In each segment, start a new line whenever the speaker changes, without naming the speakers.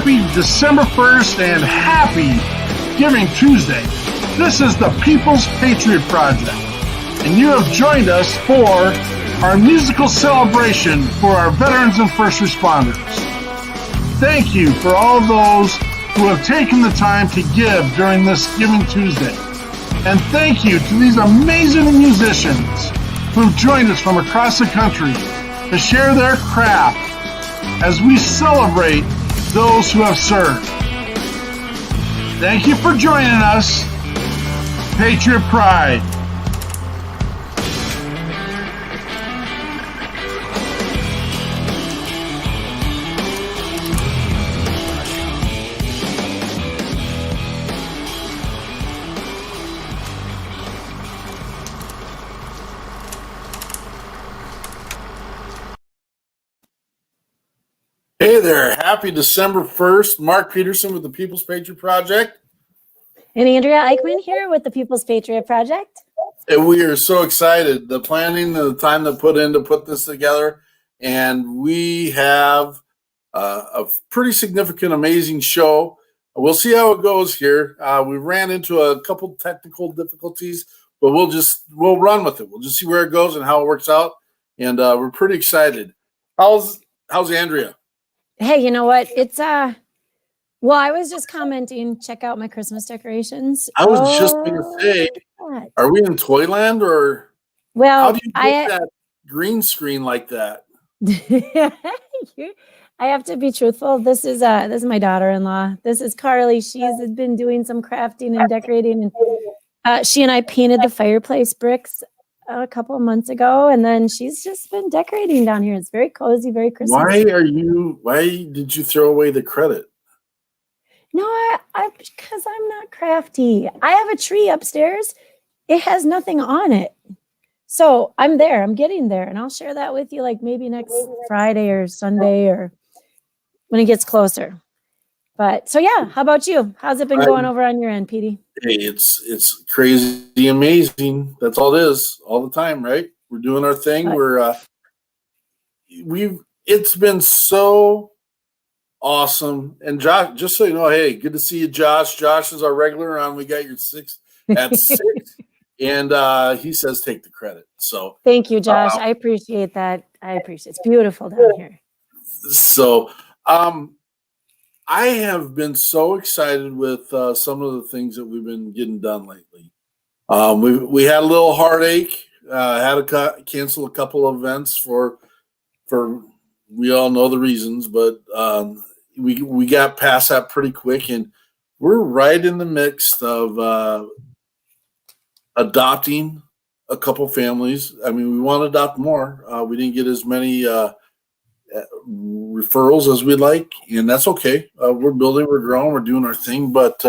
happy December 1st and happy Giving Tuesday. This is the People's Patriot Project, and you have joined us for our musical celebration for our veterans and first responders. Thank you for all those who have taken the time to give during this Giving Tuesday. And thank you to these amazing musicians who have joined us from across the country to share their craft as we celebrate those who have served. Thank you for joining us. Patriot Pride. Hey there, happy December 1st. Mark Peterson with the People's Patriot Project.
And Andrea Eichmann here with the People's Patriot Project.
And we are so excited. The planning, the time that put in to put this together. And we have a pretty significant, amazing show. We'll see how it goes here. We ran into a couple technical difficulties, but we'll run with it. We'll just see where it goes and how it works out. And we're pretty excited. How's Andrea?
Hey, you know what? It's well, I was just commenting, check out my Christmas decorations.
I was just going to say, are we in Toyland or how do you get that green screen like that?
I have to be truthful. This is my daughter-in-law. This is Carly. She's been doing some crafting and decorating, and she and I painted the fireplace bricks a couple of months ago, and then she's just been decorating down here. It's very cozy, very Christmas.
Why did you throw away the credit?
No, I because I'm not crafty. I have a tree upstairs. It has nothing on it. So I'm there. I'm getting there. And I'll share that with you like maybe next Friday or Sunday or when it gets closer. But so yeah, how about you? How's it been going over on your end, Petey?
Hey, it's crazy amazing. That's all it is, all the time, right? We're doing our thing. It's been so awesome. And Josh, just so you know, hey, good to see you, Josh. Josh is our regular on. We got your 6 at 6. And he says take the credit. So
thank you, Josh. I appreciate that. It's beautiful down here.
So I have been so excited with some of the things that we've been getting done lately. We had a little heartache, had to cancel a couple of events for we all know the reasons, but we got past that pretty quick, and we're right in the mix of adopting a couple families. I mean, we want to adopt more. We didn't get as many referrals as we'd like, and that's okay. We're building, we're growing, we're doing our thing. But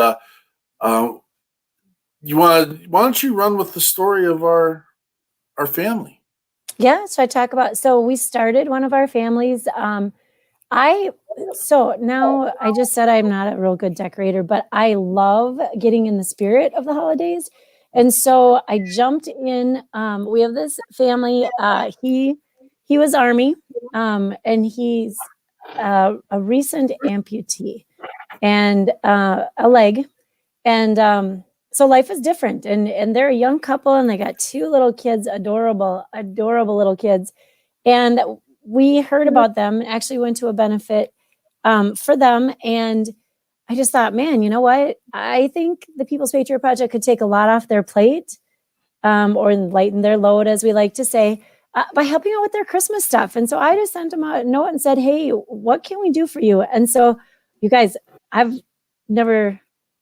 why don't you run with the story of our family?
Yeah, so we started one of our families. So now I just said I'm not a real good decorator, but I love getting in the spirit of the holidays. And so I jumped in. We have this family. He was Army, and he's a recent amputee and a leg. And so life is different. And they're a young couple, and they got 2 little kids, adorable little kids. And we heard about them and actually went to a benefit for them. And I just thought, man, you know what? I think the People's Patriot Project could take a lot off their plate or lighten their load, as we like to say, by helping out with their Christmas stuff. And so I just sent them a note and said, hey, what can we do for you? And so you guys, I've never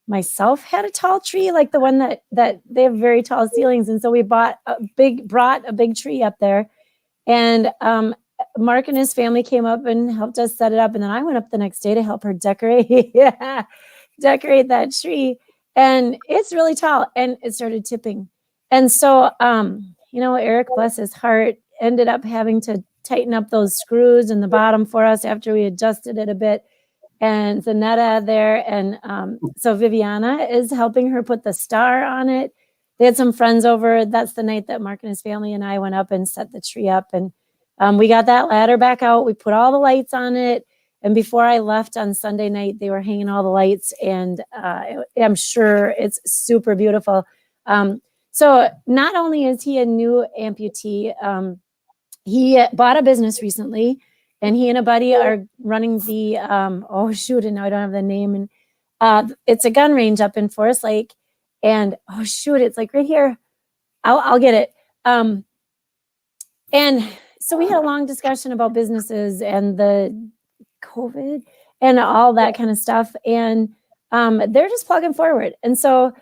myself had a tall tree like the one that they have very tall ceilings. And so we brought a big tree up there. And Mark and his family came up and helped us set it up. And then I went up the next day to help her decorate that tree. And it's really tall, and it started tipping. And so, Eric, bless his heart, ended up having to tighten up those screws in the bottom for us after we adjusted it a bit. And Zanetta there. And so Viviana is helping her put the star on it. They had some friends over. That's the night that Mark and his family and I went up and set the tree up. And we got that ladder back out. We put all the lights on it. And before I left on Sunday night, they were hanging all the lights, and I'm sure it's super beautiful. So not only is he a new amputee, he bought a business recently, and he and a buddy are running the oh shoot, and now I don't have the name. And it's a gun range up in Forest Lake, and oh shoot, it's like right here. I'll get it. And so we had a long discussion about businesses and the COVID and all that kind of stuff, and they're just plugging forward. And so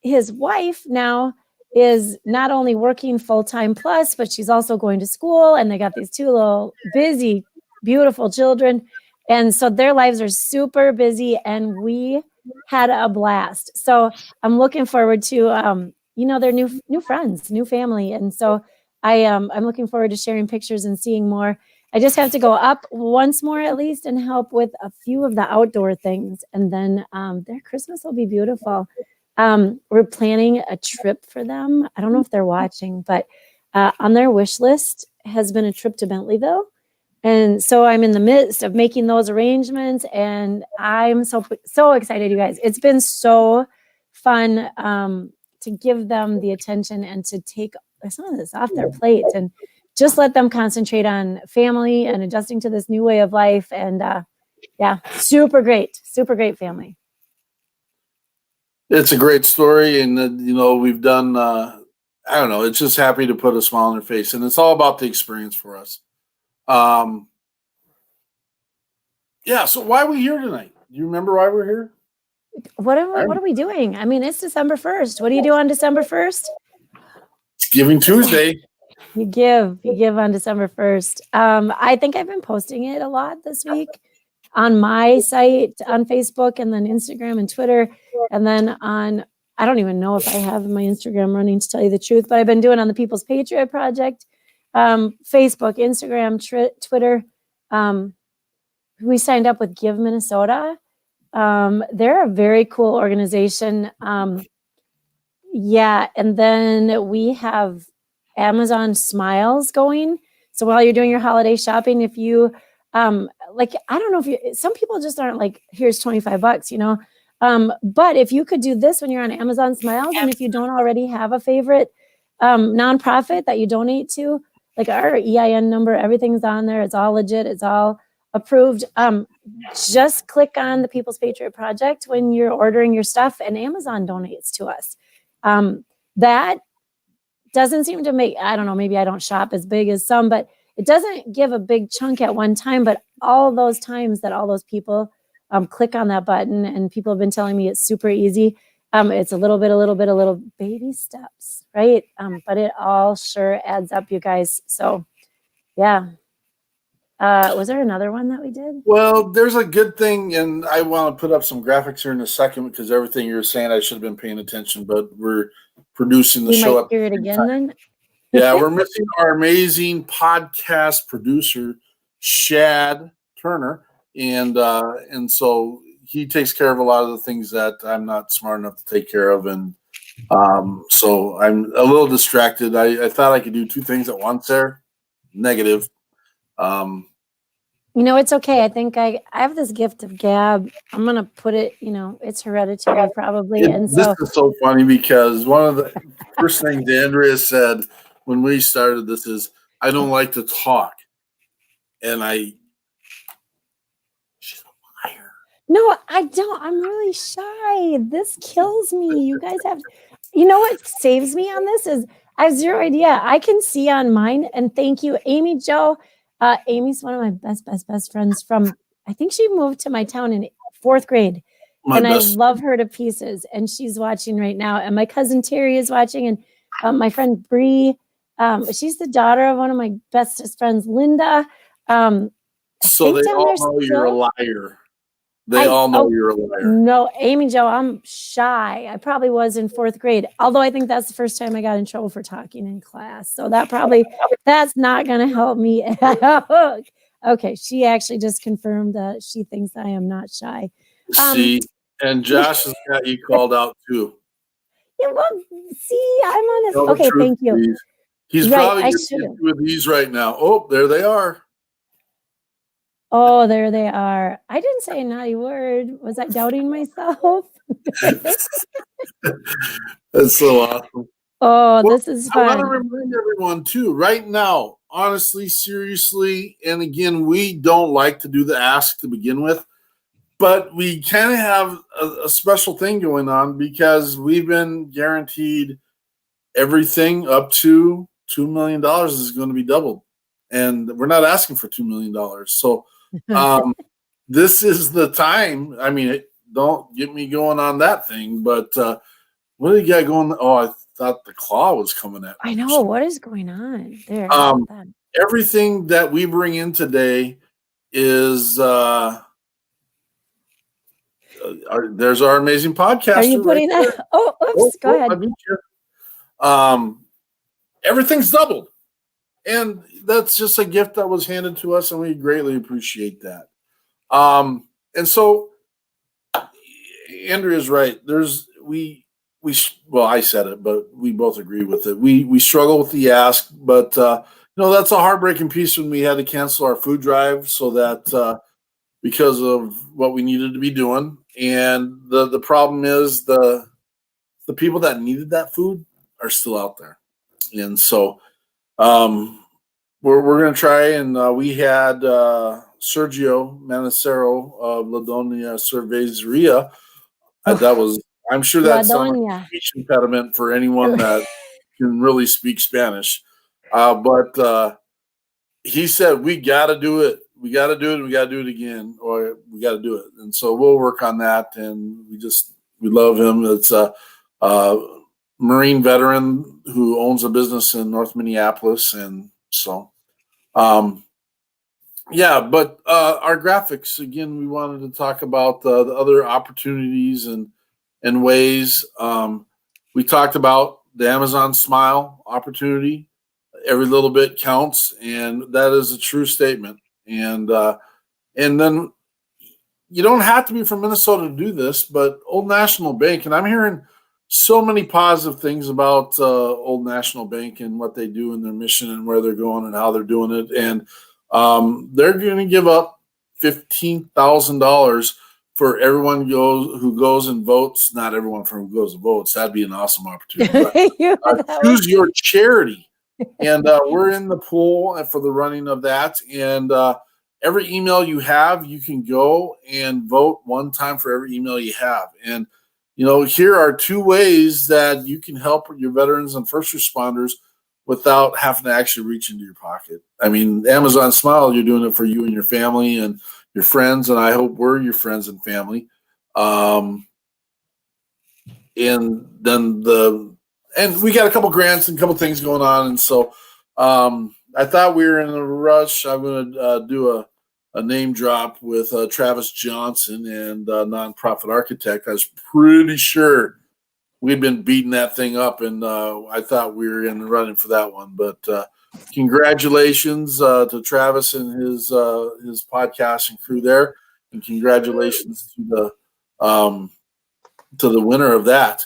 his wife now is not only working full-time plus, but she's also going to school, and they got these two little busy, beautiful children. And so their lives are super busy, and we had a blast. So I'm looking forward to, their new friends, new family. And so I'm looking forward to sharing pictures and seeing more. I just have to go up once more at least and help with a few of the outdoor things. And then their Christmas will be beautiful. We're planning a trip for them. I don't know if they're watching, but on their wish list has been a trip to Bentleyville. And so I'm in the midst of making those arrangements, and I'm so excited, you guys. It's been so fun to give them the attention and to take some of this off their plate and just let them concentrate on family and adjusting to this new way of life. And super great family.
It's a great story, and we've done. I don't know. It's just happy to put a smile on their face, and it's all about the experience for us. So why are we here tonight? Do you remember why we're here?
What are we doing? I mean, it's December 1st. What do you do on December 1st?
It's Giving Tuesday.
You give on December 1st. I think I've been posting it a lot this week on my site, on Facebook, and then Instagram and Twitter. And then I don't even know if I have my Instagram running, to tell you the truth, but I've been doing on the People's Patriot Project, Facebook, Instagram, Twitter. We signed up with Give Minnesota. They're a very cool organization. And then we have Amazon Smiles going. So while you're doing your holiday shopping, if you I don't know if some people just aren't like, here's $25, but if you could do this when you're on Amazon Smiles, and if you don't already have a favorite nonprofit that you donate to, like our EIN number, everything's on there. It's all legit. It's all approved. Just click on the People's Patriot Project when you're ordering your stuff, and Amazon donates to us. That doesn't seem to make, I don't know, maybe I don't shop as big as some, but it doesn't give a big chunk at one time. But all those times that all those people click on that button, and people have been telling me it's super easy. It's a little baby steps, right? But it all sure adds up, you guys. So yeah. Was there another one that we did?
Well, there's a good thing, and I want to put up some graphics here in a second, because everything you're saying, I should have been paying attention, but we're producing the show.
You might hear it again then?
Yeah, we're missing our amazing podcast producer, Shad Turner, and so he takes care of a lot of the things that I'm not smart enough to take care of, and so I'm a little distracted. I thought I could do two things at once there. Negative.
It's okay. I think I have this gift of gab. I'm gonna put it. It's hereditary probably, and so
this is so funny, because one of the first things Andrea said when we started this is, "I don't like to talk," and she's a liar.
No, I don't. I'm really shy. This kills me. You guys have, what saves me on this is I have zero idea. I can see on mine, and thank you, Amy Jo. Amy's one of my best friends from, I think she moved to my town in 4th grade. I love her to pieces. And she's watching right now. And my cousin Terry is watching. And my friend Bree, she's the daughter of one of my bestest friends, Linda.
So they all know you're a liar. They all know you're a liar.
No, Amy Jo, I'm shy. I probably was in 4th grade. Although I think that's the first time I got in trouble for talking in class. So that's not going to help me. Okay, she actually just confirmed that she thinks I am not shy.
See, and Josh has got you called out too.
Yeah, well, see, I'm on this. Okay, thank you.
Please. He's probably with these right now. Oh, there they are.
Oh, there they are. I didn't say a naughty word. Was I doubting myself?
That's so awesome.
Oh,
Well,
this is
I want to
fun.
remind everyone too, right now, honestly, seriously, and again, we don't like to do the ask to begin with, but we kind of have a special thing going on because we've been guaranteed everything up to $2 million is going to be doubled. And we're not asking for $2 million. So this is the time. I mean, don't get me going on that thing, but what do you got going? Oh, I thought the claw was coming at me.
I know. What is going on? There, how
Um,
about that?
everything that we bring in today is there's our amazing podcaster.
Are you putting
right
that? Oh, oops. Go ahead.
I beat you. Everything's doubled. And that's just a gift that was handed to us, and we greatly appreciate that. And so Andrea's right. Well, I said it, but we both agree with it. We struggle with the ask, but that's a heartbreaking piece when we had to cancel our food drive so that because of what we needed to be doing. And the problem is the people that needed that food are still out there. And so we're going to try, and we had Sergio Manacero of Ladonia Cerveceria. That was, I'm sure that's a
Ladonia.
speech impediment for anyone that can really speak Spanish. But he said, we got to do it. We got to do it. We got to do it again, or we got to do it. And so we'll work on that. And we love him. It's a Marine veteran who owns a business in North Minneapolis. And so, but our graphics, again, we wanted to talk about the other opportunities and ways. We talked about the Amazon Smile opportunity. Every little bit counts, and that is a true statement. And then you don't have to be from Minnesota to do this, but Old National Bank, and I'm hearing so many positive things about Old National Bank and what they do and their mission and where they're going and how they're doing it. And they're going to give up $15,000 for everyone who goes and votes. Not everyone who goes and votes. That'd be an awesome opportunity. But, choose your charity. And we're in the pool for the running of that. And every email you have, you can go and vote one time for every email you have. And, here are two ways that you can help your veterans and first responders without having to actually reach into your pocket. I mean, Amazon Smile, you're doing it for you and your family and your friends, and I hope we're your friends and family. And we got a couple grants and a couple things going on, and so I thought we were in a rush. I'm going to do a name drop with Travis Johnson and Nonprofit Architect. I was pretty sure we'd been beating that thing up, and I thought we were in the running for that one. But congratulations to Travis and his podcasting crew there, and congratulations to the winner of that.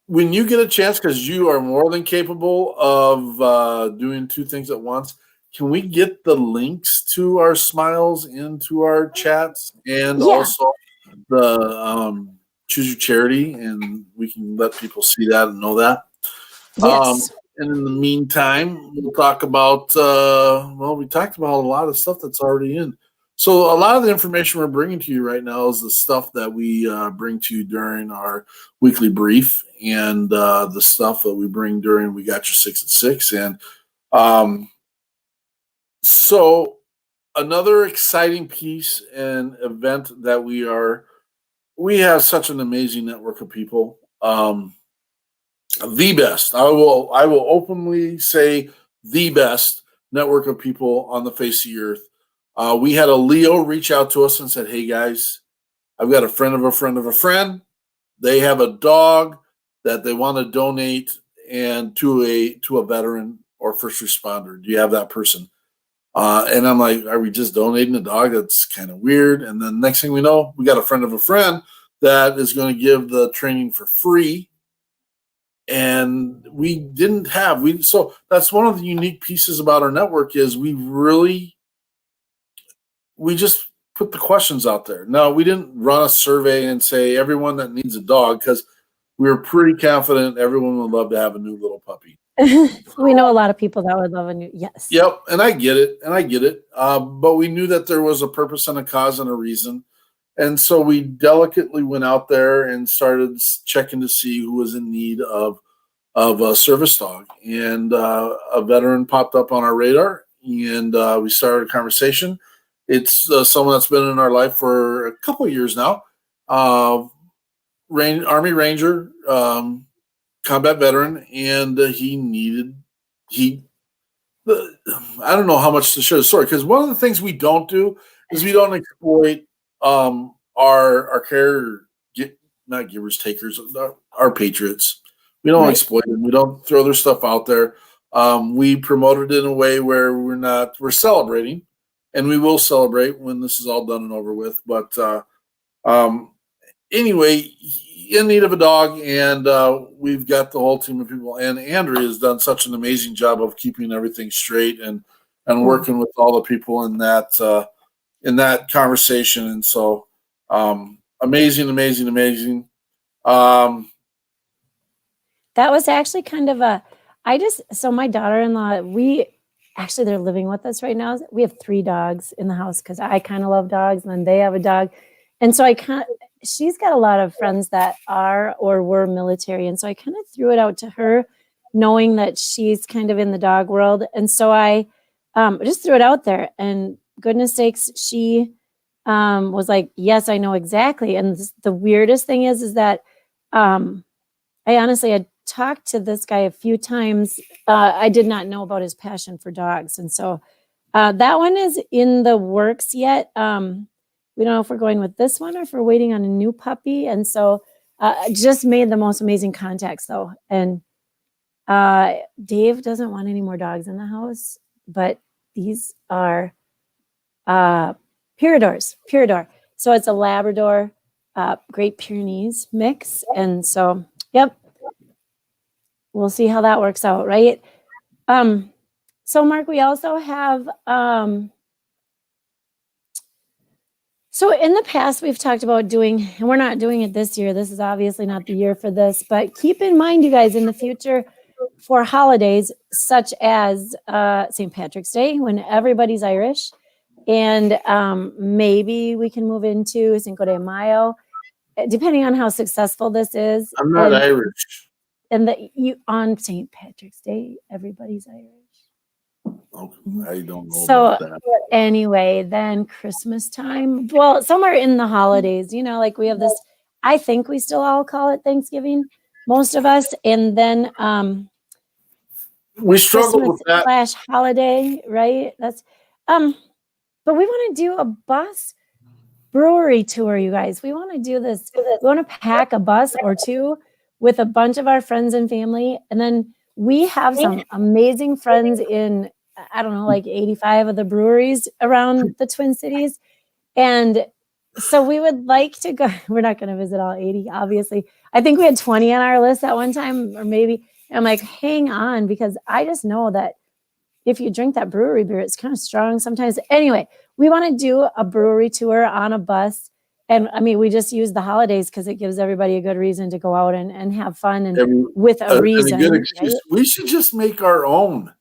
When you get a chance, because you are more than capable of doing two things at once, can we get the links to our smiles into our chats and also the choose your charity, and we can let people see that and know that?
Yes.
And in the meantime, we'll talk about, we talked about a lot of stuff that's already in. So a lot of the information we're bringing to you right now is the stuff that we bring to you during our weekly brief, and the stuff that we bring during We Got Your 6 at 6. And so another exciting piece and event that we have such an amazing network of people. The best. I will openly say the best network of people on the face of the earth. We had a Leo reach out to us and said, "Hey guys, I've got a friend of a friend of a friend. They have a dog that they want to donate and to a veteran or first responder. Do you have that person?" And I'm like, "Are we just donating a dog? That's kind of weird." And then next thing we know, we got a friend of a friend that is going to give the training for free. And so that's one of the unique pieces about our network is we really we just put the questions out there. No, we didn't run a survey and say everyone that needs a dog, because we were pretty confident everyone would love to have a new little puppy.
We know a lot of people that would love a new, yes.
Yep, and I get it. But we knew that there was a purpose and a cause and a reason. And so we delicately went out there and started checking to see who was in need of a service dog. And a veteran popped up on our radar, and we started a conversation. It's someone that's been in our life for a couple of years now. Army Ranger, combat veteran, and I don't know how much to share the story, because one of the things we don't do is we don't exploit our not givers, takers, our patriots. We don't exploit them. We don't throw their stuff out there. We promote it in a way where we're celebrating, and we will celebrate when this is all done and over with. But anyway, in need of a dog, and we've got the whole team of people. And Andrea has done such an amazing job of keeping everything straight and working with all the people in that conversation. And so, amazing.
That was actually kind of so my daughter-in-law, they're living with us right now. We have 3 dogs in the house because I kind of love dogs, and then they have a dog. And so she's got a lot of friends that are or were military. And so I kind of threw it out to her, knowing that she's kind of in the dog world. And so I just threw it out there, and goodness sakes, she was like, yes, I know exactly. And the weirdest thing is that I honestly had talked to this guy a few times. I did not know about his passion for dogs. And so that one is in the works yet. We don't know if we're going with this one or if we're waiting on a new puppy. And so just made the most amazing contacts, though. And Dave doesn't want any more dogs in the house, but these are Purador. So it's a Labrador, Great Pyrenees mix. And so, yep, we'll see how that works out, right? So Mark, we also have, so in the past, we've talked about doing, and we're not doing it this year. This is obviously not the year for this, but keep in mind, you guys, in the future for holidays such as St. Patrick's Day, when everybody's Irish, and maybe we can move into Cinco de Mayo, depending on how successful this is.
I'm not Irish.
And on St. Patrick's Day, everybody's Irish.
Okay, I don't know
about
that.
Anyway, then Christmas time. Well, somewhere in the holidays, like we have this, I think we still all call it Thanksgiving, most of us. And then
we struggle with that
/ holiday, right? That's but we want to do a bus brewery tour, you guys. We want to do this. We want to pack a bus or two with a bunch of our friends and family. And then we have some amazing friends in, I don't know, like 85 of the breweries around the Twin Cities. And so we would like to go. We're not going to visit all 80, obviously. I think we had 20 on our list at one time, or maybe. And I'm like, hang on, because I just know that if you drink that brewery beer, it's kind of strong sometimes. Anyway, we want to do a brewery tour on a bus. And I mean, we just use the holidays because it gives everybody a good reason to go out and have fun and with a reason.
A good excuse. Right? We should just make our own.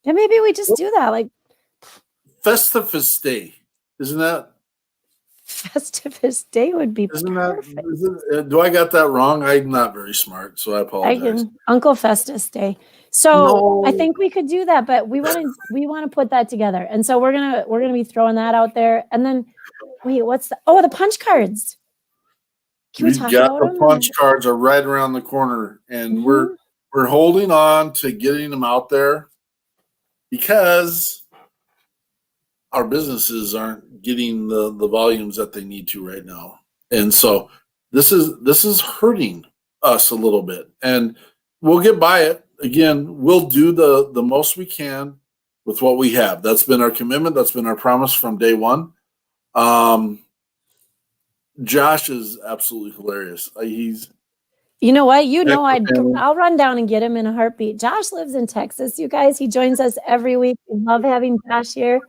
And maybe we just do that. Like
Festivus Day. Isn't that?
Festivus Day would be perfect.
Do I got that wrong? I'm not very smart, so I apologize.
Uncle Festus Day. So I think we could do that, but we want to put that together. And so we're gonna be throwing that out there. And then wait, what's the punch cards? Can we talk about them?
The punch cards are right around the corner, and we're holding on to getting them out there because our businesses aren't getting the volumes that they need to right now. And so this is hurting us a little bit, and we'll get by it. Again, we'll do the most we can with what we have. That's been our commitment. That's been our promise from day one. Josh is absolutely hilarious.
You know what? I'll run down and get him in a heartbeat. Josh lives in Texas, you guys. He joins us every week. We love having Josh here.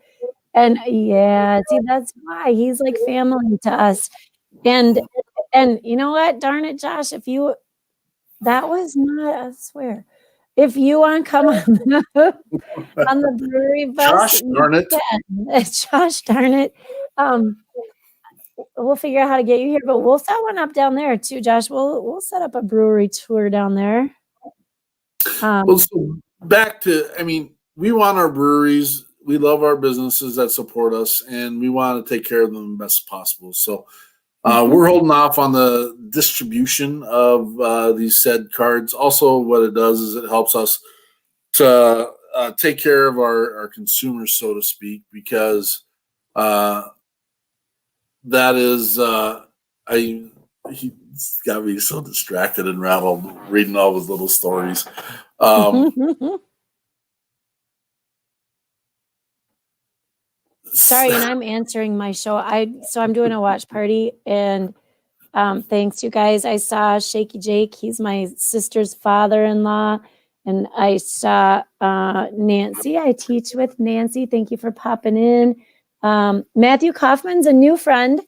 And yeah, see, that's why he's like family to us. And you know what? Darn it, Josh, that was not a swear. If you want to come on the brewery bus,
Josh, darn it.
Josh, darn it. We'll figure out how to get you here, but we'll set one up down there too, Josh. We'll set up a brewery tour down there.
Well, so back to, we want our breweries. We love our businesses that support us, and we want to take care of them the best possible. So we're holding off on the distribution of these said cards. Also, what it does is it helps us to take care of our consumers, so to speak, because that is he's got me so distracted and rattled reading all his little stories.
Sorry, and I'm answering my show. So I'm doing a watch party, and thanks, you guys. I saw Shaky Jake. He's my sister's father-in-law, and I saw Nancy. I teach with Nancy. Thank you for popping in. Matthew Kaufman's a new friend,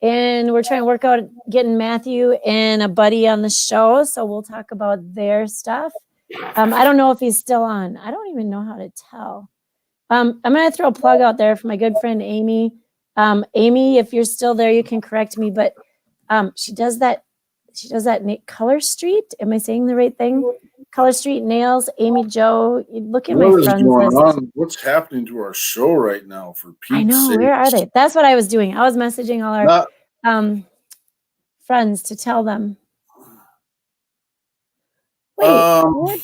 and we're trying to work out getting Matthew and a buddy on the show. So we'll talk about their stuff. I don't know if he's still on. I don't even know how to tell. I'm going to throw a plug out there for my good friend, Amy. Amy, if you're still there, you can correct me, but she does that Color Street. Am I saying the right thing? Color Street Nails, Amy Joe. Look at my friends list.
What's happening to our show right now? For Pete's
I know.
sakes.
Where are they? That's what I was doing. I was messaging all our friends to tell them. Wait,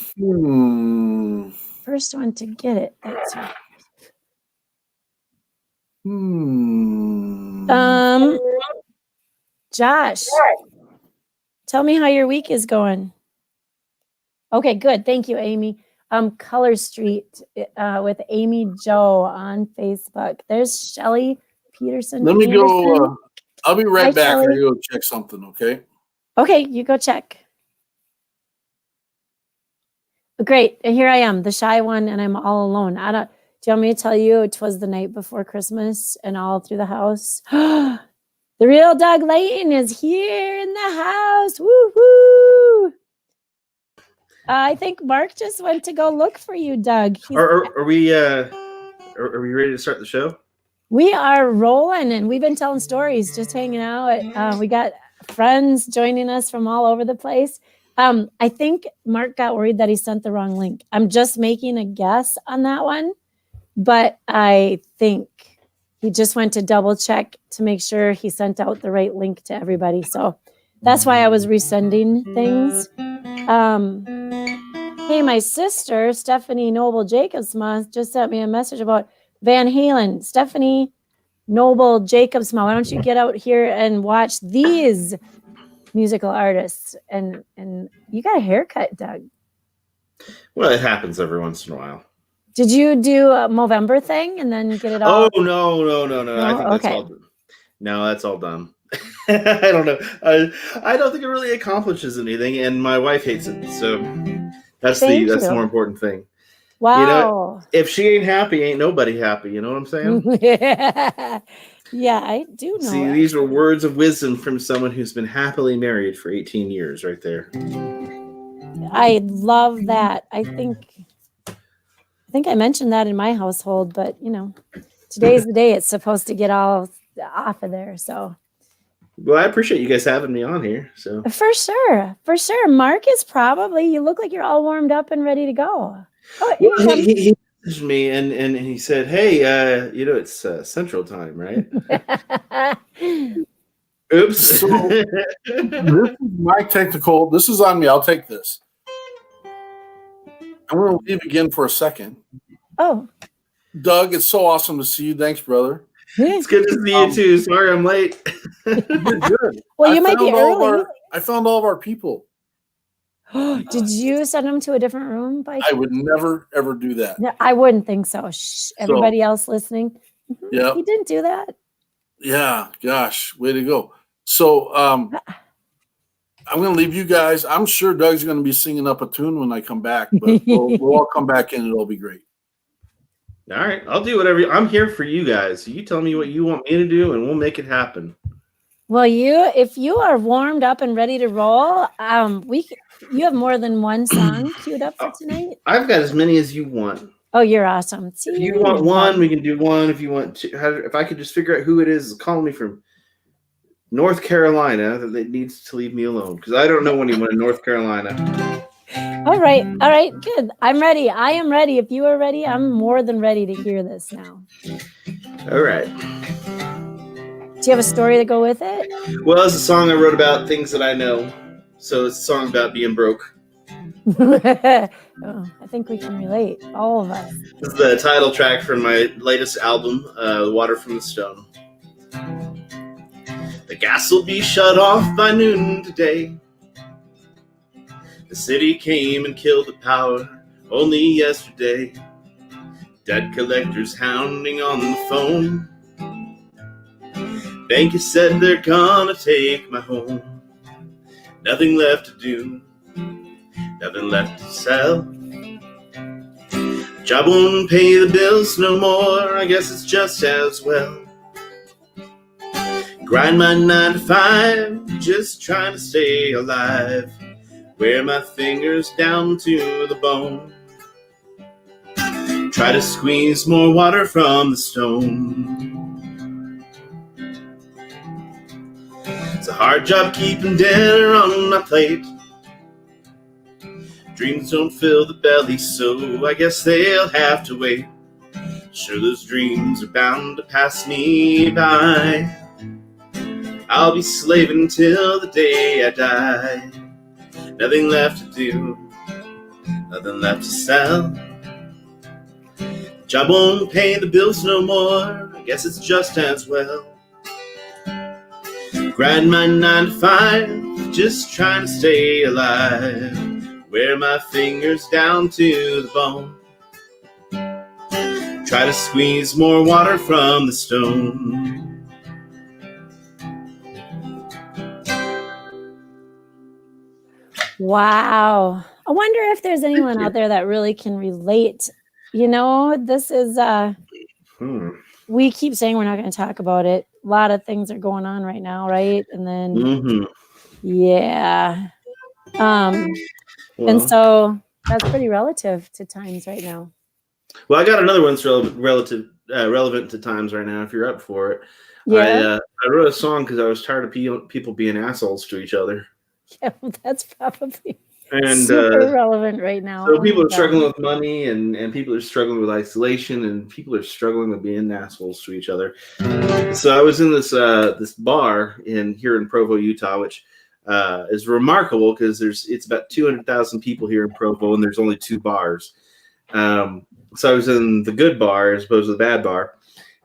first one to get it. That's right. Josh, tell me how your week is going. Okay, good. Thank you, Amy. Color Street with Amy Joe on Facebook. There's Shelly Peterson.
Let me go. I'll be right back.
Shelley.
I go check something, okay?
Okay, you go check. Great. And here I am, the shy one, and I'm all alone. Do you want me to tell you it was the night before Christmas and all through the house? The real Doug Layton is here in the house. Woo-hoo! I think Mark just went to go look for you, Doug.
Are we ready to start the show?
We are rolling, and we've been telling stories, just hanging out. We got friends joining us from all over the place. I think Mark got worried that he sent the wrong link. I'm just making a guess on that one, but I think he just went to double check to make sure he sent out the right link to everybody. So that's why I was resending things. Hey, my sister, Stephanie Noble Jacobsma, just sent me a message about Van Halen. Stephanie Noble Jacobsma, why don't you get out here and watch these musical artists? And you got a haircut, Doug.
Well, it happens every once in a while.
Did you do a Movember thing and then get it all?
Oh, no. I think that's all done. No, that's all done. I don't know. I don't think it really accomplishes anything, and my wife hates it. So that's the more important thing.
Wow.
You know, if she ain't happy, ain't nobody happy. You know what I'm saying?
Yeah, I do know.
See, these are words of wisdom from someone who's been happily married for 18 years right there.
I love that. I think I mentioned that in my household, but today's the day it's supposed to get all off of there. So
well, I appreciate you guys having me on here. So
for sure. Mark is you look like you're all warmed up and ready to go. Oh,
he messaged me and he said, "Hey, it's Central Time, right?" Oops.
So, this is my technical. This is on me. I'll take this. I'm going to leave again for a second.
Oh,
Doug, it's so awesome to see you. Thanks, brother.
It's good to see you too. Sorry, I'm late.
You're good.
Well, you might be early.
I found all of our people.
Did you send them to a different room?
I would never, ever do that.
No, I wouldn't think so. Shh, everybody else listening.
Yeah.
He didn't do that.
Yeah. Gosh, way to go. So I'm going to leave you guys. I'm sure Doug's going to be singing up a tune when I come back, but we'll all come back in and it'll be great.
All right, I'll do whatever. I'm here for you guys. You tell me what you want me to do, and we'll make it happen.
Well, if you are warmed up and ready to roll, you have more than one song queued up for tonight.
I've got as many as you want.
Oh, you're awesome. See,
if you want one, we can do one. If you want two, if I could just figure out who it is calling me from North Carolina that needs to leave me alone, because I don't know anyone in North Carolina.
All right, good. I'm ready. I am ready. If you are ready, I'm more than ready to hear this now.
All right.
Do you have a story to go with it?
Well, it's a song I wrote about things that I know. So it's a song about being broke.
I think we can relate, all of us.
This is the title track from my latest album, Water from the Stone. The gas will be shut off by noon today. The city came and killed the power only yesterday. Debt collectors hounding on the phone. Bank has said they're gonna take my home. Nothing left to do, nothing left to sell. Job won't pay the bills no more, I guess it's just as well. Grind my 9 to 5, just trying to stay alive. Wear my fingers down to the bone. Try to squeeze more water from the stone. It's a hard job keeping dinner on my plate. Dreams don't fill the belly, so I guess they'll have to wait. Sure, those dreams are bound to pass me by. I'll be slaving till the day I die. Nothing left to do, nothing left to sell. Job won't pay the bills no more, I guess it's just as well. Grind my 9 to 5, just trying to stay alive. Wear my fingers down to the bone. Try to squeeze more water from the stone.
Wow. I wonder if there's anyone out there that really can relate. You know, this is we keep saying we're not going to talk about it. A lot of things are going on right now, right? And then yeah. And so that's pretty relative to times right now.
Well, I got another one that's relevant to times right now, if you're up for it.
Yeah.
I wrote a song because I was tired of people being assholes to each other.
Yeah, well, that's probably
and
super relevant right now.
So people are struggling with money, and people are struggling with isolation, and people are struggling with being assholes to each other. So I was in this bar here in Provo, Utah, which is remarkable because it's about 200,000 people here in Provo, and there's only 2 bars. So I was in the good bar as opposed to the bad bar,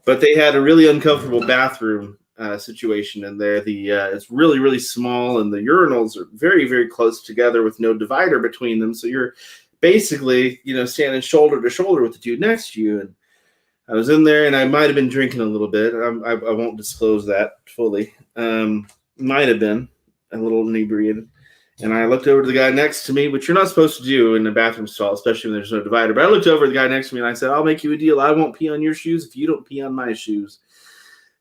but they had a really uncomfortable bathroom situation in there. It's really, really small, and the urinals are very, very close together with no divider between them. So you're basically, standing shoulder to shoulder with the dude next to you. And I was in there, and I might have been drinking a little bit. I won't disclose that fully. Might have been a little inebriated. And I looked over to the guy next to me, which you're not supposed to do in a bathroom stall, especially when there's no divider. But I looked over at the guy next to me, and I said, "I'll make you a deal. I won't pee on your shoes if you don't pee on my shoes."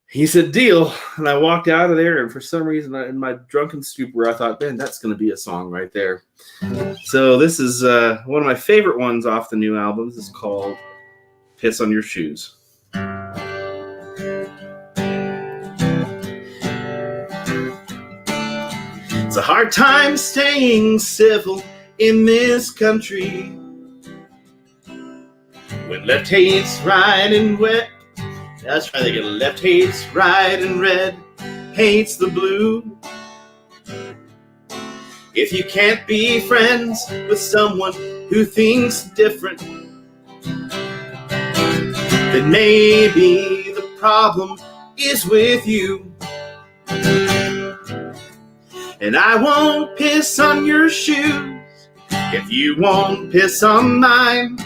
He said, "Deal." And I walked out of there, and for some reason, in my drunken stupor, I thought, man, that's going to be a song right there. So this is one of my favorite ones off the new album. This is called Piss on Your Shoes. It's a hard time staying civil in this country when left hates right and wet. That's right, they get left hates right and red hates the blue. If you can't be friends with someone who thinks different, then maybe the problem is with you. And I won't piss on your shoes if you won't piss on mine.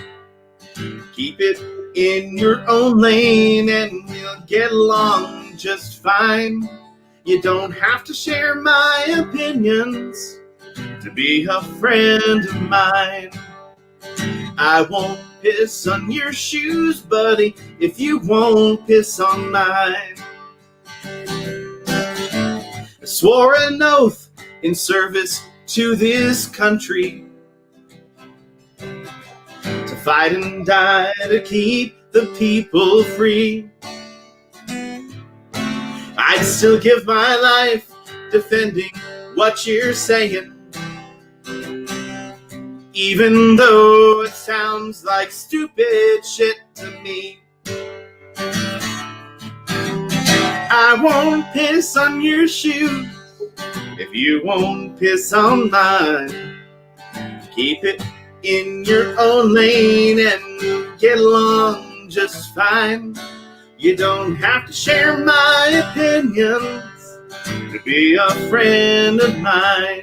Keep it in your own lane and we'll get along just fine. You don't have to share my opinions to be a friend of mine. I won't piss on your shoes, buddy, if you won't piss on mine. I swore an oath in service to this country to fight and die to keep the people free. I'd still give my life defending what you're saying, even though it sounds like stupid shit to me. I won't piss on your shoes if you won't piss on mine. Keep it in your own lane and we'll get along just fine. You don't have to share my opinions to be a friend of mine.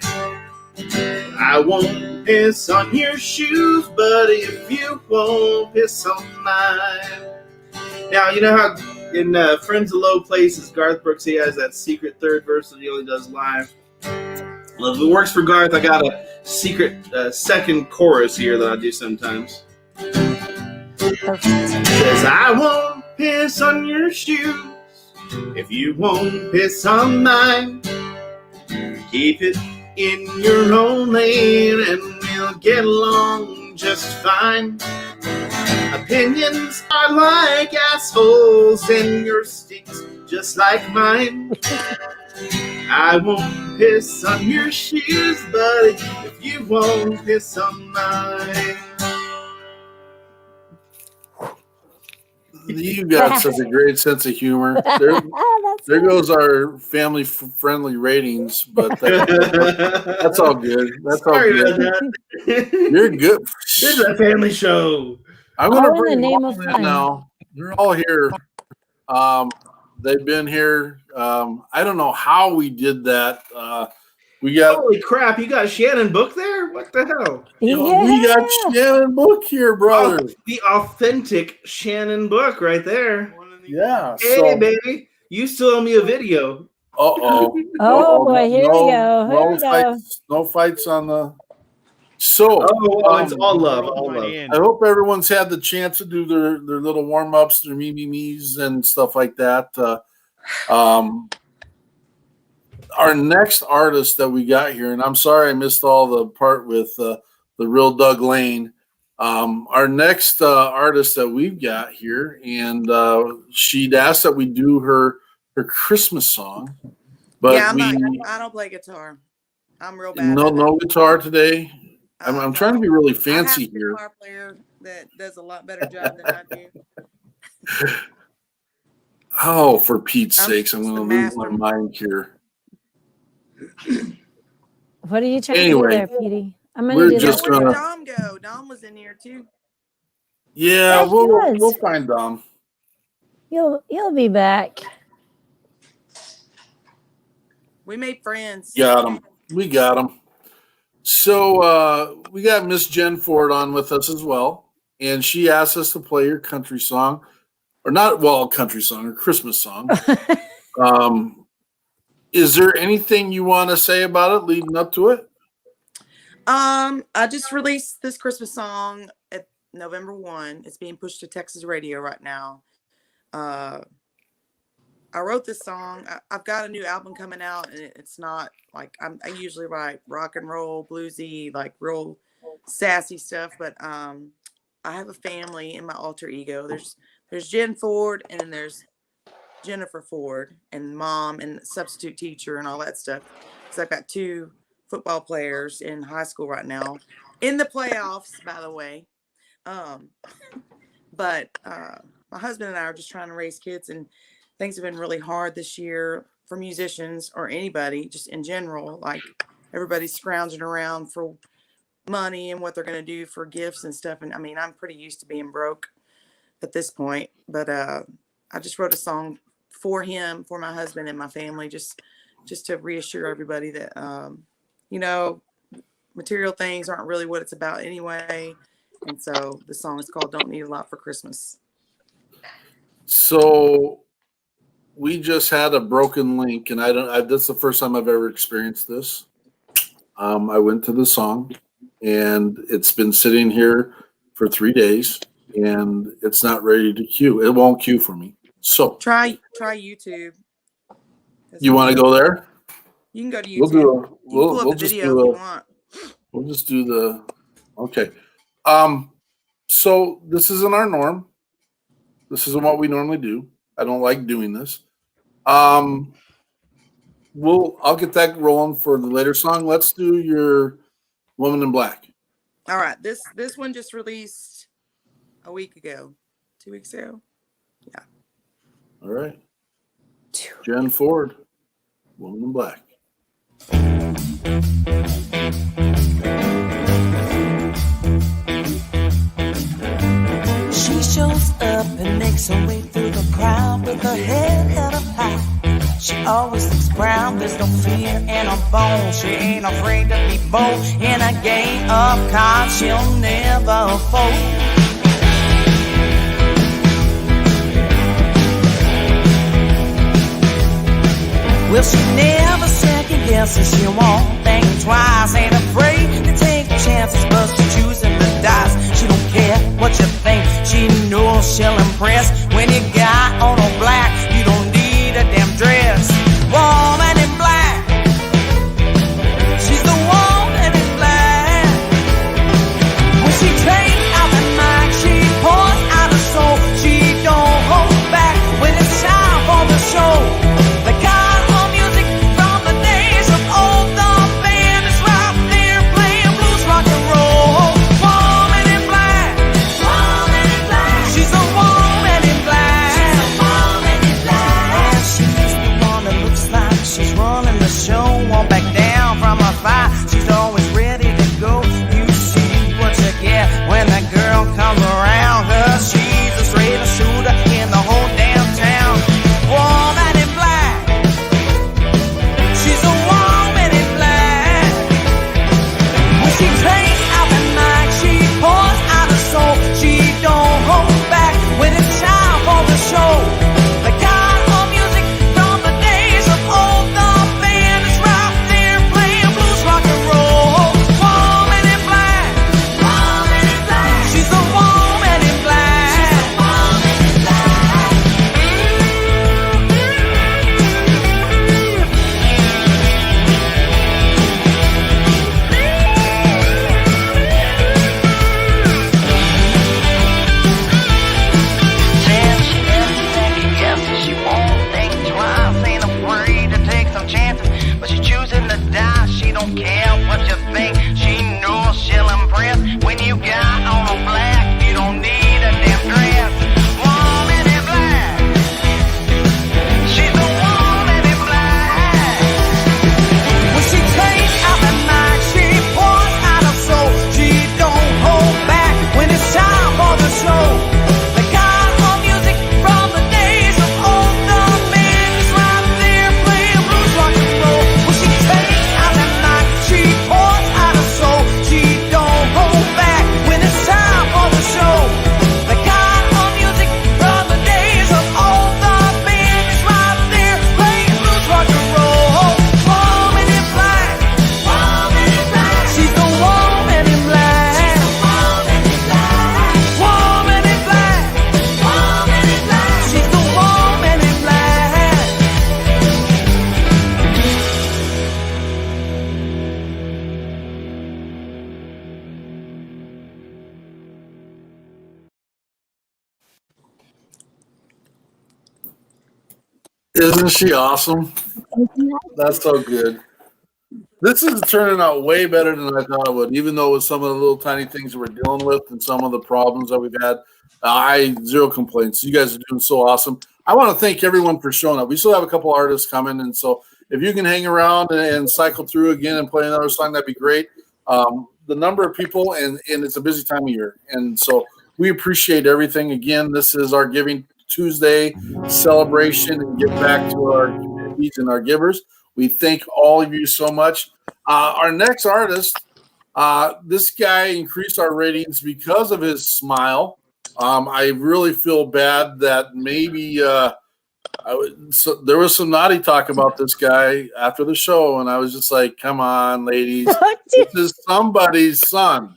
I won't piss on your shoes, buddy, if you won't piss on mine. Now, you know how in Friends of Low Places, Garth Brooks, he has that secret third verse that he only does live. Well, if it works for Garth, I got a secret second chorus here that I do sometimes.
Perfect.
It says, I won't piss on your shoes if you won't piss on mine. Keep it in your own lane and we'll get along just fine. Opinions are like assholes and your stinks just like mine. I won't piss on your shoes, buddy, if you won't piss on mine.
You got such a great sense of humor. There goes our family-friendly ratings, but that's all good. That's
Sorry
all
about
good.
that.
You're good.
This is a family show.
I'm going to
All in
bring
the name
them
of
all in
fun.
now. They're all here. They've been here. I don't know how we did that. We got
Holy crap, you got Shannon Book there? What the hell?
we got Shannon Book here, brother.
Oh, the authentic Shannon Book right there.
Yeah.
Hey,
So,
baby, you still owe me a video.
uh-oh.
Oh, boy, here we go. Here we go.
No fights on the. So,
Oh, it's all love, all love.
I hope everyone's had the chance to do their little warm-ups, their me's and stuff like that. Our next artist that we got here, and I'm sorry I missed all the part with the real Doug Lane. Our next artist that we've got here, and she'd asked that we do her Christmas song, but
Yeah, I don't play guitar. I'm real bad.
no guitar today. I'm trying to be really fancy
I have a
here.
guitar player that does a lot better job than I do.
Oh, for Pete's
I'm
sakes, I'm going to lose my mind here.
What are you trying
Anyway,
to do there, Petey? I'm
we're
gonna do
just
this.
Where
gonna-
did Dom go? Dom was in here too.
Yeah,
Yeah, he was.
we'll find Dom.
You'll be back.
We made friends.
Got him. We got him. So we got Miss Jen Ford on with us as well, and she asked us to play her country song, or not, well, country song, or Christmas song. Is there anything you want to say about it leading up to it?
I just released this Christmas song at November 1. It's being pushed to Texas radio right now. I wrote this song. I've got a new album coming out, and it's not like I usually write rock and roll, bluesy, like real sassy stuff. But I have a family in my alter ego. There's Jen Ford, and then there's Jennifer Ford, and mom, and substitute teacher, and all that stuff. So I've got 2 football players in high school right now, in the playoffs, by the way. But my husband and I are just trying to raise kids, and things have been really hard this year for musicians or anybody, just in general. Like everybody's scrounging around for money and what they're going to do for gifts and stuff. And I mean, I'm pretty used to being broke at this point, but I just wrote a song for him, for my husband and my family, just to reassure everybody that, you know, material things aren't really what it's about anyway. And so the song is called Don't Need a Lot for Christmas.
So we just had a broken link, and that's the first time I've ever experienced this. I went to the song, and it's been sitting here for 3 days. and it's not ready to queue. It won't queue for me. So
Try YouTube.
You want to go there?
You can go to YouTube.
We'll just do We'll just do the. Okay. So this isn't our norm. This isn't what we normally do. I don't like doing this. I'll get that rolling for the later song. Let's do your Woman in Black.
All right. This one just released a week ago, 2 weeks ago. Yeah.
All right. Jen Ford, Woman in Black.
She shows up and makes her way through the crowd with her head held up high. She always looks proud, there's no fear in her bones. She ain't afraid to be bold. In a game of cards, she'll never fold. Well, she never second guesses, she won't think twice. Ain't afraid to take chances, but she's choosing the dice. She don't care what you think, she knows she'll impress. When you got on a black, you don't need a damn dress. Woman in black, she's the woman in black. When she takes out the mic, she pours out her soul. She don't hold back when it's time for the show. The God of music from the days of old, the band is right there playing blues, rock and roll. Woman in black, she's a woman in black. And she's the one that looks like she's running the show. Won't back down from a fight, she's always ready to go. You see what you get when that girl comes around, 'cause she's the straightest shooter in the whole damn town. Woman in black, she's a woman in black. When she takes out the mic, she pours out her soul. She don't hold back when it's time for the show. The God of music from the days of old, the band is right there playing blues, rock and roll. Woman in black, she's a woman in black. And she never second guesses, she won't think twice. Ain't afraid to take some chances, but she's choosing to die. She don't care what you think, she knows she'll impress. When you got on a black, you don't need a damn dress. Woman in black, she's a woman in black. When she takes out the mic, she pours out her soul. She don't hold back when it's time for the show. The God of music from the days of old, the band is right there playing blues, rock and roll. When she takes out the mic, she pours out her soul. She don't hold back when it's time for the show. The God of music from the days of old, the band is right there playing blues, rock and roll. Woman in black, she's the woman in black. Woman in black, she's the woman in black.
Isn't she awesome? That's so good. This is turning out way better than I thought it would, even though with some of the little tiny things that we're dealing with and some of the problems that we've had. Zero complaints. You guys are doing so awesome. I want to thank everyone for showing up. We still have a couple artists coming, and so if you can hang around and cycle through again and play another song, that'd be great. The number of people, and it's a busy time of year, and so we appreciate everything. Again, this is our Giving Tuesday celebration and give back to our communities and our givers. We thank all of you so much. Our next artist, this guy increased our ratings because of his smile. I really feel bad that maybe there was some naughty talk about this guy after the show, and I was just like, come on, ladies. This is somebody's son.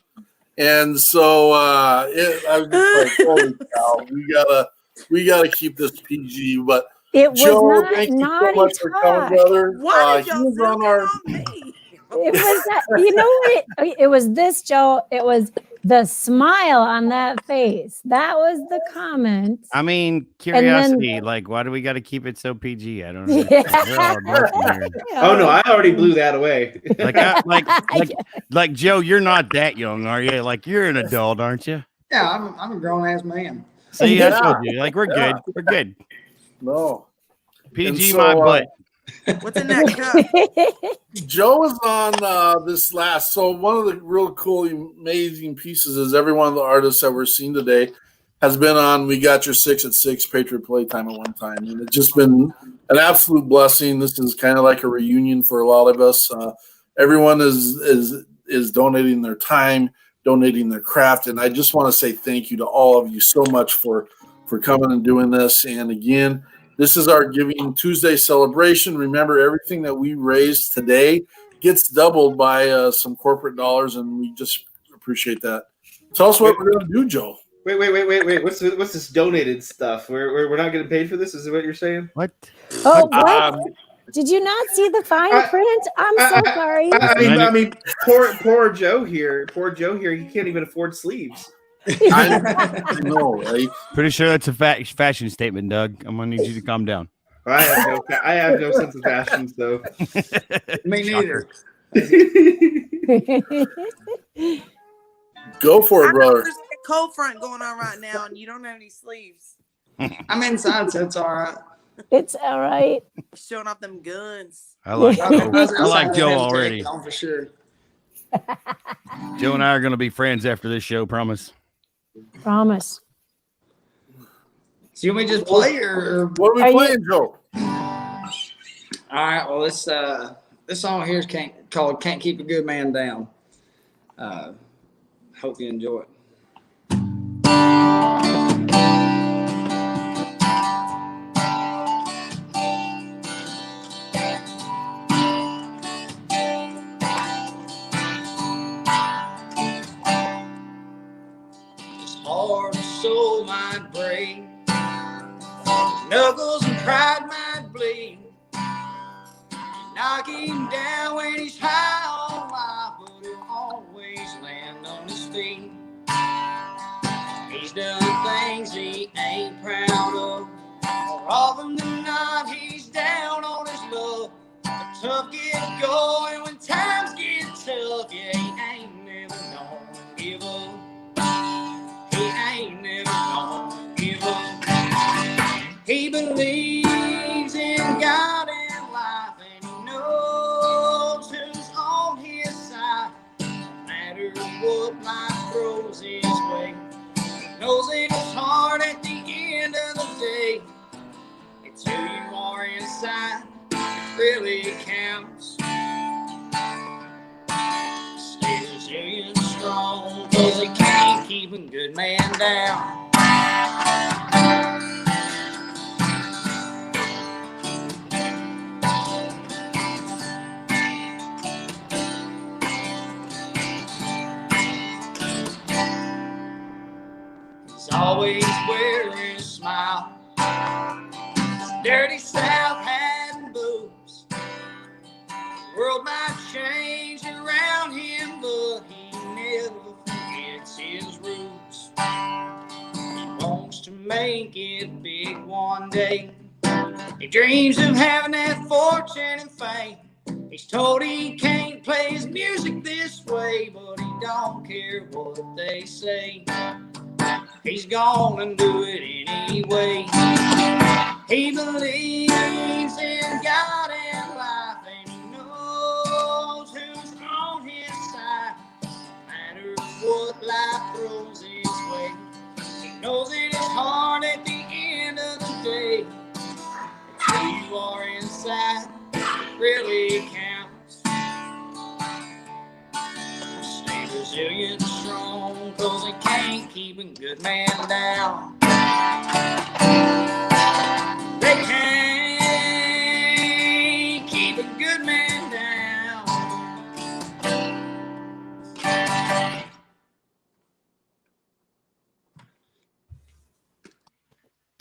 And so I was just like, holy cow, we gotta keep this PG. But
It was
Joe,
not
thank you so
naughty
much for coming,
talk.
brother.
Why did
He
y'all
was
zoom
on
in
our.
on me?
It was that, you know what? It was this, Joe. It was the smile on that face. That was the comment.
I mean,
And then-
curiosity. Like, why do we got to keep it so PG? I don't know.
Yeah.
We're all adults in here.
Oh no, I already blew that away.
Like Joe, you're not that young, are you? Like, you're an adult, aren't you?
Yeah, I'm a grown ass man.
See,
Yeah.
I told you. Like, we're
Yeah.
good. We're good.
No.
PG
And so,
my butt.
What's in that cup?
Joe was on this last. So one of the real cool, amazing pieces is every one of the artists that we're seeing today has been on We Got Your 6 at 6 Patriot Playtime at one time. And it's just been an absolute blessing. This is kind of like a reunion for a lot of us. Everyone is donating their time, donating their craft. And I just want to say thank you to all of you so much for coming and doing this. And again, this is our Giving Tuesday celebration. Remember, everything that we raise today gets doubled by some corporate dollars, and we just appreciate that. Tell us what we're going to do, Joe.
Wait. What's this donated stuff? We're not getting paid for this? Is it what you're saying?
What?
Oh, what? Did you not see the fine print? I'm so sorry.
I mean, poor Joe here. Poor Joe here. He can't even afford sleeves.
I know, right?
Pretty sure that's a fashion statement, Doug. I'm gonna need you to calm down.
I have no sense of fashion, so
Me neither.
Go for
I
it,
know
brother.
there's like a cold front going on right now, and you don't have any sleeves.
I'm inside, so it's all right.
It's all right.
Showing off them guns.
I like Joe. I like Joe
Have
already.
on for sure.
Joe and I are gonna be friends after this show. Promise.
Promise.
So you want me to just play or
What are we
Are you-
playing, Joe?
all right? Well, this song here is called "Can't Keep a Good Man Down." Hope you enjoy it. Heart and soul might break, knuckles and pride might bleed. You knock him down when he's high on life, but he'll always land on his feet. He's done things he ain't proud of. More often than not, he's down on his luck. But tough get going when times get tough. Yeah, he ain't never gonna give up. He ain't never gonna give up. He believes in God and life, and he knows who's on his side. No matter what life throws his way, he knows in his heart at the end of the day, it's who you are inside that really counts. Stay resilient, strong, 'cause he can't keep a good man down. He's always wearing a smile. Dirty South hat and boots. The world might change around him, but he never forgets his roots. He wants to make it big one day. He dreams of having that fortune and fame. He's told he can't play his music this way, but he don't care what they say. He's gonna do it anyway. He believes in God and life, and he knows who's on his side. No matter what life throws his way, he knows in his heart at the end of the day, it's who you are inside that really counts. Stay resilient, strong, 'cause he can't keep a good man down. They can't keep a good man down.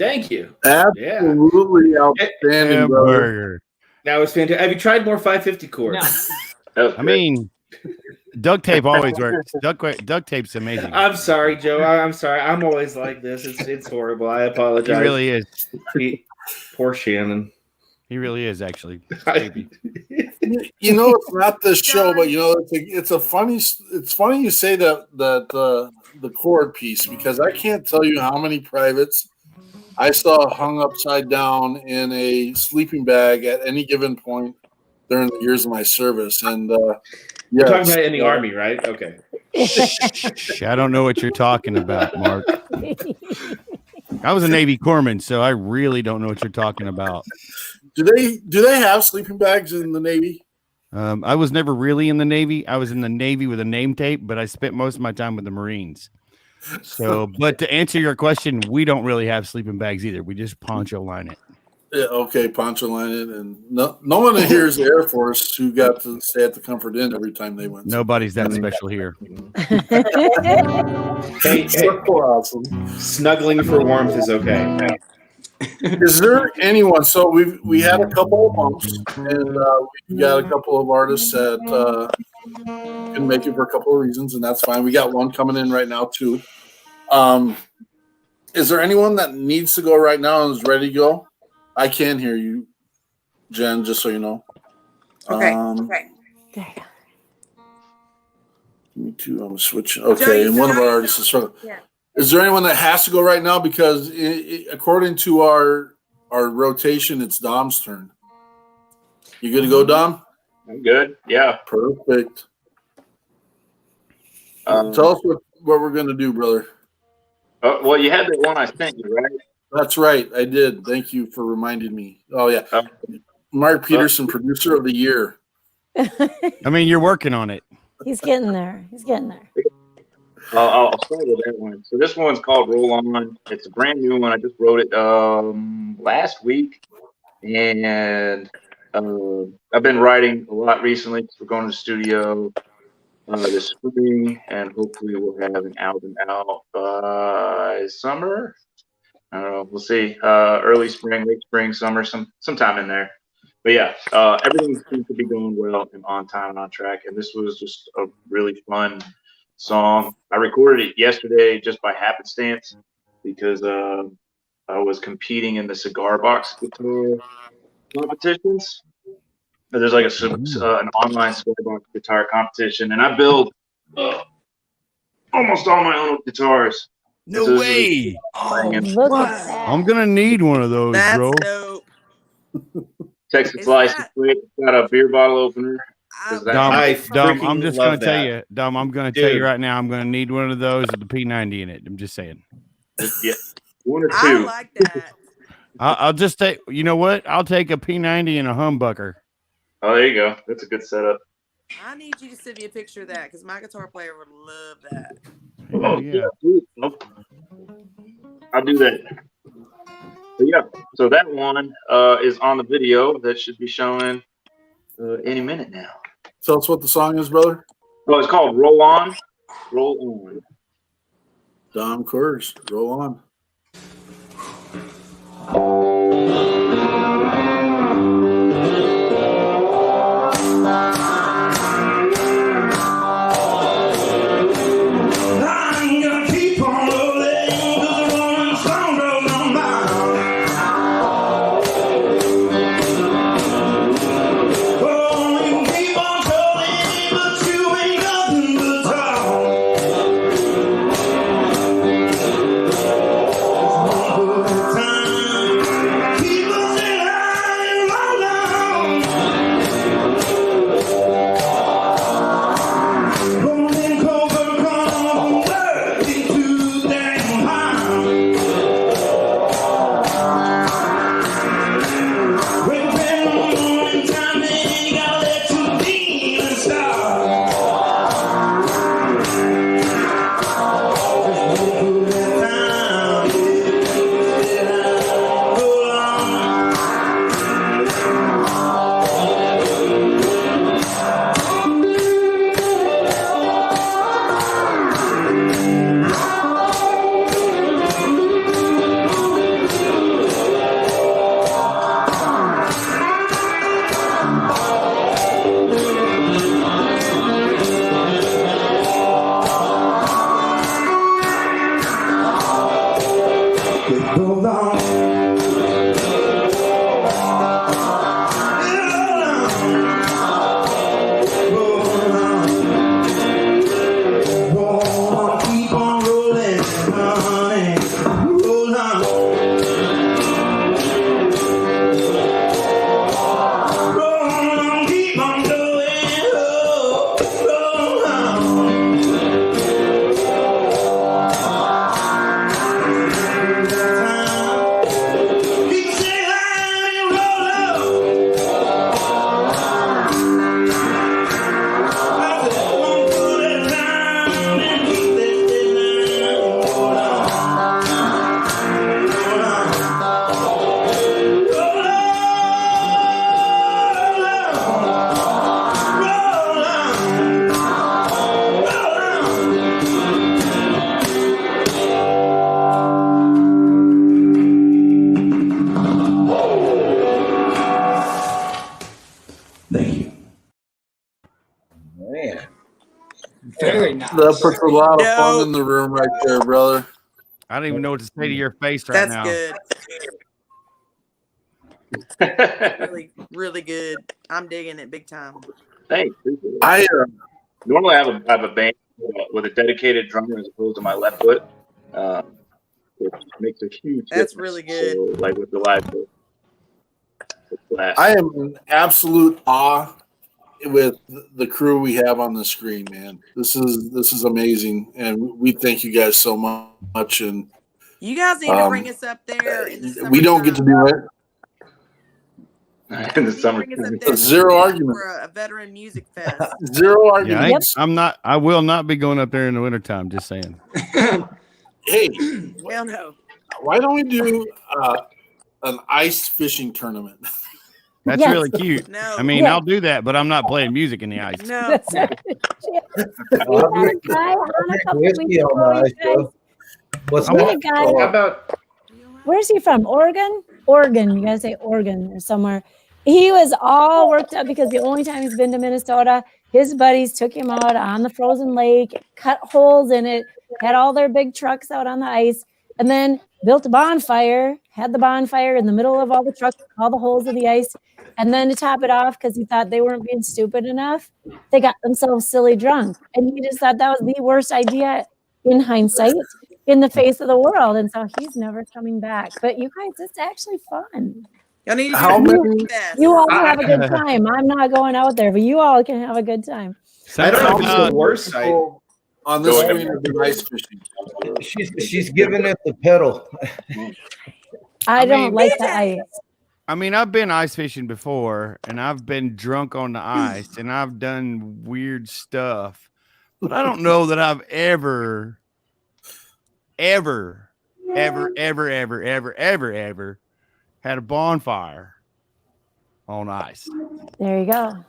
Thank you.
Absolutely outstanding, brother.
Hamburger.
That was fantastic. Have you tried more 550 cords?
I mean, duct tape always works. Duct tape's amazing.
I'm sorry, Joe. I'm sorry. I'm always like this. It's horrible. I apologize.
He really is.
Poor Shannon.
He really is, actually.
You know, it's not this show, but you know, it's funny you say that the chord piece, because I can't tell you how many privates I saw hung upside down in a sleeping bag at any given point during the years of my service. And
you're talking about in the Army, right? Okay.
I don't know what you're talking about, Mark. I was a Navy corpsman, so I really don't know what you're talking about.
Do they have sleeping bags in the Navy?
I was never really in the Navy. I was in the Navy with a name tape, but I spent most of my time with the Marines. So, but to answer your question, we don't really have sleeping bags either. We just poncho line it.
Yeah, okay, poncho line it, and no one here is the Air Force who got to stay at the Comfort Inn every time they went.
Nobody's that special here.
Hey,
so awesome.
Snuggling for warmth is okay.
Is there anyone? So we had a couple of bumps, and we got a couple of artists that couldn't make it for a couple of reasons, and that's fine. We got one coming in right now too. Is there anyone that needs to go right now and is ready to go? I can hear you, Jen, just so you know.
Okay. Okay.
Me too. I'm switching. Okay, and one of our artists is struggling. Yeah. Is there anyone that has to go right now? Because according to our rotation, it's Dom's turn. You good to go, Dom?
I'm good. Yeah.
Perfect. Tell us what we're going to do, brother.
Well, you had the one I sent you, right?
That's right. I did. Thank you for reminding me. Oh, yeah. Mark Peterson, producer of the year.
I mean, you're working on it.
He's getting there.
I'll start with that one. So this one's called Roll On. It's a brand new one. I just wrote it last week. And I've been writing a lot recently. We're going to the studio this spring, and hopefully we'll have an album out by summer. I don't know. We'll see. Early spring, late spring, summer, sometime in there. But yeah, everything seems to be going well and on time and on track. And this was just a really fun song. I recorded it yesterday just by happenstance because I was competing in the cigar box guitar competitions. There's like an online cigar box guitar competition, and I build almost all my own guitars.
No way!
Oh, look at that.
I'm gonna need one of those,
That's
bro.
dope.
Texas license plate. Got a beer bottle opener.
Dom, I'm just gonna tell
that.
you, Dom. I'm gonna tell you right now. I'm gonna need one of those with the P90 in it. I'm just saying.
Yeah, one or two.
I like that.
I'll just take. You know what? I'll take a P90 and a humbucker.
Oh, there you go. That's a good setup.
I need you to send me a picture of that because my guitar player would love that.
Oh, yeah. I'll do that. But yeah, so that one is on the video that should be showing any minute now.
Tell us what the song is, brother.
Oh, it's called Roll On. Roll On.
Dom Coors, roll on.
Very nice.
That puts a lot of fun
No.
in the room right there, brother.
I don't even know what to say to your face right
That's
now.
good. Really, really good. I'm digging it big time.
Thanks.
I
Normally I have a band with a dedicated drummer as opposed to my left foot. It makes a huge
That's
difference.
really good.
So, like with the live foot.
I am in absolute awe with the crew we have on the screen, man. This is amazing, and we thank you guys so much. And
You guys need to bring us up there in the
we don't get to do it.
In the summer.
Zero argument.
For a veteran music fest.
Zero
Yeah,
arguments.
I will not be going up there in the wintertime, just saying.
Hey,
Hell no.
why don't we do an ice fishing tournament?
That's
Yes.
really cute.
No.
I mean,
Yeah.
I'll do that, but I'm not playing music in the ice.
No.
That's right. We
I'll
had a
drink
guy on a couple
whiskey
weeks
on
ago,
the
you
ice,
guys.
Joe. What's
We had a
that?
guy.
How about
Where's he from? Oregon? Oregon. You gotta say Oregon or somewhere. He was all worked up because the only time he's been to Minnesota, his buddies took him out on the frozen lake, cut holes in it, had all their big trucks out on the ice, and then built a bonfire, had the bonfire in the middle of all the trucks, all the holes of the ice. And then to top it off, because he thought they weren't being stupid enough, they got themselves silly drunk. And he just thought that was the worst idea in hindsight, in the face of the world. And so he's never coming back. But you guys, it's actually fun.
Y'all need to
How
do a
many-
music fest.
You all have a good time. I'm not going out there, but you all can have a good time.
I don't know if
Sounds
it's the worst site.
On this
Go ahead.
screen, it'd be ice fishing.
She's giving it the pedal.
I don't
mean-
like the ice.
I mean, I've been ice fishing before, and I've been drunk on the ice, and I've done weird stuff, but I don't know that I've ever had a bonfire on ice.
There you go.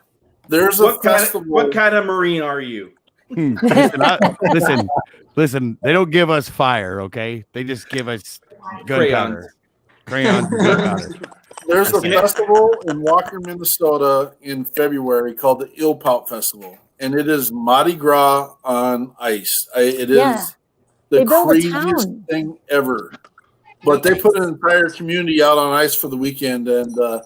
There's a festival.
What kind of Marine are you?
Listen, they don't give us fire, okay? They just give us gunpowder. Crayons and gunpowder.
There's a festival in Walker, Minnesota in February called the Ilpout Festival, and it is Mardi Gras on ice. It is
Yeah.
the
They build a
craziest
town.
thing ever. But they put an entire community out on ice for the weekend, and
Yep,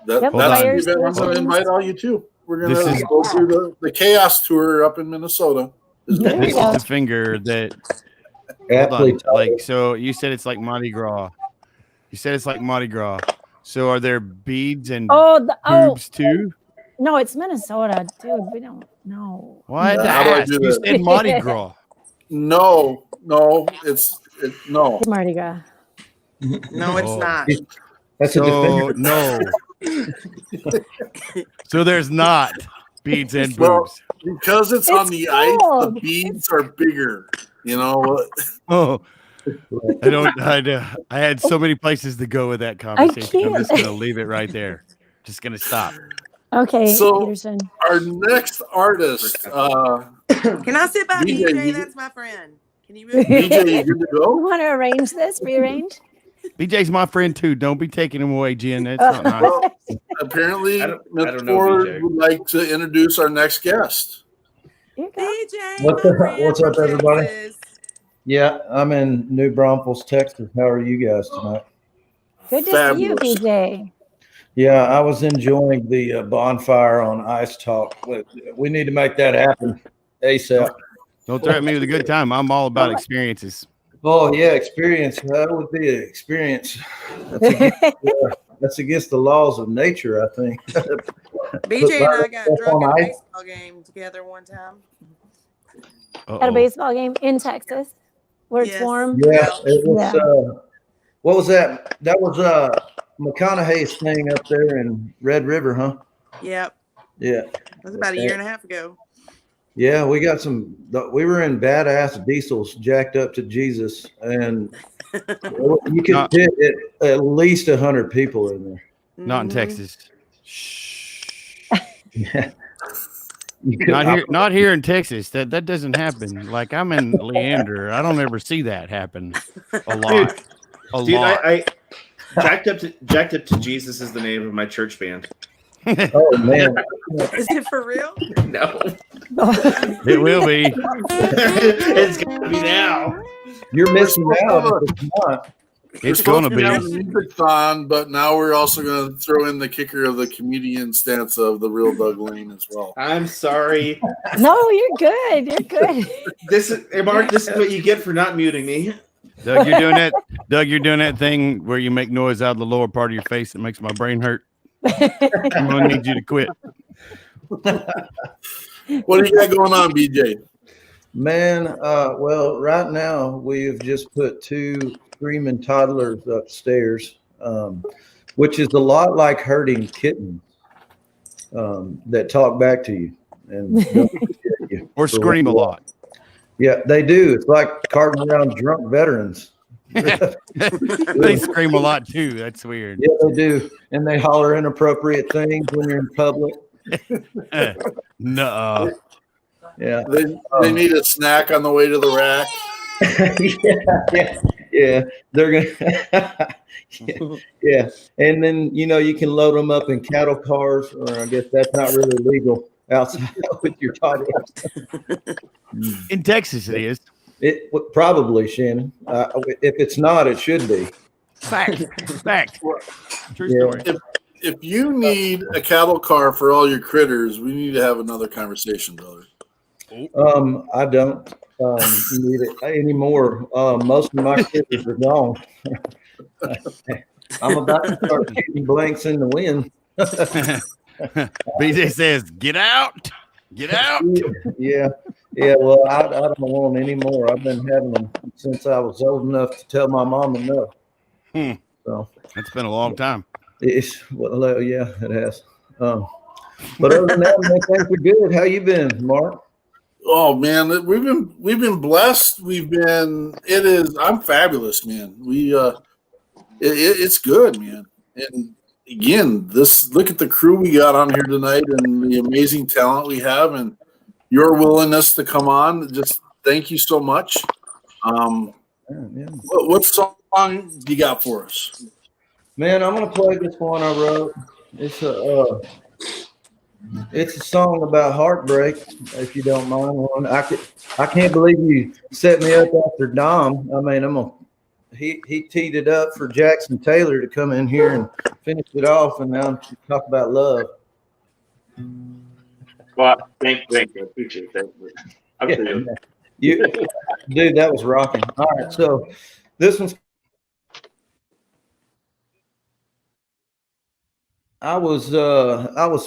that's the
fires,
event. I'm going to
stations.
invite all you too. We're going
This
to
is-
go through the Chaos Tour up in Minnesota.
There
This
you go.
is the finger that.
Aptly
Hold on. Like, so you said it's like Mardi Gras. So are there beads and boobs too?
No, it's Minnesota, dude. We don't know.
What?
Yeah, how do I do
You
that?
said Mardi Gras.
No, no.
It's Mardi Gras.
No, it's
Oh.
not.
That's a
So
defender.
no. So there's not beads and
Well,
boobs.
because it's on the ice, the
cold.
beads are bigger. You know,
Oh, I had so many places to go with that conversation. I'm just
can't.
gonna leave it right there. Just gonna stop.
Okay,
So-
Peterson.
our next artist,
Can I sit by
DJ,
DJ?
you-
That's my friend. Can you move?
DJ, you good to
You
go?
want to arrange this? Rearrange?
BJ's my friend too. Don't be taking him away, Jen. That's not nice.
Well, apparently,
I don't
Mr.
know,
Ford
BJ.
would like to introduce our next guest.
Here you go.
DJ.
What's
my
up-
friend
what's up,
from
everybody?
Texas.
Yeah, I'm in New Braunfels, Texas. How are you guys tonight?
Good to see you,
Fabulous.
BJ.
Yeah, I was enjoying the bonfire on Ice Talk. We need to make that happen ASAP.
Don't threaten me with a good time. I'm all about experiences.
Oh yeah, experience. That would be an experience. That's against the laws of nature, I think.
BJ and I got
Put
drunk at a
on ice.
baseball game together one time.
At a
Uh-oh.
baseball game in Texas where it's
Yes.
warm.
Yeah, it was.
Yeah.
What was that? That was McConaughey's thing up there in Red River, huh?
Yep.
Yeah,
That was about a year and a half ago.
yeah. We got some. We were in badass diesels jacked up to Jesus, and you could fit at least 100 people in there.
Not in
Mhm.
Texas. Shh.
Yeah. You could,
Not here in Texas. That doesn't happen. Like I'm in Leander. I don't ever see that happen a lot.
Dude, I jacked up to Jesus is the name of my church band.
Oh man,
Is it for real?
No.
It will be.
It's gonna be now.
you're missing
supposed to
out
have
if it's not.
It's gonna be.
have the Music-thon, but now we're also going to throw in the kicker of the comedian stance of the real Doug Lane as well.
I'm sorry.
No, you're good. You're good.
This is Mark. This is what you get for not muting me.
Doug, you're doing that. Doug, you're doing that thing where you make noise out of the lower part of your face that makes my brain hurt. I'm gonna need you to quit.
What do you got going on, BJ?
Man, well, right now we've just put 2 screaming toddlers upstairs, which is a lot like herding kittens that talk back to you and don't forget you.
Or scream a lot.
Yeah, they do. It's like carting around drunk veterans.
They scream a lot too. That's weird.
Yeah, they do, and they holler inappropriate things when you're in public.
No.
Yeah,
They need a snack on the way to the rack.
yeah. They're gonna, yeah. And then you can load them up in cattle cars, or I guess that's not really legal outside with your toddlers.
In Texas, it is.
It probably, Shannon. If it's not, it should be.
Fact. True
Yeah.
story.
If you need a cattle car for all your critters, we need to have another conversation, brother.
I don't need it anymore. Most of my kids are gone. I'm about to start shooting blanks in the wind.
BJ says, "Get out, get out."
Yeah. Well, I don't want any more. I've been having them since I was old enough to tell my mom no. So
It's been a long time.
well, yeah, it has. But other than that, man, things are good. How you been, Mark?
Oh man, we've been blessed. I'm fabulous, man. It's good, man. And again, look at the crew we got on here tonight and the amazing talent we have and your willingness to come on. Just thank you so much.
Yeah.
What song do you got for us?
Man, I'm gonna play this one I wrote. It's a song about heartbreak, if you don't mind one. I can't believe you set me up after Dom. I mean, he teed it up for Jackson Taylor to come in here and finish it off, and now talk about love.
Well, thank you. I appreciate that.
Dude, that was rocking. All right, so this one's. I was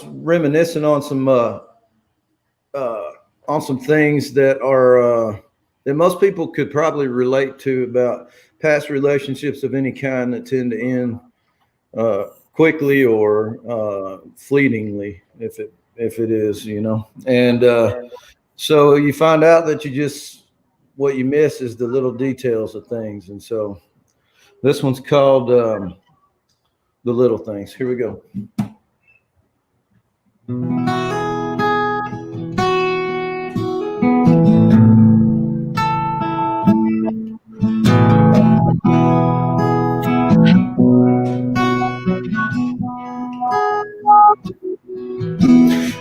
reminiscing on some things that are that most people could probably relate to about past relationships of any kind that tend to end quickly or fleetingly, if it is, And so you find out that what you miss is the little details of things, and so this one's called. The little things. Here we go.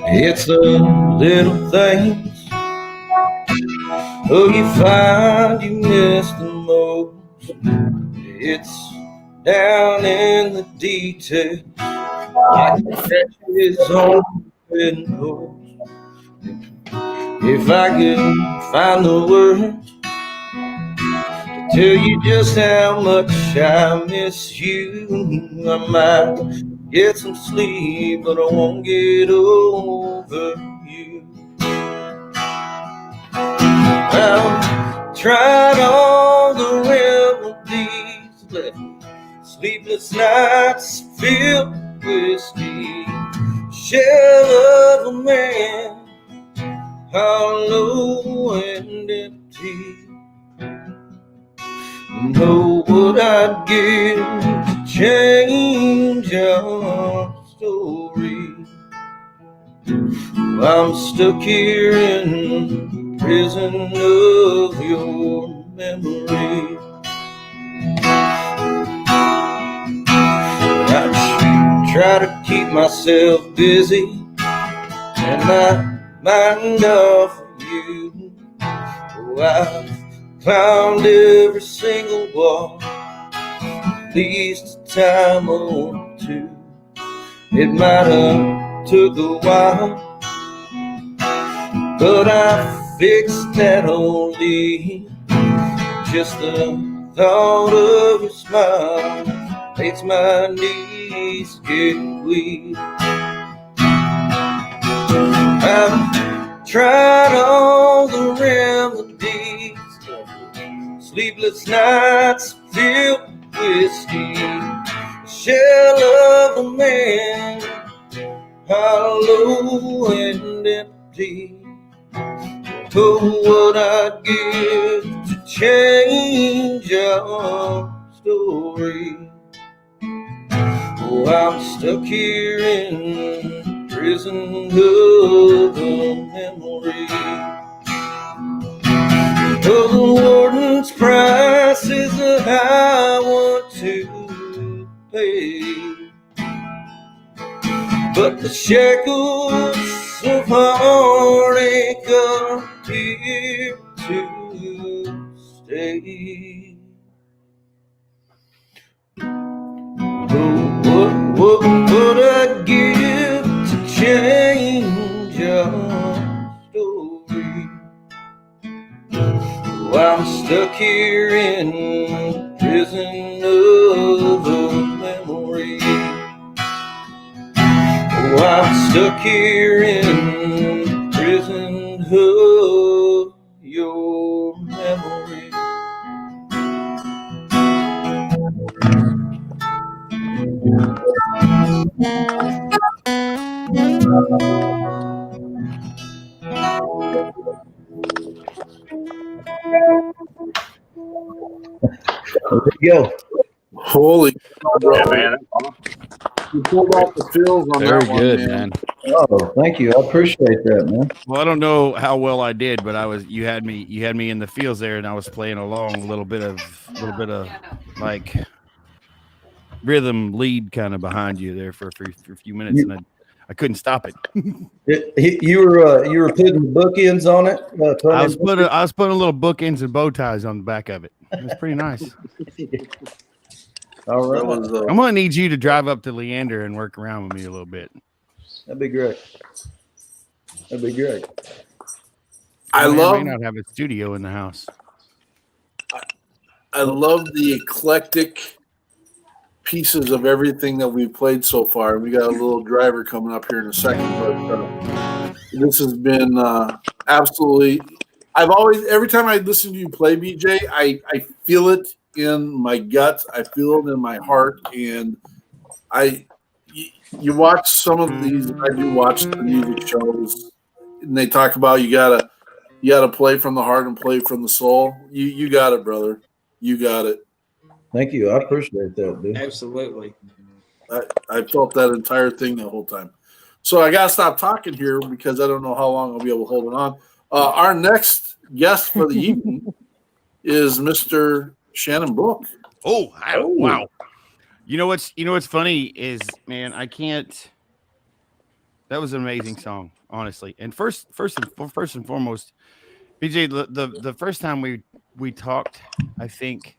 It's the little things. Oh, you find you miss the most. It's down in the detail, like the on windows. If I could find the words to tell you just how much I miss you, I might get some sleep, but I won't get over you. I've tried all the remedies left. Sleepless nights filled with whiskey, shell of a man, hollow and empty. Know what I'd give to change our story. I'm stuck here in the prison of your memory. try to keep myself busy and my mind off of you. Oh, I've climbed every single wall, at least a time or two. It might have took a while, but I fixed that only. Just the thought of your smile makes my knees get weak. I've tried all the remedies, sleepless nights filled with whiskey, a shell of a man, hollow and empty. Oh, what I'd give to change your story. Oh, I'm stuck here in prison of a memory. Oh, the warden's price is a high one to pay, but the shackles of heartache are here to stay. Oh, what would I give to change your story? Oh, I'm stuck here in prison of a memory. Oh, I'm stuck here in prison of your memory. There you go.
Holy cow, bro.
Yeah, man.
You pulled off the feels on
Very
that one,
good,
man.
man.
Oh, thank you. I appreciate that, man.
Well, I don't know how well I did, but you had me in the feels there, and I was playing along a little bit of like rhythm lead kind of behind you there for a few minutes, and I couldn't stop it.
You were putting the bookends on it.
I was putting little bookends and bow ties on the back of it. It was pretty nice.
All right.
I'm gonna need you to drive up to Leander and work around with me a little bit.
That'd be great.
I
may not have a studio in the house.
I love the eclectic pieces of everything that we've played so far. We got a little driver coming up here in a second, but this has been absolutely. Every time I listen to you play, BJ, I feel it in my guts. I feel it in my heart, and you watch some of these. I do watch the music shows, and they talk about you gotta play from the heart and play from the soul. You got it, brother. You got it.
Thank you. I appreciate that, dude.
Absolutely.
I felt that entire thing the whole time. So I gotta stop talking here because I don't know how long I'll be able to hold it on. Our next guest for the evening is Mr. Shannon Book.
Oh, wow! You know what's funny is, man, I can't. That was an amazing song, honestly. And first and foremost, BJ, the first time we talked, I think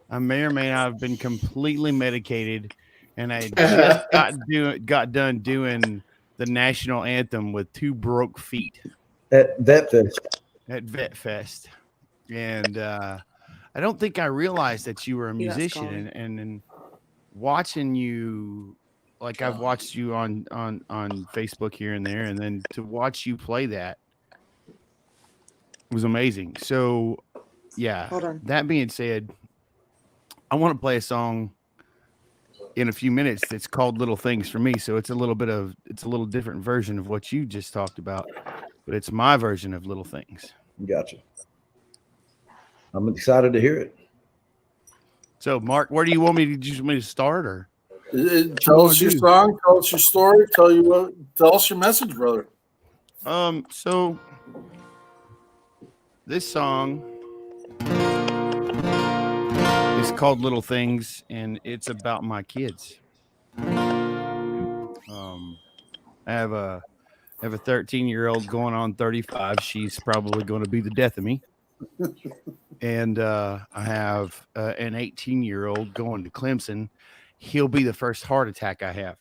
I may or may not have been completely medicated, and I just got done doing the national anthem with 2 broke feet
At Vet Fest.
At Vet Fest, and I don't think I realized that you were a musician, and watching you, like I've watched you on Facebook here and there, and then to watch you play that was amazing. So, yeah. That being said, I want to play a song in a few minutes that's called Little Things for me. So it's a little different version of what you just talked about, but it's my version of Little Things.
Gotcha. I'm excited to hear it.
So, Mark, where do you want me to start, or
tell us your song, tell us your story, tell us your message, brother.
So this song is called Little Things, and it's about my kids. I have a 13-year-old going on 35. She's probably going to be the death of me. And I have an 18-year-old going to Clemson. He'll be the first heart attack I have.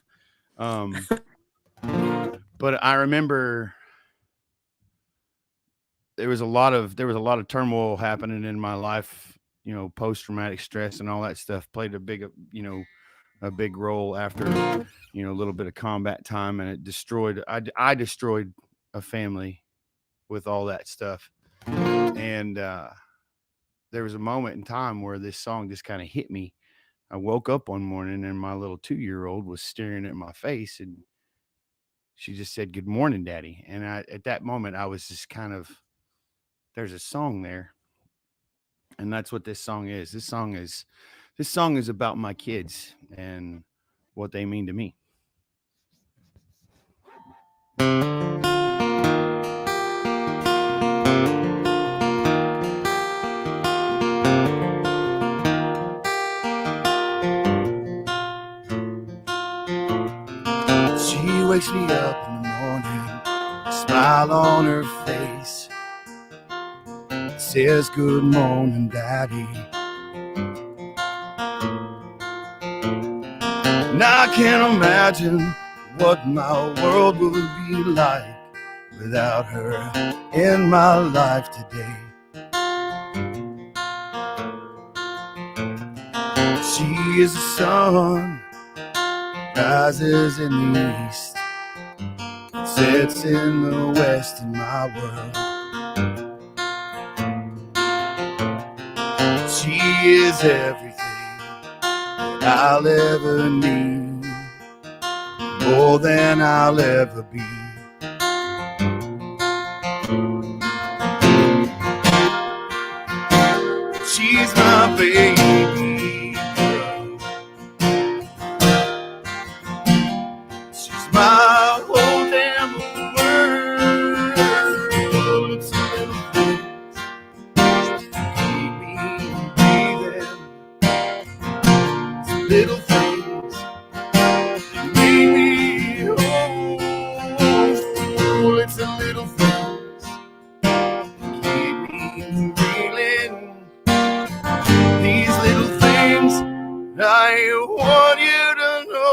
But I remember there was a lot of turmoil happening in my life. You know, post-traumatic stress and all that stuff played a big role after, a little bit of combat time, and it destroyed. I destroyed a family with all that stuff, and there was a moment in time where this song just kind of hit me. I woke up one morning and my little 2-year-old was staring at my face, and she just said, "Good morning, Daddy." And at that moment, I was just kind of, there's a song there. And that's what this song is. This song is about my kids and what they mean to me. She wakes me up in the morning, a smile on her face, says, "Good morning, Daddy." And I can't imagine what my world would be like without her in my life today. She is the sun, rises in the east, sets in the west in my world. She is everything that I'll ever need, more than I'll ever be. She's my baby girl. She's my whole damn world. It's a little things keep me breathing. It's little things that make me whole. It's the little things keep me reeling. These little things I want you to know.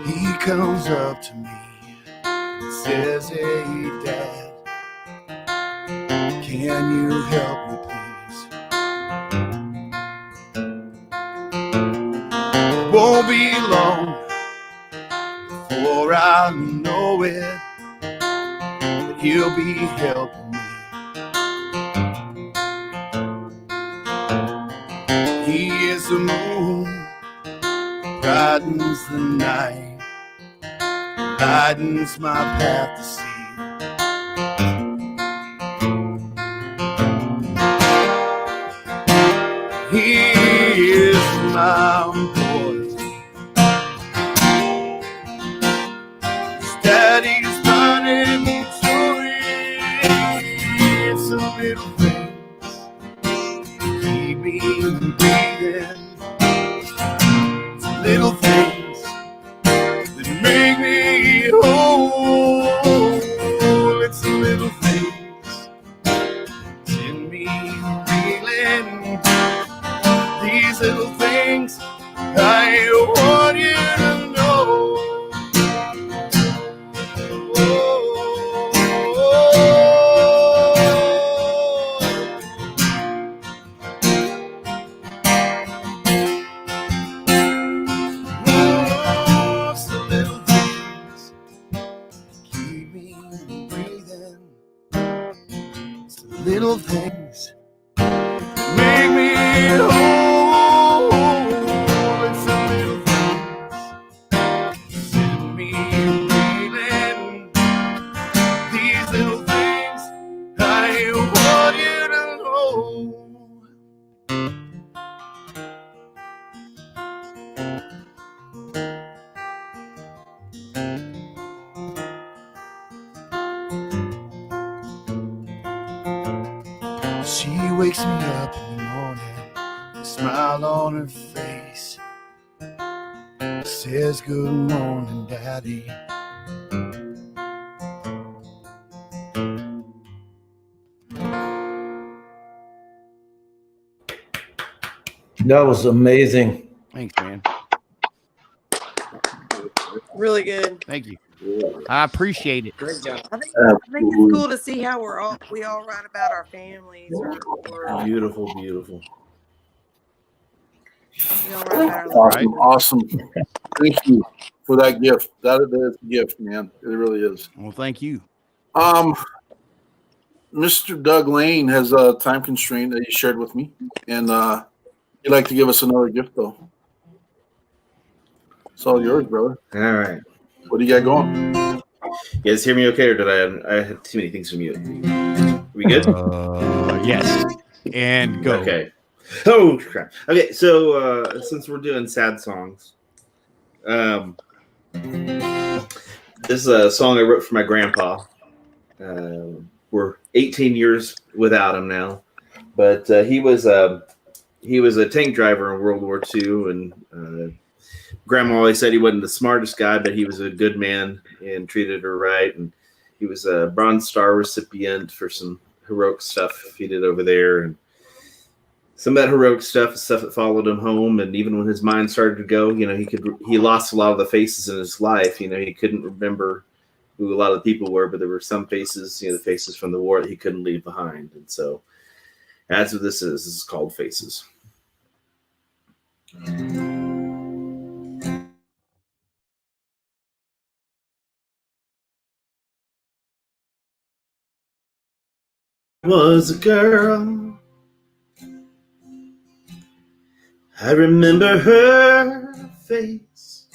He comes up to me and says, "Hey, Dad, can you help me, please? Won't be long before I know it, that he'll be helping me. He is the moon, brightens the night, lightens my path to see. He is my boy. His daddy's running me joy. It's the little things keep me breathing. It's the little things that make me whole. It's the little things that's in me reeling. These little things I want you to know. It's the little things keep me breathing. It's the little things make me whole. It's the little things send me reeling. These little things I want you to know.
She wakes me up in the morning, a smile on her face, says good morning, Daddy.
That was amazing.
Thanks, man.
Really good.
Thank you. I appreciate it.
Great job.
I think it's cool to see how we all write about our families or
Beautiful, beautiful.
we all write about our lives.
Awesome. Thank you for that gift. That is a gift, man. It really is.
Well, thank you.
Mr. Doug Lane has a time constraint that he shared with me, and he'd like to give us another gift, though. It's all yours, brother.
All right.
What do you got going?
You guys hear me okay, or did I have too many things to mute? Are we good?
Yes. And go.
Okay. Oh, crap. Okay, so since we're doing sad songs, this is a song I wrote for my grandpa. We're 18 years without him now, but he was a tank driver in World War II, and Grandma always said he wasn't the smartest guy, but he was a good man and treated her right. And he was a Bronze Star recipient for some heroic stuff he did over there. And some of that heroic stuff is stuff that followed him home. And even when his mind started to go, you know, he lost a lot of the faces in his life. You know, he couldn't remember who a lot of the people were, but there were some faces, you know, the faces from the war that he couldn't leave behind. And so that's what this is. This is called Faces. Was a girl. I remember her face,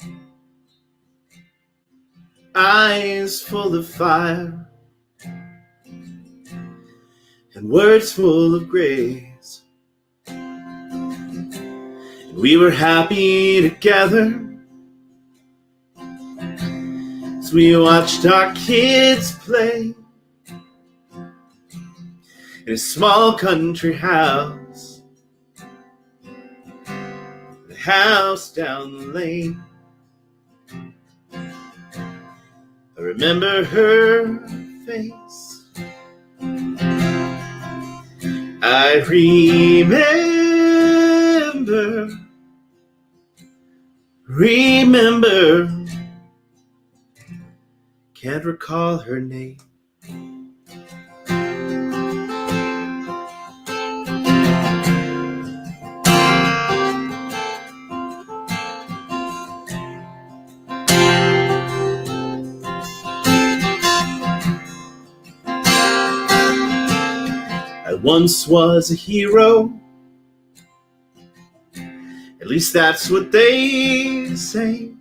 eyes full of fire, and words full of grace. And we were happy together as we watched our kids play in a small country house, the house down the lane. I remember her face. I remember, can't recall her name. I once was a hero, at least that's what they say,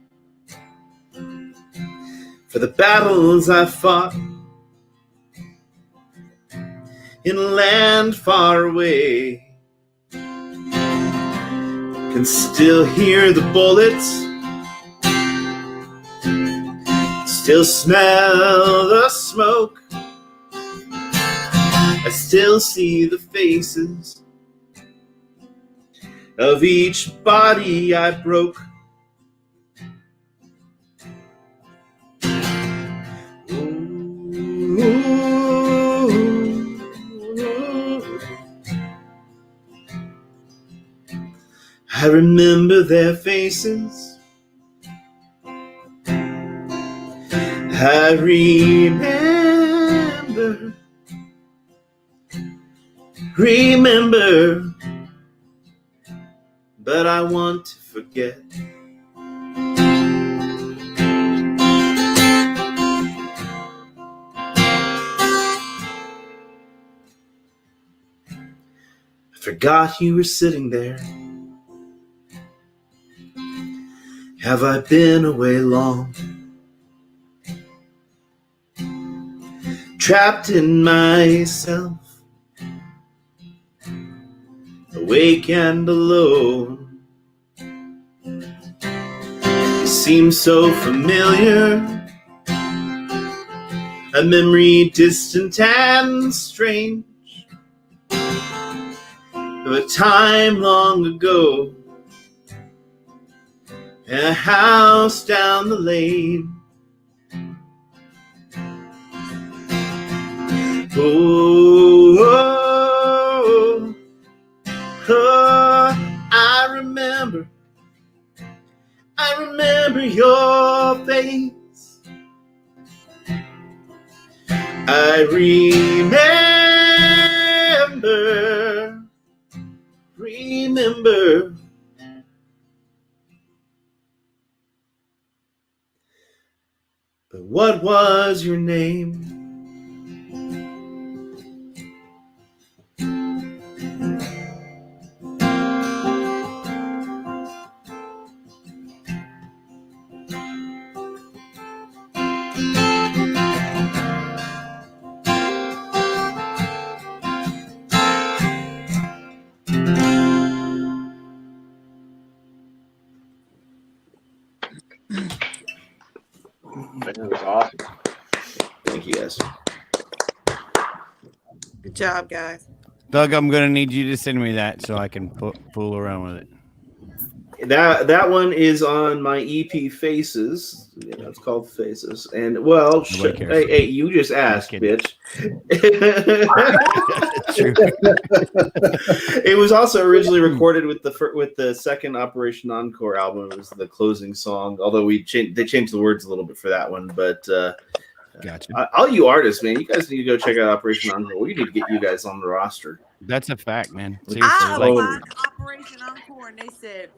for the battles I fought in a land far away. Can still hear the bullets, still smell the smoke, I still see the faces of each body I broke. Ooh. I remember their faces. I remember, but I want to forget. I forgot you were sitting there. Have I been away long? Trapped in myself, awake and alone. It seems so familiar, a memory distant and strange. of a time long ago, in a house down the lane. Oh, oh, oh, I remember your face. I remember. But what was your name?
That was awesome.
Thank you, guys.
Good job, guys.
Doug, I'm going to need you to send me that so I can fool around with it.
That one is on my EP Faces. Yeah, it's called Faces. And well, hey, you just asked, bitch. It was also originally recorded with the second Operation Encore album. It was the closing song, although they changed the words a little bit for that one. But
gotcha.
All you artists, man, you guys need to go check out Operation Encore. We need to get you guys on the roster.
That's a fact, man.
I applied to Operation Encore, and they said,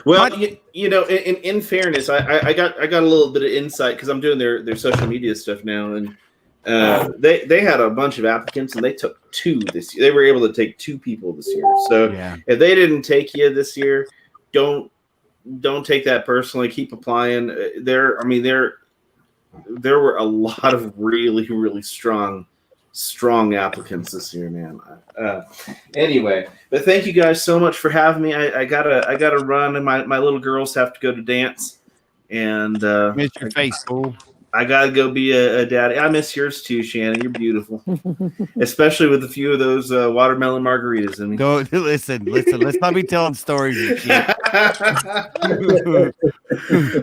well, you know, in fairness, I got a little bit of insight because I'm doing their social media stuff now, and they had a bunch of applicants, and they took 2 this year. They were able to take 2 people this year. So if they didn't take you this year, don't take that personally. Keep applying. There were a lot of really, really strong applicants this year, man. Anyway, but thank you guys so much for having me. I gotta run, and my little girls have to go to dance, and
miss your face, fool.
I gotta go be a daddy. I miss yours too, Shannon. You're beautiful, especially with a few of those watermelon margaritas in me.
Don't listen. Let's not be telling stories and shit.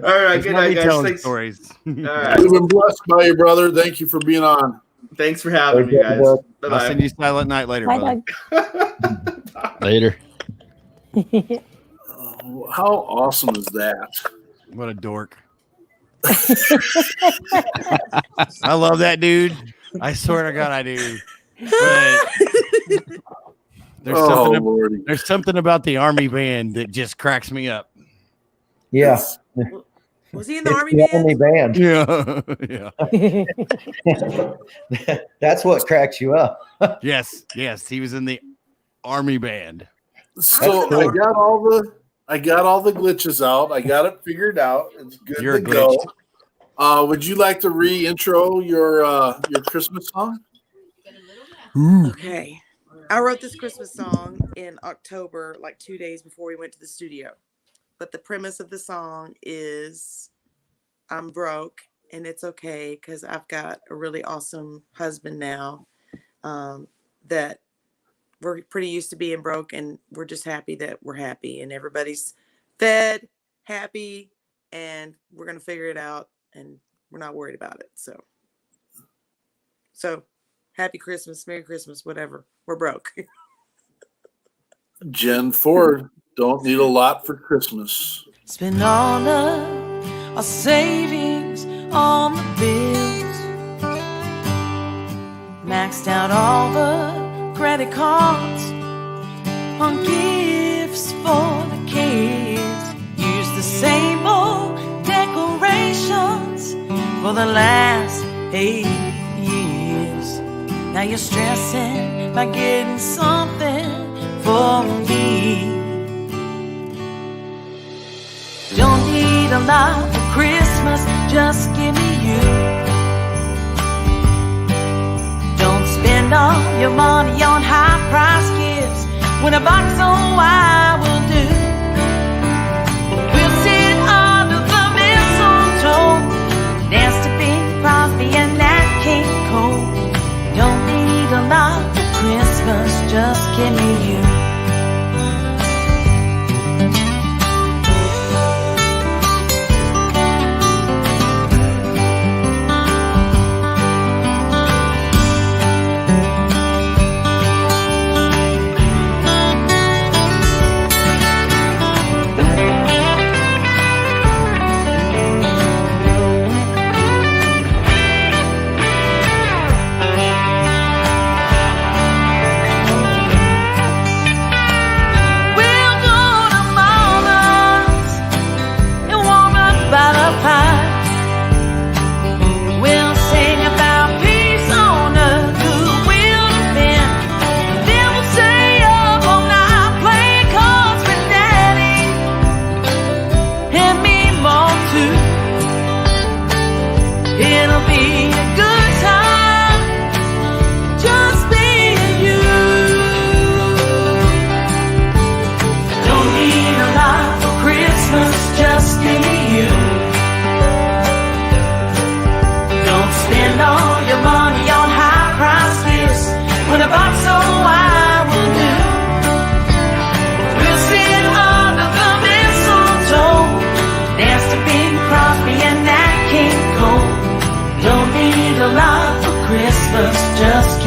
All right, good night, guys. Thanks.
Stories.
All right.
We've been blessed by you, brother. Thank you for being on.
Thanks for having me, guys. Bye-bye.
I'll send you Silent Night later,
Bye,
brother.
Later.
How awesome is that?
What a dork. I love that dude. I swear to God, I do. But there's something about the Army band that just cracks me up.
Yeah.
Was he in the Army band?
Yeah. That's what cracks you up.
Yes, he was in the Army band.
So
cool.
I got all the glitches out. I got it figured out. It's good
You're
to go. Would you like to re-intro your Christmas song?
Okay. I wrote this Christmas song in October, like 2 days before we went to the studio. But the premise of the song is I'm broke and it's okay because I've got a really awesome husband now that we're pretty used to being broke, and we're just happy that we're happy and everybody's fed, happy, and we're going to figure it out and we're not worried about it. So happy Christmas, Merry Christmas, whatever. We're broke.
Gen 4 don't need a lot for Christmas.
Spend all of our savings on the bills. Maxed out all the credit cards on gifts for the kids. Use the same old decorations for the last 8 years. Now you're stressing by getting something for me. Don't need a lot for Christmas, just give me you. Don't spend all your money on high-priced gifts when a box on I will do. We'll sit under the mistletoe, dance to Bing Crosby and Nat King Cole. Don't need a lot for Christmas, just give me you.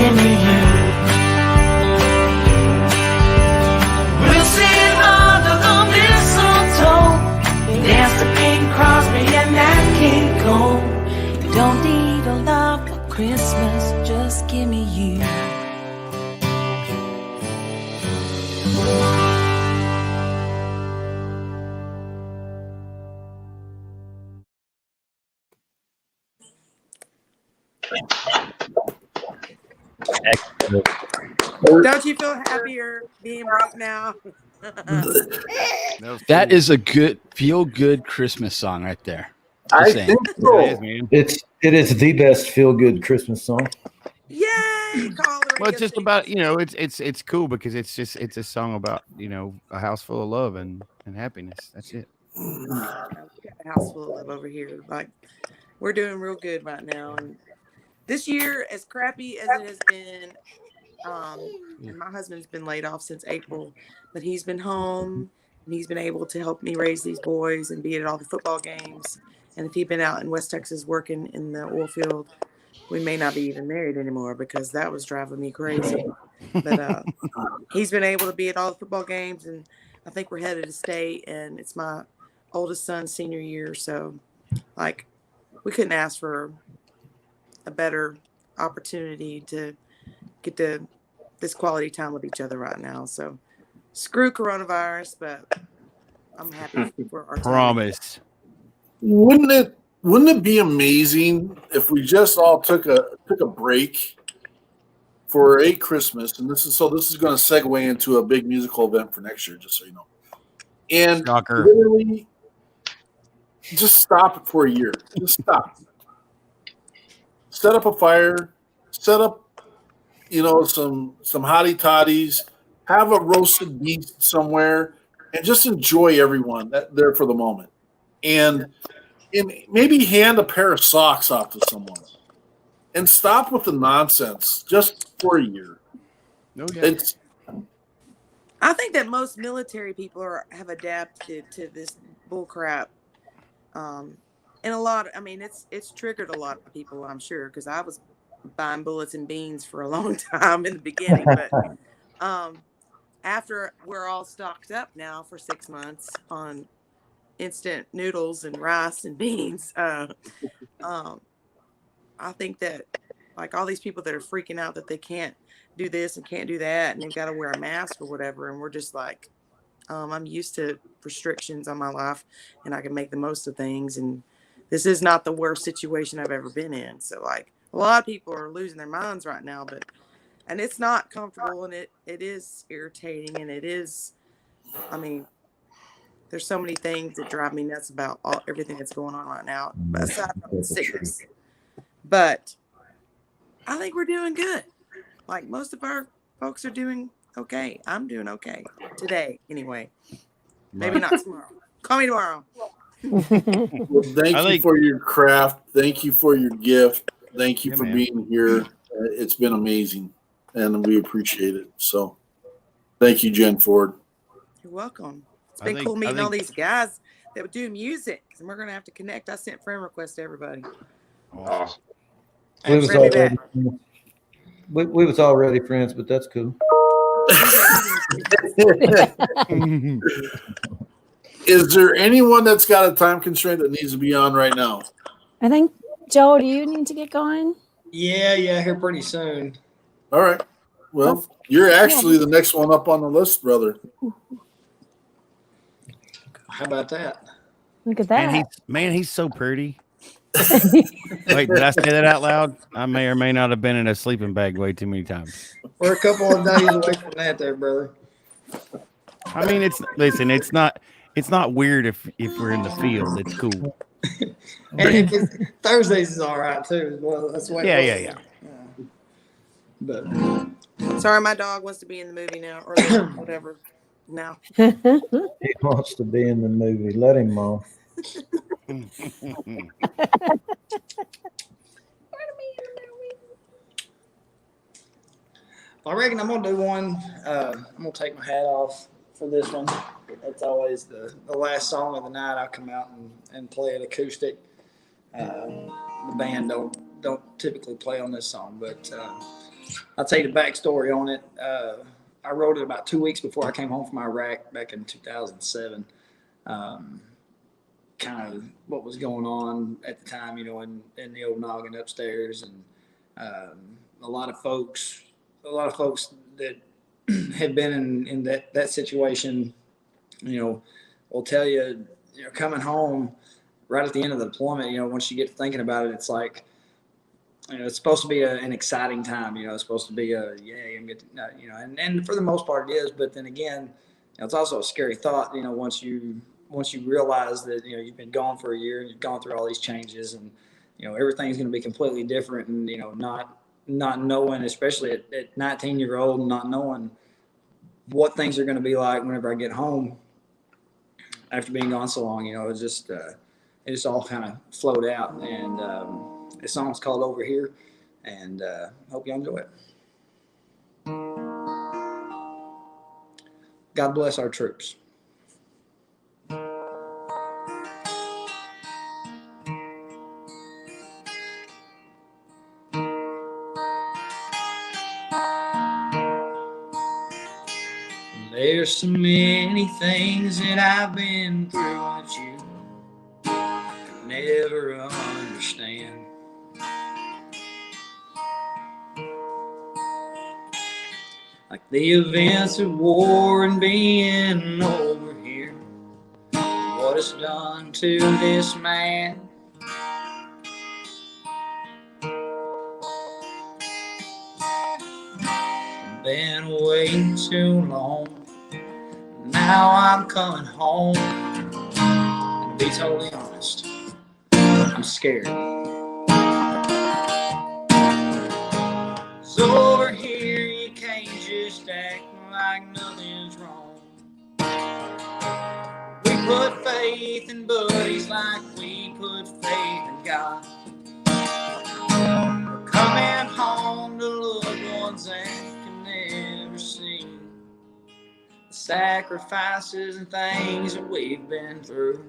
give me you. We'll sit under the mistletoe, dance to Bing Crosby and Nat King Cole. Don't need a lot for Christmas, just give me you.
Don't you feel happier being broke now?
That is a good, feel-good Christmas song right there.
I
Just saying.
think so.
It is, man.
It is the best feel-good Christmas song.
Yay! Call the
Well,
radio
it's just
station.
about, you know, it's cool because it's a song about, you know, a house full of love and happiness. That's it.
We got a house full of love over here. Like, we're doing real good right now. And this year, as crappy as it has been, and my husband's been laid off since April, but he's been home and he's been able to help me raise these boys and be at all the football games. And if he'd been out in West Texas working in the oil field, we may not be even married anymore because that was driving me crazy. But he's been able to be at all the football games, and I think we're headed to state, and it's my oldest son's senior year. So, like, we couldn't ask for a better opportunity to get to this quality time with each other right now. So, screw coronavirus, but I'm happy for our time.
Promise.
Wouldn't it be amazing if we just all took a break for a Christmas? And this is going to segue into a big musical event for next year, just so you know. And
Shocker.
literally just stop it for a year. Just stop. Set up a fire, set up, you know, some hottie toddies, have a roasted beast somewhere, and just enjoy everyone there for the moment. And maybe hand a pair of socks off to someone. And stop with the nonsense just for a year.
No doubt.
I think that most military people have adapted to this bull crap. And a lot, I mean, it's triggered a lot of people, I'm sure, because I was buying bullets and beans for a long time in the beginning. But after we're all stocked up now for 6 months on instant noodles and rice and beans, I think that, like, all these people that are freaking out that they can't do this and can't do that and they've got to wear a mask or whatever, and we're just like, I'm used to restrictions on my life and I can make the most of things, and this is not the worst situation I've ever been in. So, like, a lot of people are losing their minds right now, and it's not comfortable, and it is irritating, and it is, I mean, there's so many things that drive me nuts about everything that's going on right now, aside from the sickness. But I think we're doing good. Like, most of our folks are doing okay. I'm doing okay today, anyway. Maybe not tomorrow. Call me tomorrow.
Well, thank you for your craft. Thank you for your gift. Thank you for being here. It's been amazing, and we appreciate it. So, thank you, Jen Ford.
You're welcome. It's been cool meeting all these guys that would do music, and we're gonna have to connect. I sent friend requests to everybody.
Awesome.
We was already friends, but that's cool.
Is there anyone that's got a time constraint that needs to be on right now?
I think, Joe, do you need to get going?
Yeah, here pretty soon.
All right. Well, you're actually the next one up on the list, brother.
How about that?
Look at that.
Man, he's so pretty. Wait, did I say that out loud? I may or may not have been in a sleeping bag way too many times.
We're a couple of days away from that there, brother.
I mean, it's not weird if we're in the field. It's cool.
And Thursdays is all right too. Well, that's what.
Yeah.
But
sorry, my dog wants to be in the movie now, or whatever. Now
he wants to be in the movie. Let him, Mom.
I reckon I'm gonna do one. I'm gonna take my hat off for this one. It's always the last song of the night. I come out and play it acoustic. The band don't typically play on this song, but I'll tell you the backstory on it. I wrote it about 2 weeks before I came home from Iraq back in 2007. Kind of what was going on at the time, you know, in the old noggin upstairs, and a lot of folks that have been in that situation, you know, will tell you, you know, coming home right at the end of the deployment, you know, once you get thinking about it, it's like, you know, it's supposed to be an exciting time, you know, it's supposed to be I'm getting, you know, and for the most part it is, but then again, you know, it's also a scary thought, you know, once you realize that, you know, you've been gone for a year and you've gone through all these changes, and, you know, everything's going to be completely different, and, you know, not knowing, especially at 19-year-old, not knowing what things are going to be like whenever I get home after being gone so long, you know, it just all kind of flowed out, and the song's called Over Here, and hope you enjoy it. God bless our troops. There's so many things that I've been through that you could never understand. Like the events of war and being over here, what it's done to this man. Been away too long. Now I'm coming home, and to be totally honest, I'm scared. So over here you can't just act like nothing's wrong. We put faith in buddies like we put faith in God. We're coming home to loved ones that can never see the sacrifices and things that we've been through,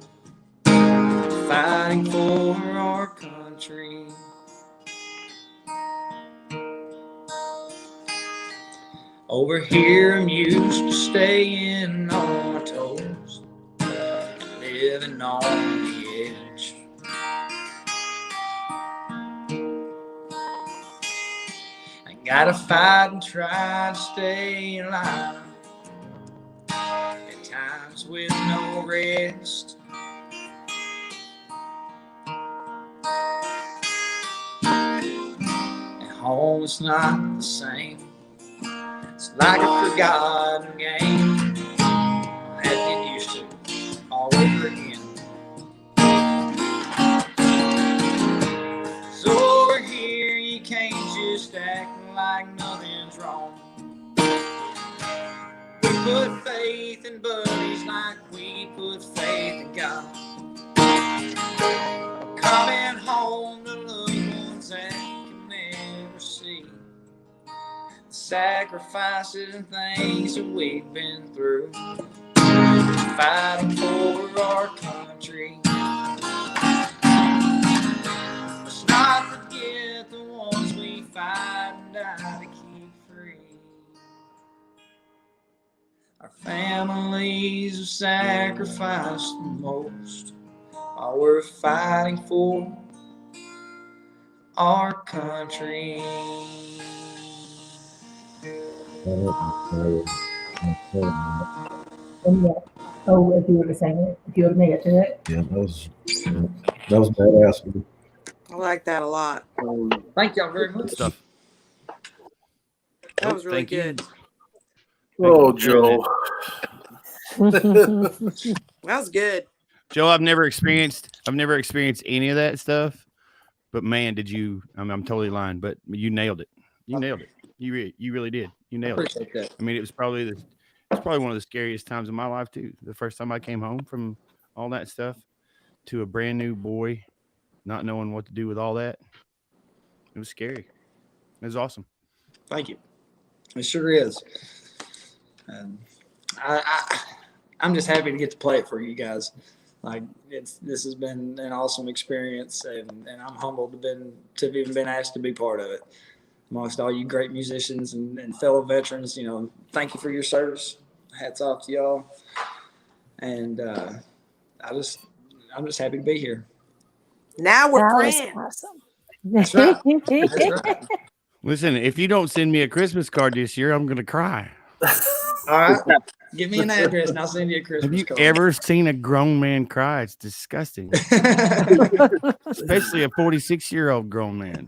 fighting for our country. Over here I'm used to staying on my toes, living on the edge. I gotta fight and try to stay alive, at times with no rest. At home it's not the same. It's like a forgotten game I had to get used to all over again. So over here you can't just act like nothing's wrong. We put faith in buddies like we put faith in God. We're coming home to loved ones that can never see the sacrifices and things that we've been through, fighting for our country. Let's not forget the ones we fight and die to keep free. Our families have sacrificed the most while we're fighting for our country.
Oh, if you were to sing it, if you would have made it to it.
Yeah, that was badass.
I like that a lot.
Thank y'all very much.
Stuff.
That was really good.
Oh, Joe.
That was good.
Joe, I've never experienced any of that stuff, but man, did you? I'm totally lying, but you nailed it. You nailed it. You really did. You nailed
Appreciate
it.
that.
I mean, it's probably one of the scariest times of my life too. The first time I came home from all that stuff to a brand new boy, not knowing what to do with all that. It was scary. It was awesome.
Thank you. It sure is. I'm just happy to get to play it for you guys. Like this has been an awesome experience, and I'm humbled to have even been asked to be part of it.
amongst all you great musicians and fellow veterans. You know, thank you for your service. Hats off to y'all. And I'm just happy to be here.
Now we're
That was
friends.
awesome.
That's right. That's right.
Listen, if you don't send me a Christmas card this year, I'm gonna cry.
All right. Give me an address and I'll send you a Christmas
Have you
card.
ever seen a grown man cry? It's disgusting. Especially a 46-year-old grown man.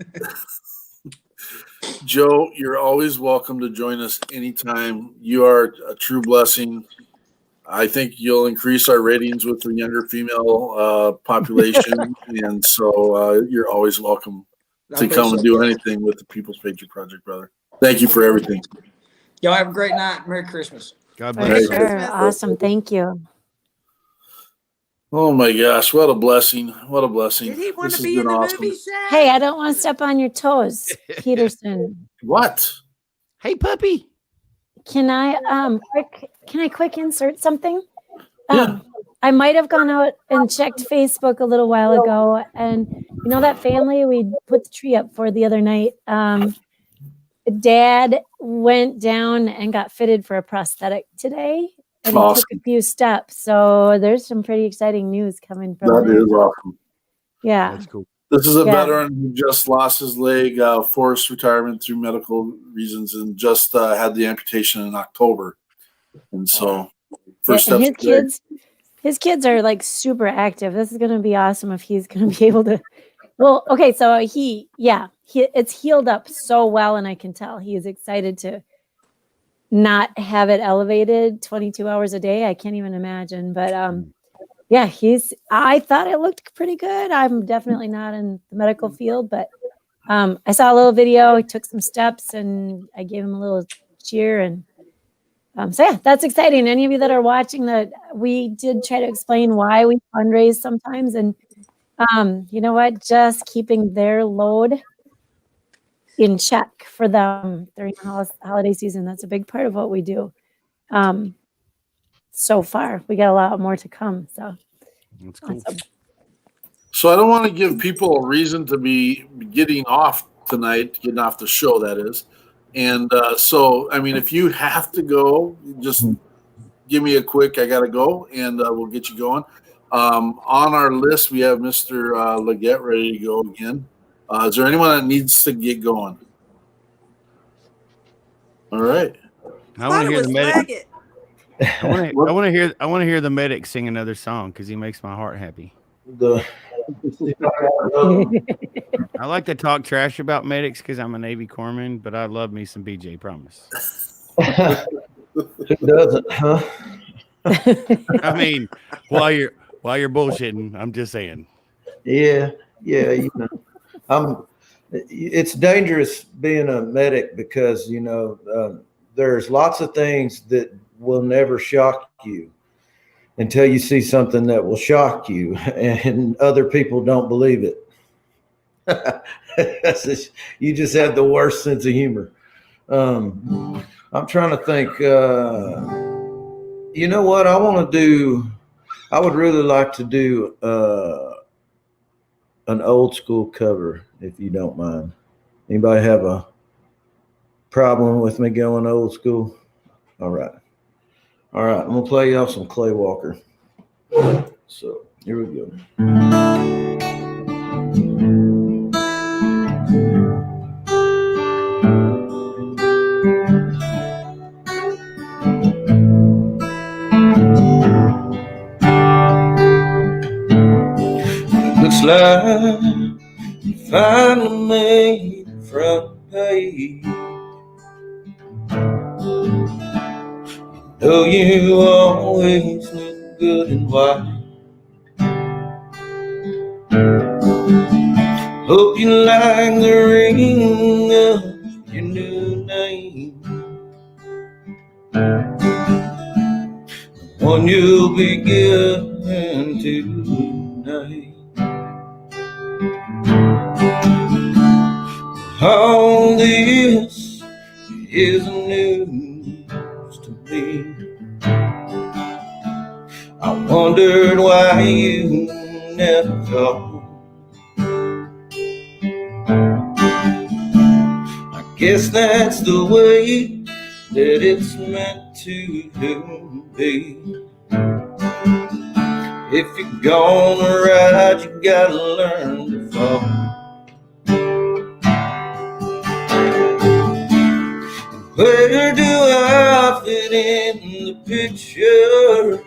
Joe, you're always welcome to join us anytime. You are a true blessing. I think you'll increase our ratings with the younger female population. And so you're always welcome to come and do anything with the People's Patriot Project, brother. Thank you for everything.
Y'all have a great night. Merry Christmas.
God
For
bless.
sure. Awesome. Thank you.
Oh my gosh, what a blessing. What a blessing.
Did he want
This
to
has
be in
been
the
awesome.
movie, Shaq?
Hey, I don't want to step on your toes, Peterson.
What?
Hey, puppy.
Can I quick insert something? I might have gone out and checked Facebook a little while ago, and you know that family we put the tree up for the other night. Dad went down and got fitted for a prosthetic today, and he took a few steps. So there's some pretty exciting news coming from
That
there.
is awesome.
Yeah,
That's cool.
This is a veteran who just lost his leg, forced retirement through medical reasons, and just had the amputation in October. And so, first
and
steps.
his kids are like super active. This is going to be awesome if he's going to be able to. Well, okay, so it's healed up so well, and I can tell he is excited to not have it elevated 22 hours a day. I can't even imagine, but yeah, I thought it looked pretty good. I'm definitely not in the medical field, but I saw a little video. He took some steps, and I gave him a little cheer, and so yeah, that's exciting. Any of you that are watching, that we did try to explain why we fundraise sometimes, and you know what? Just keeping their load in check for them during the holiday season. That's a big part of what we do. So far, we got a lot more to come. So
that's cool.
Awesome.
So I don't want to give people a reason to be getting off tonight, getting off the show, that is. And so, I mean, if you have to go, just give me a quick, I got to go, and we'll get you going. On our list, we have Mr. Leggett ready to go again. Is there anyone that needs to get going? All right.
I want to hear the medic. I want to hear the medic sing another song because he makes my heart happy. I like to talk trash about medics because I'm a Navy corpsman, but I love me some BJ, promise.
Who doesn't, huh?
I mean, while you're bullshitting, I'm just saying.
Yeah, you know, it's dangerous being a medic because there's lots of things that will never shock you until you see something that will shock you, and other people don't believe it. You just have the worst sense of humor. I'm trying to think. You know what I want to do? I would really like to do an old school cover, if you don't mind. Anybody have a problem with me going old school? All right. I'm gonna play y'all some Clay Walker. So here we go. Looks like you finally made the front page. Though you always look good in white. Hope you like the ring of your new name. The one you'll be given tonight. All this is news to me. I wondered why you never called. I Guess that's the way that it's meant to be. If you're gonna ride, you gotta learn to fall. Where do I fit in the picture?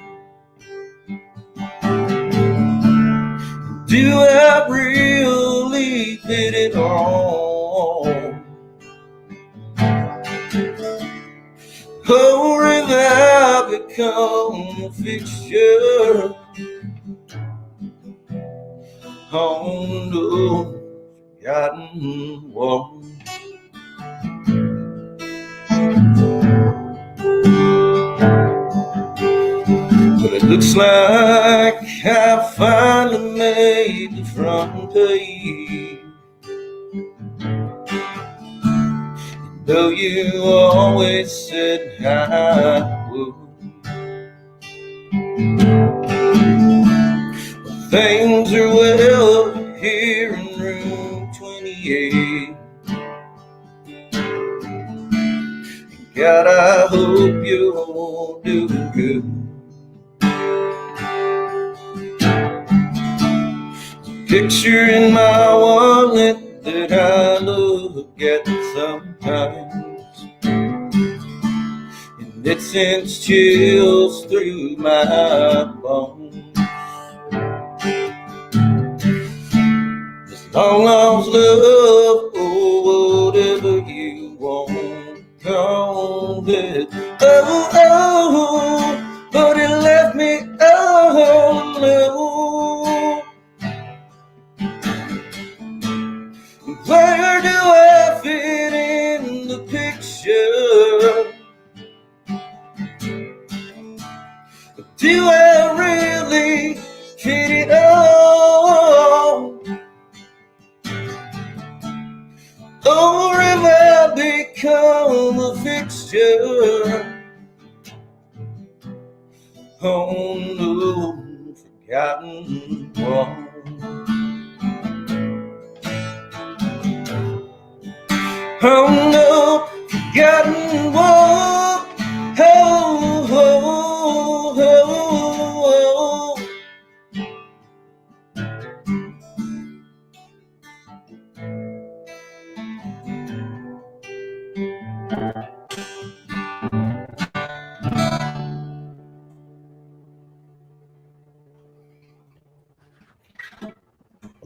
Do I really fit it all? Or have I become a fixture on the forgotten wall? But it looks like I finally made the front page. Though you always said I would. Things are well here in room 28. God, I hope you're doing good. Picture in my wallet that I look at sometimes, and it sends chills through my bones. This long lost love, oh, whatever you want, call it. Oh, oh, but it left me all alone. Where do I fit in the picture? Do I really fit it all? Or have I become a fixture on the forgotten wall? Oh no, forgotten wall. Oh, oh, oh, oh.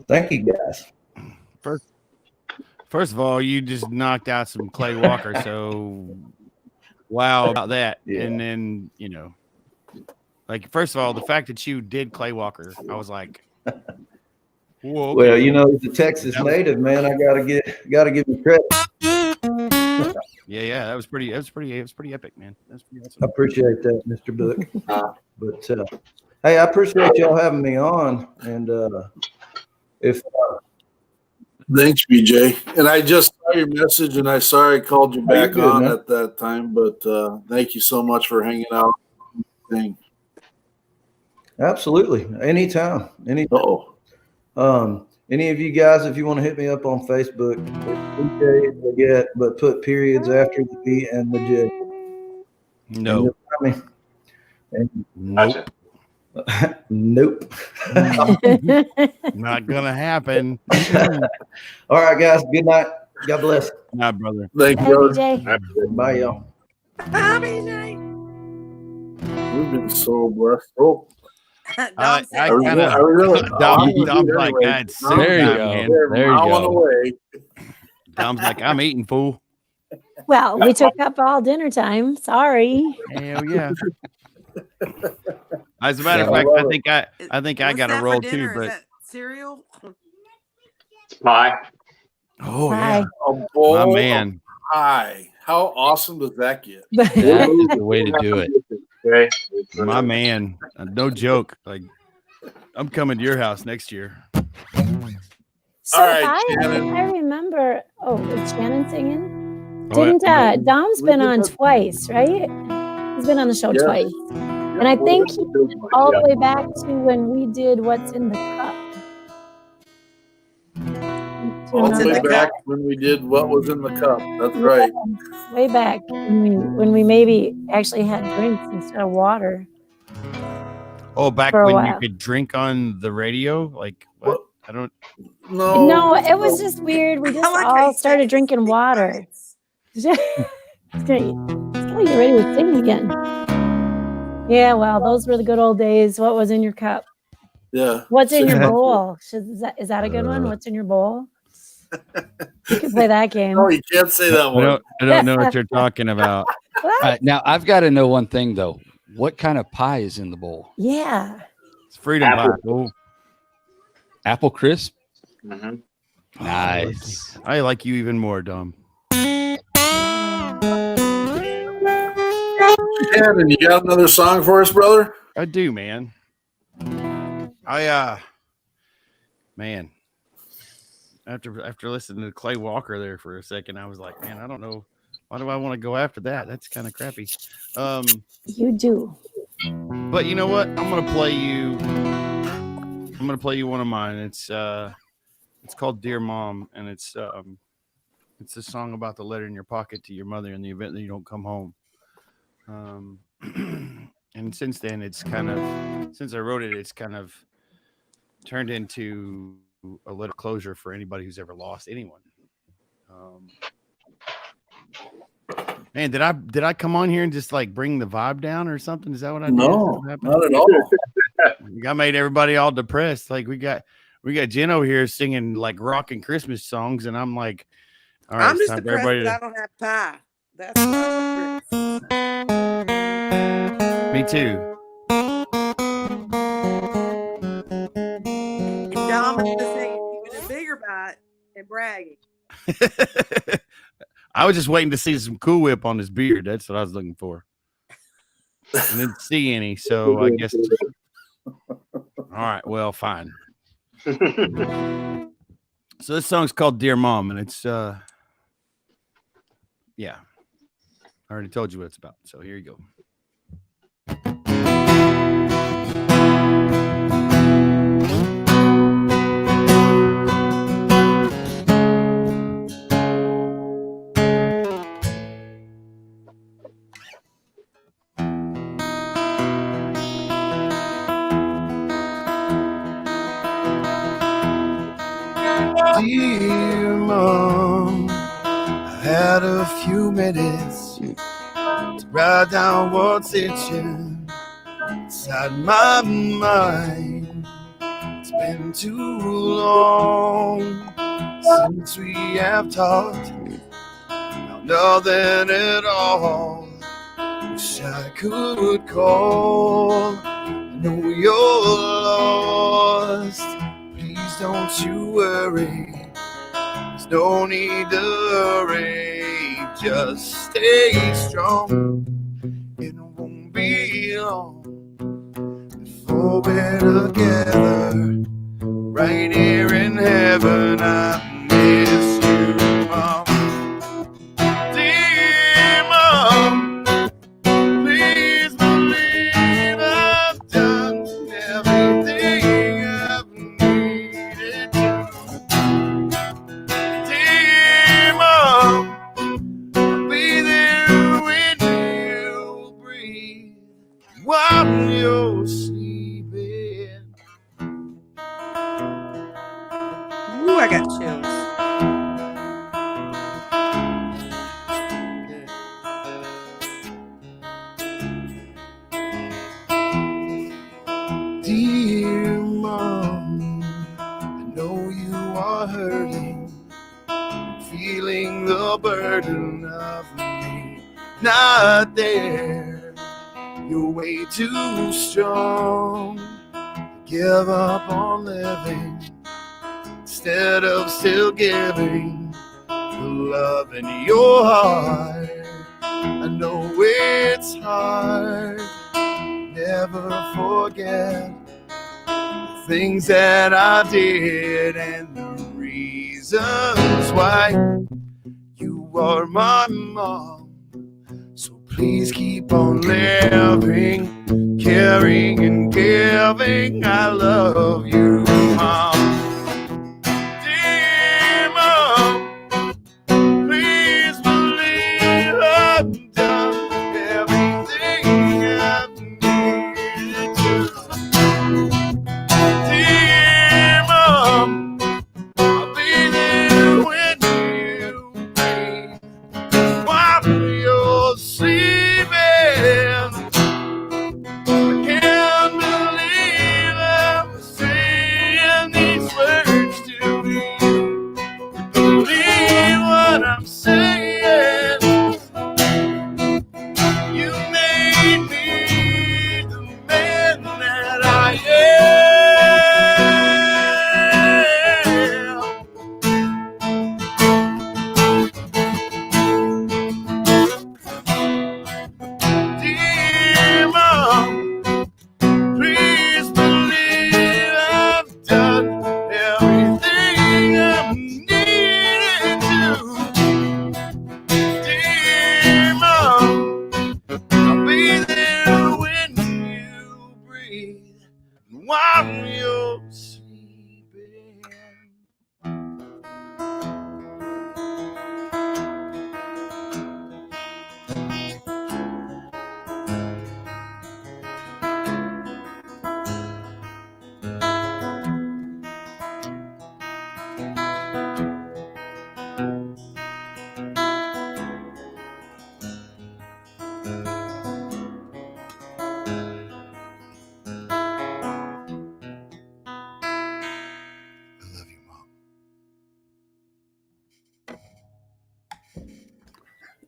Thank you, guys.
First of all, you just knocked out some Clay Walker, so wow about that.
Yeah.
And then, like, first of all, the fact that you did Clay Walker, I was like, whoa.
Well, he's a Texas native, man. I gotta give him credit.
Yeah, that was pretty epic, man. That's pretty awesome.
I appreciate that, Mr. Book. But hey, I appreciate y'all having me on. And if
Thanks, BJ. And I just saw your message, and I sorry I called you back on at that time, but thank you so much for hanging out.
Absolutely, anytime. Any of you guys, if you want to hit me up on Facebook, BJ, but put periods after the B and the J.
No.
Nope. Nope.
Not gonna happen.
All right, guys. Good night. God bless.
Good night, brother.
Thank you, brother.
Bye, y'all.
Bye, BJ.
We've been so blessed. Oh.
Dom's like, God,
there you go.
Man.
There you go.
Away.
Dom's like, I'm eating, fool.
Well, we took up all dinner time. Sorry.
Hell yeah. As a matter of fact, I think I got a roll too. But
is that cereal?
It's pie.
Oh
Hi.
yeah,
A bowl
my man.
of pie. How awesome does that get?
That is the way to do it.
Okay.
My man. No joke. Like, I'm coming to your house next year.
So
All right,
I remember. Oh, is Shannon singing?
Oh, yeah.
Didn't Dom's been on twice, right? He's been on the show twice, and I think he went all the way back to when we did What's in the Cup.
All the
remember
way
that?
back when we did What Was in the Cup. That's right.
Way back when we maybe actually had drinks instead of water.
Oh, back
For a
when you
while.
could drink on the radio? Like what? I don't.
No, it was just weird. We just all started drinking water. It's gonna get ready to sing again. Yeah, well, those were the good old days. What was in your cup?
Yeah.
What's in your
6 months ago.
bowl? Is that a good one? What's in your bowl? You could play that game.
No, you can't say that one.
I don't know what you're talking about.
Now I've got to know one thing though. What kind of pie is in the bowl?
Yeah.
It's freedom
Apple.
pie. Oh.
Apple crisp.
Mm-hmm.
Nice.
I like you even more, Dom.
Shannon, you got another song for us, brother?
I do, man. Man. After listening to Clay Walker there for a second, I was like, man, I don't know. Why do I want to go after that? That's kind of crappy.
You do.
But you know what? I'm gonna play you one of mine. It's called Dear Mom, and it's a song about the letter in your pocket to your mother in the event that you don't come home. And since then, since I wrote it, it's kind of turned into a little closure for anybody who's ever lost anyone. Man, did I come on here and just like bring the vibe down or something? Is that what I did?
No, not at all.
I made everybody all depressed. Like we got Jen over here singing like rocking Christmas songs, and I'm like, all right,
I'm
it's
just
time for
depressed
everybody
that I don't have pie. That's what
Me too.
And Dom is saying even a bigger bite and bragging.
I was just waiting to see some Cool Whip on his beard. That's what I was looking for. I didn't see any, so I guess. All right, well, fine. So this song's called Dear Mom, and it's yeah. I already told you what it's about. So here you go.
Dear Mom, I had a few minutes to write down what's itching inside my mind. It's been too long since we have talked about nothing at all. Wish I could call. I know you're lost. Please don't you worry. There's no need to hurry. Just stay strong. It won't be long before we're together. Right here in heaven, I miss you, Mom. Dear Mom, please believe I've done everything I've needed to. Dear Mom, I'll be there when you breathe, while you're sleeping.
Ooh, I got chills.
Dear Mom, I know you are hurting, feeling the burden of me not there. You're way too strong to give up on living instead of still giving the love in your heart. I know it's hard. Never forget the things that I did and the reasons why you are my mom. So please keep on living, caring and giving. I love you, Mom. Dear Mom.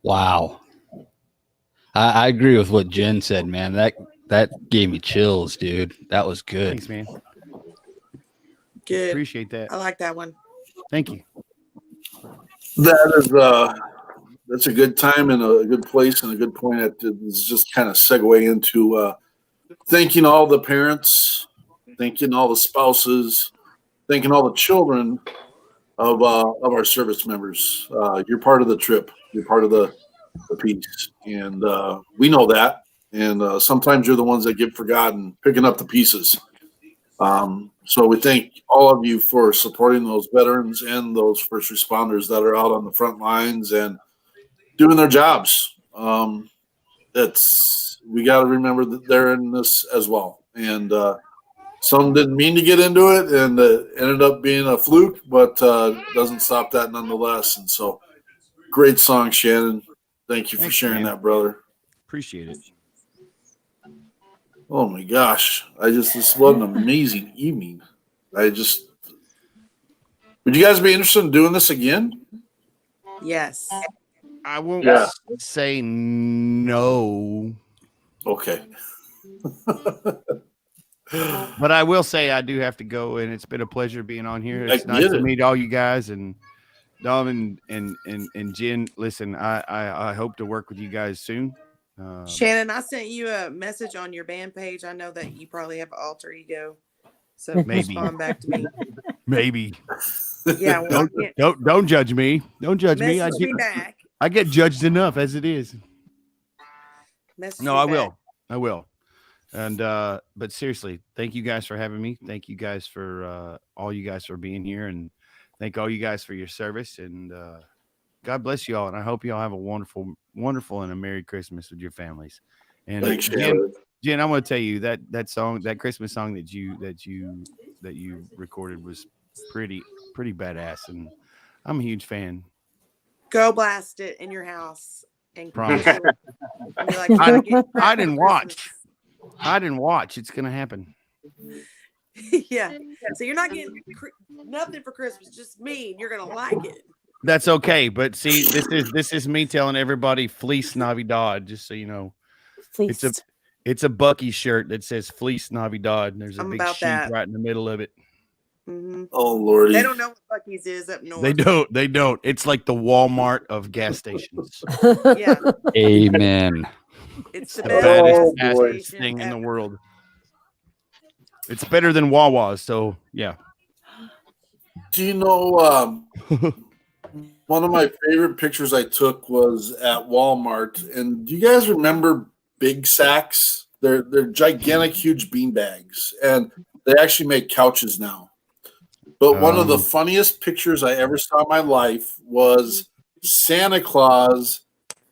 Wow. I agree with what Jen said, man. That gave me chills, dude. That was good.
Thanks, man.
Good.
Appreciate that.
I like that one.
Thank you.
That's a good time and a good place and a good point. That is just kind of segue into thanking all the parents, thanking all the spouses, thanking all the children of our service members. You're part of the trip. You're part of the piece, and we know that. And sometimes you're the ones that get forgotten, picking up the pieces. So we thank all of you for supporting those veterans and those first responders that are out on the front lines and doing their jobs. We got to remember that they're in this as well. And some didn't mean to get into it, and it ended up being a fluke, but doesn't stop that nonetheless. And so, great song, Shannon. Thank you for sharing that, brother.
Appreciate it.
Oh my gosh. This was an amazing evening. Would you guys be interested in doing this again?
Yes.
I won't say no.
Okay.
But I will say I do have to go, and it's been a pleasure being on here. It's nice to meet all you guys, and Dom and Jen. Listen, I hope to work with you guys soon.
Shannon, I sent you a message on your band page. I know that you probably have an alter ego, so
maybe
respond back to me.
Maybe.
Yeah. Well,
don't judge me. Don't judge me.
Message me back.
I get judged enough as it is.
No,
I will. I will. And but seriously, thank you guys for having me. Thank you guys for all you guys for being here, and thank all you guys for your service. And God bless you all. And I hope you all have a wonderful, wonderful and a Merry Christmas with your families. And
Thanks,
Jen, I'm going to tell you that song, that Christmas song that you recorded was pretty badass, and I'm a huge fan.
Go blast it in your house and
promise.
And be like,
I didn't watch. I didn't watch. It's gonna happen.
Yeah. So you're not getting nothing for Christmas, just me, and you're gonna like it.
That's okay. But see, this is me telling everybody Fleece Navidad, just so you know.
Fleeced.
It's a Bucky shirt that says Fleece Navidad, and there's a big sheep
that.
right in the middle of it.
Mm-hmm.
Oh Lordy.
They don't know what Bucky's is up north.
They don't. It's like the Walmart of gas stations.
Yeah.
Amen.
It's the
baddest gas
station
thing in
ever.
the world. It's better than Wawa's, so yeah.
Do you know one of my favorite pictures I took was at Walmart, and do you guys remember big sacks? They're gigantic, huge bean bags, and they actually make couches now. But one of the funniest pictures I ever saw in my life was Santa Claus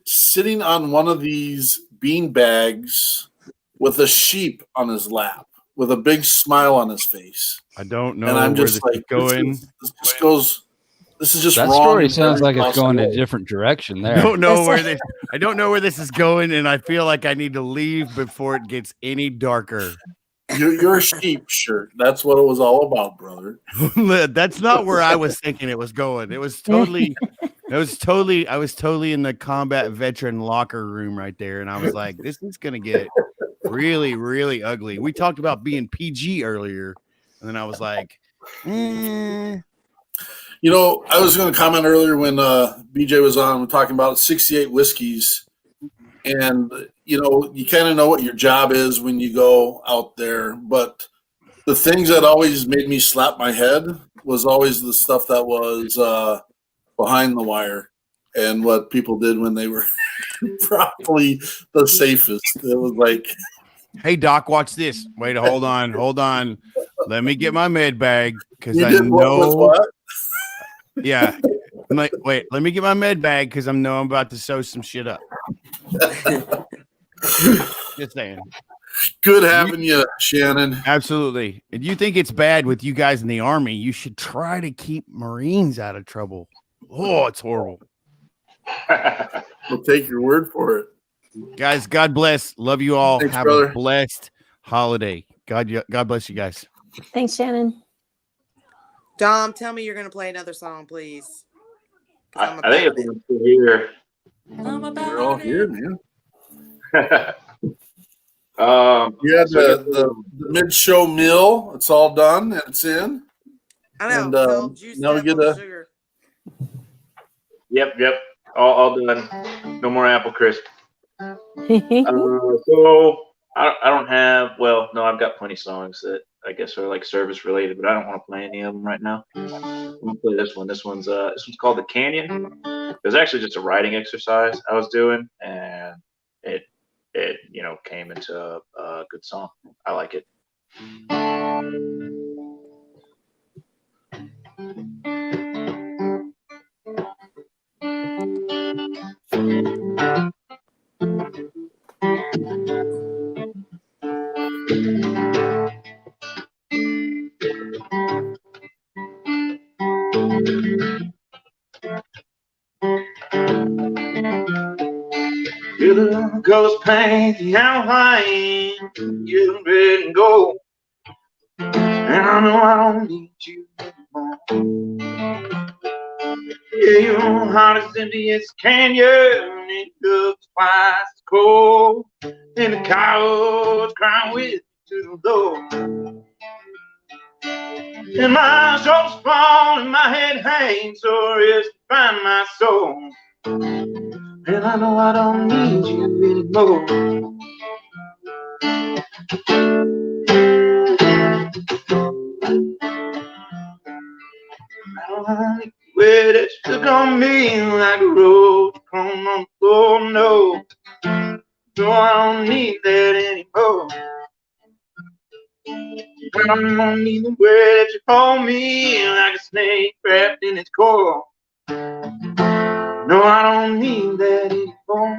sitting on one of these bean bags with a sheep on his lap, with a big smile on his face.
I don't know
and I'm
where
just
this
like,
is going.
This is just
that
wrong.
story sounds like it's going in a different direction there.
I don't know where this is going, and I feel like I need to leave before it gets any darker.
Your sheep shirt. That's what it was all about, brother.
That's not where I was thinking it was going. I was totally in the combat veteran locker room right there. And I was like, this is going to get really, really ugly. We talked about being PG earlier. And then I was like,
You know, I was going to comment earlier when BJ was on, we're talking about 68 whiskeys. And, you know, you kind of know what your job is when you go out there. But the things that always made me slap my head was always the stuff that was behind the wire and what people did when they were probably the safest. It was like,
hey, Doc, watch this. Wait, hold on. Let me get my med bag because I know.
What?
Yeah. I'm like, wait, let me get my med bag because I know I'm about to sew some shit up. Just saying.
Good having you, Shannon.
Absolutely. If you think it's bad with you guys in the Army, you should try to keep Marines out of trouble. Oh, it's horrible.
We'll take your word for it.
Guys, God bless. Love you all.
Thanks,
have
brother.
a blessed holiday. God bless you guys.
Thanks, Shannon.
Dom, tell me you're going to play another song, please.
I think if we're still here,
We're all here, man. You had the mid-show meal. It's all done. It's in.
I know.
And
it's all juiced
now we
up
get
on sugar.
Yep. All done. No more apple crisp. So I don't have. Well, no, I've got plenty of songs that I guess are like service related, but I don't want to play any of them right now. I'm gonna play this one. This one's called The Canyon. It was actually just a writing exercise I was doing, and it came into a good song. I like it. Feel the colors paint the outline, getting red and gold. And I know I don't need you anymore. Yeah, your heart is empty as a canyon. It looks twice as cold. And the coyotes crying with me to the door. And my shoulders fall and my head hangs so it's to find my soul. And I know I don't need you anymore. I don't want the way that you took on me like a rose come on the floor. No, no, I don't need that anymore. I don't need the way that you hold me like a snake trapped in its coil. No, I don't need that anymore.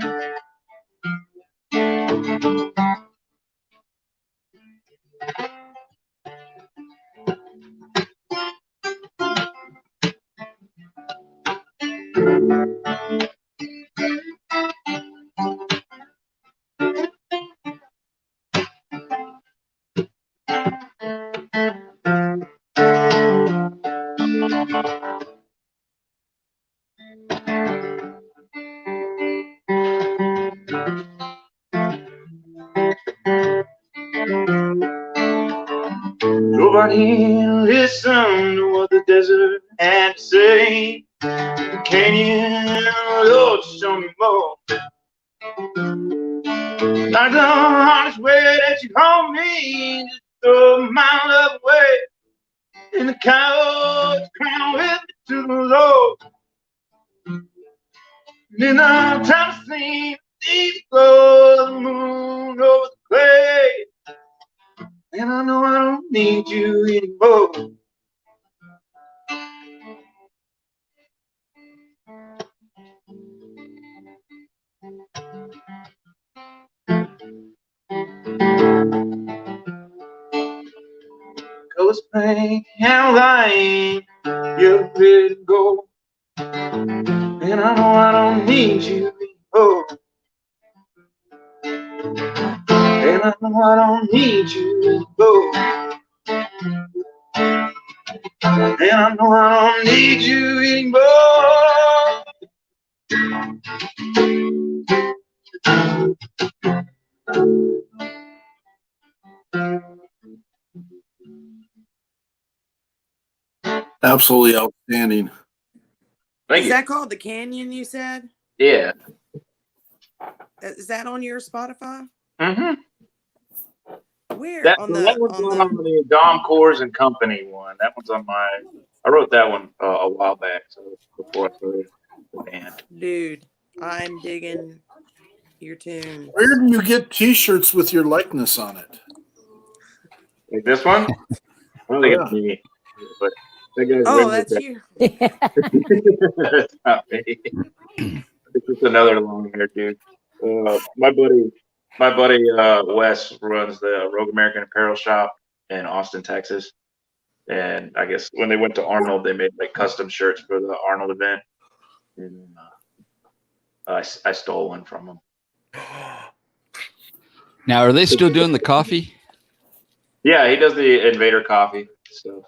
Nobody listened to what the desert had to say. Can you, Lord, show me more? Like the hardest way that you hold me, just throw my love away. And the cows crying with me to the Lord. And the time to sleep, deep glow the moon over the clay. And I know I don't need you anymore. Colors paint and lying, you're ready to go. And I know I don't need you anymore. And I know I don't need you anymore. And I know I don't need you anymore.
Absolutely outstanding.
Is that called The Canyon, you said?
Yeah.
Is that on your Spotify?
Mm-hmm.
Where?
That
on
one's on the Dom Coors and Company one. That one's on my. I wrote that one a while back, so before I started the band.
Dude, I'm digging your tune.
Where do you get T-shirts with your likeness on it?
Like this one? I don't think it's me, but that guy's
that's you.
That's not me. It's just another long-haired dude. My buddy Wes runs the Rogue American Apparel Shop in Austin, Texas. And I guess when they went to Arnold, they made like custom shirts for the Arnold event. And I stole one from him.
Now, are they still doing the coffee?
Yeah, he does the Invader coffee stuff.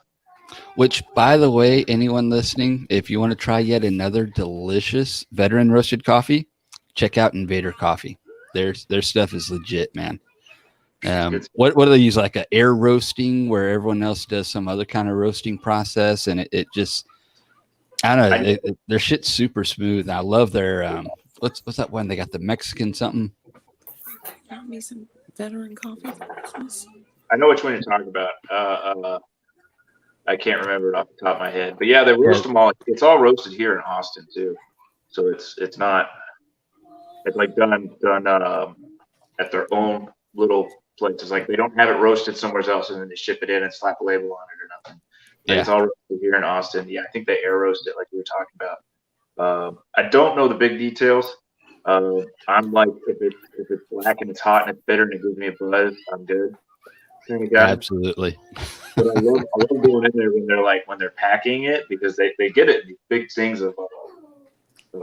Which, by the way, anyone listening, if you want to try yet another delicious veteran roasted coffee, check out Invader Coffee. Their stuff is legit, man. What do they use? Like a air roasting where everyone else does some other kind of roasting process, and it just, I don't know, their shit's super smooth. I love their what's that one? They got the Mexican something.
Got me some veteran coffee.
I know which one you're talking about. I can't remember it off the top of my head, but yeah, they roast them all. It's all roasted here in Austin too, so it's like done at their own little places. Like they don't have it roasted somewhere else and then they ship it in and slap a label on it or nothing. Like it's all roasted here in Austin. Yeah, I think they air roast it like we were talking about. I don't know the big details. I'm like, if it's black and it's hot and it's bitter and it gives me a buzz, I'm good.
Absolutely.
But I love going in there when they're packing it, because they get it in these big things of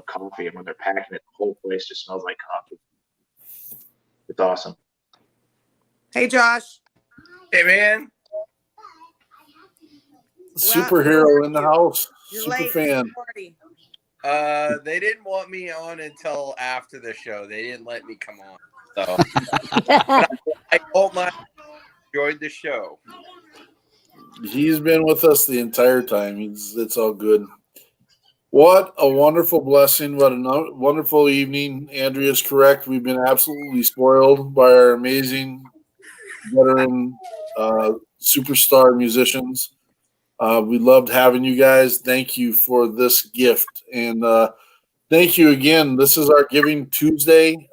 coffee, and when they're packing it, the whole place just smells like coffee. It's awesome.
Hey, Josh.
Hey, man.
Superhero in the house.
You're
Super
late
fan.
to the party.
They didn't want me on until after the show. They didn't let me come on. So I told my enjoyed the show.
He's been with us the entire time. It's all good. What a wonderful blessing. What a wonderful evening. Andrea's correct. We've been absolutely spoiled by our amazing veteran superstar musicians. We loved having you guys. Thank you for this gift. And thank you again. This is our Giving Tuesday.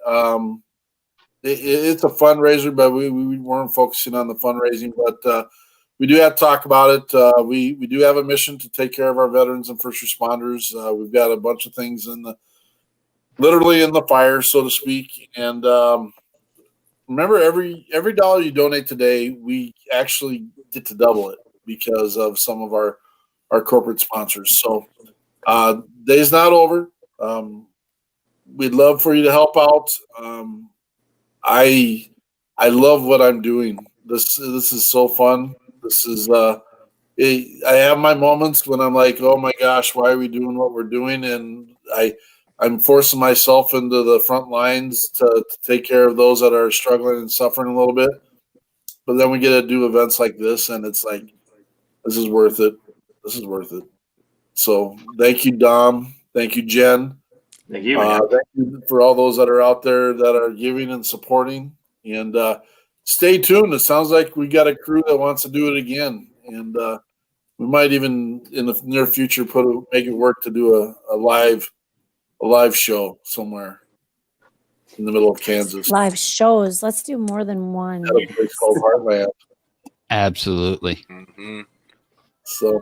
It's a fundraiser, but we weren't focusing on the fundraising. But we do have to talk about it. We do have a mission to take care of our veterans and first responders. We've got a bunch of things literally in the fire, so to speak. And remember, every dollar you donate today, we actually get to double it because of some of our corporate sponsors. So day's not over. We'd love for you to help out. I love what I'm doing. This is so fun. This is I have my moments when I'm like, oh my gosh, why are we doing what we're doing? And I'm forcing myself into the front lines to take care of those that are struggling and suffering a little bit. But then we get to do events like this, and it's like, this is worth it. This is worth it. So thank you, Dom. Thank you, Jen.
Thank you.
Thank you for all those that are out there that are giving and supporting. And stay tuned. It sounds like we got a crew that wants to do it again. And we might even in the near future make it work to do a live show somewhere in the middle of Kansas.
Live shows. Let's do more than one.
At a place called Heartland.
Absolutely.
Mm-hmm.
So,